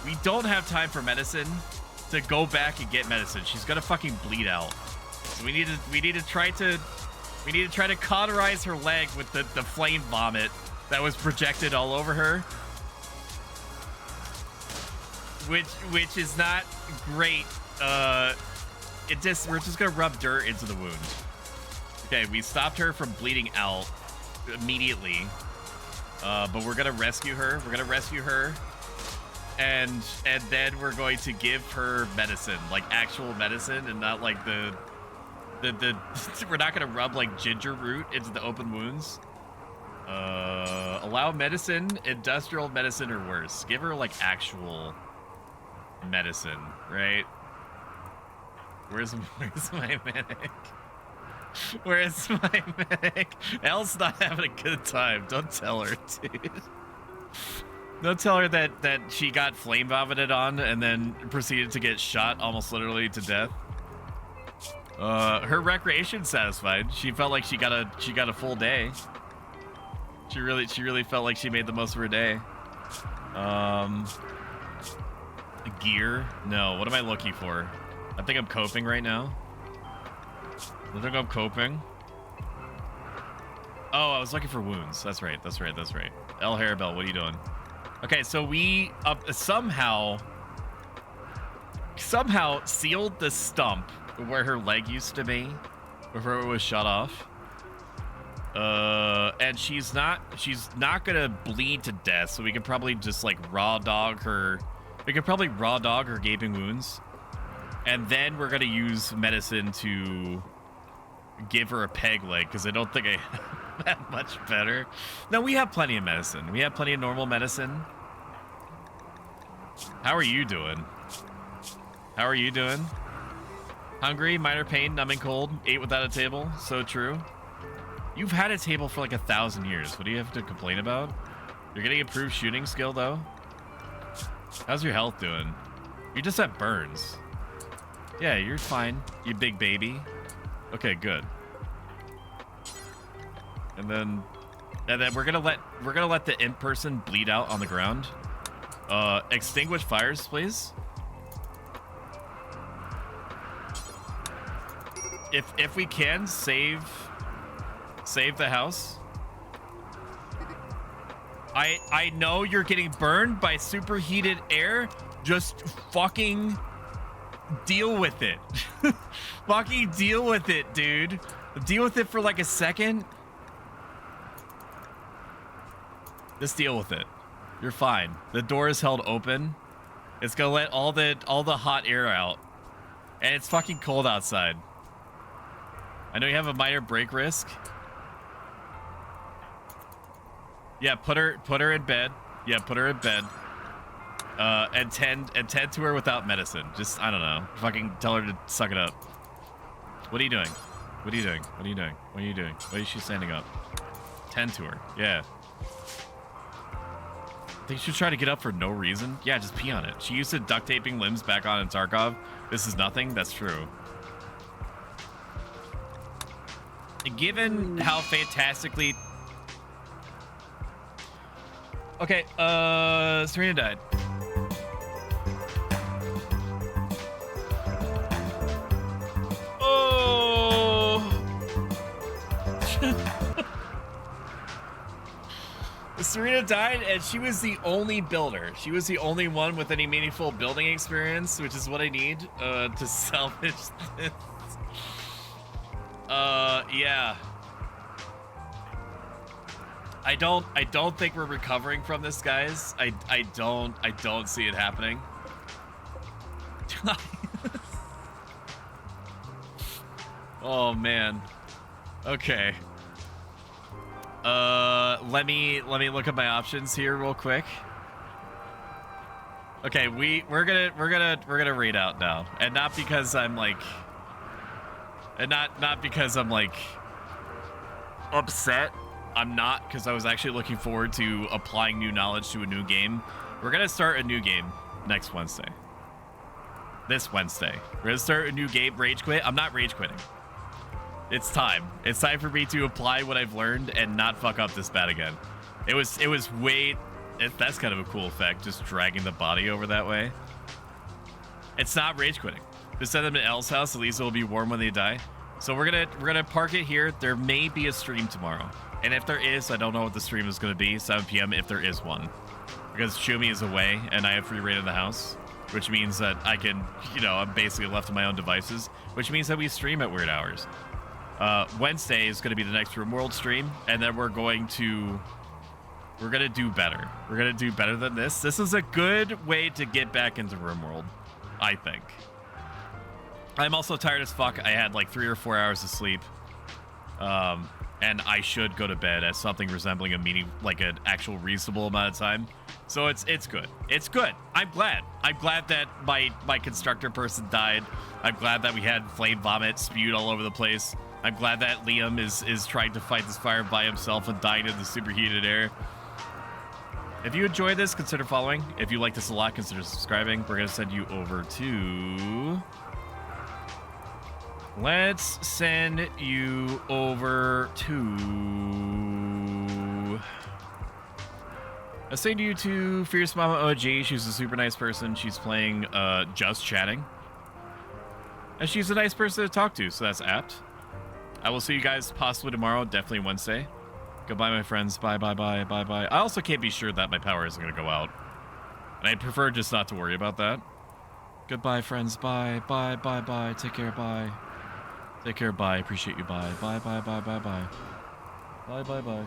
We don't have time for medicine to go back and get medicine. She's gonna fucking bleed out. So we need to try to cauterize her leg with the flame vomit that was projected all over her. Which is not great. We're just gonna rub dirt into the wound. Okay, we stopped her from bleeding out immediately. But we're gonna rescue her. We're gonna rescue her, and then we're going to give her medicine, like actual medicine, and not like the we're not gonna rub like ginger root into the open wounds. Allow medicine, industrial medicine, or worse. Give her like actual medicine, right? Where's my medic? Where's my medic? Elle's not having a good time. Don't tell her, dude. Don't tell her that she got flame vomited on and then proceeded to get shot almost literally to death. Her recreation satisfied. She felt like she got a full day. She really felt like she made the most of her day. Gear? No. What am I looking for? I think I'm coping right now. I think I'm coping. Oh, I was looking for wounds. That's right. El Harabel, what are you doing? Okay, so we somehow sealed the stump where her leg used to be before it was shut off. And she's not gonna bleed to death, so we could probably just like raw dog her. We could probably raw dog her gaping wounds, and then we're gonna use medicine to give her a peg leg, because I don't think I have that much better. No, we have plenty of medicine. We have plenty of normal medicine. How are you doing? Hungry, minor pain, numbing cold, ate without a table. So true. You've had a table for like 1,000 years. What do you have to complain about? You're getting improved shooting skill though. How's your health doing? You just have burns. Yeah, you're fine, you big baby. Okay, good. And then we're gonna let the imp person bleed out on the ground. Extinguish fires, please. If we can save the house. I know you're getting burned by superheated air. Just fucking deal with it. Fucking deal with it, dude. Deal with it for like a second. Just deal with it. You're fine. The door is held open. It's gonna let all the hot air out. And it's fucking cold outside. I know you have a minor break risk. Yeah, put her in bed. Yeah, put her in bed. And tend to her without medicine. Just, I don't know. Fucking tell her to suck it up. What are you doing? What is she standing up? Tend to her. Yeah. I think she should try to get up for no reason. Yeah, just pee on it. She used to duct taping limbs back on in Tarkov. This is nothing. That's true. Given how fantastically... Okay, Serena died. Oh! Serena died, and she was the only builder. She was the only one with any meaningful building experience, which is what I need to salvage this. Yeah. I don't think we're recovering from this, guys. I don't see it happening. Oh man. Okay. Let me look at my options here real quick. Okay, we're gonna read out now, and not because I'm like, not because I'm like upset. I'm not, because I was actually looking forward to applying new knowledge to a new game. We're gonna start a new game next Wednesday. This Wednesday, we're gonna start a new game. Rage quit? I'm not rage quitting. It's time. It's time for me to apply what I've learned and not fuck up this bad again. It was way. That's kind of a cool effect, just dragging the body over that way. It's not rage quitting. Just send them to Elle's house. At least it'll be warm when they die. So we're gonna park it here. There may be a stream tomorrow, and if there is, I don't know what the stream is gonna be. 7 p.m. if there is one, because Shumi is away and I have free reign in the house, which means that I can, I'm basically left to my own devices, which means that we stream at weird hours. Wednesday is gonna be the next Rimworld stream, and then we're gonna do better. We're gonna do better than this. This is a good way to get back into Rimworld, I think. I'm also tired as fuck. I had like 3 or 4 hours of sleep, and I should go to bed at something resembling a meeting, like an actual reasonable amount of time. So it's good. It's good. I'm glad. I'm glad that my constructor person died. I'm glad that we had flame vomit spewed all over the place. I'm glad that Liam is trying to fight this fire by himself and dying in the superheated air. If you enjoyed this, consider following. If you like this a lot, consider subscribing. We're going to send you over to... Let's send you over to... Let's send you to Fierce Mama OG. She's a super nice person. She's playing Just Chatting. And she's a nice person to talk to, so that's apt. I will see you guys possibly tomorrow, definitely Wednesday. Goodbye, my friends. Bye, bye, bye, bye, bye. I also can't be sure that my power isn't going to go out. And I prefer just not to worry about that. Goodbye, friends. Bye, bye, bye, bye. Take care, bye. Take care, bye. Appreciate you, bye. Bye, bye, bye, bye, bye. Bye, bye, bye.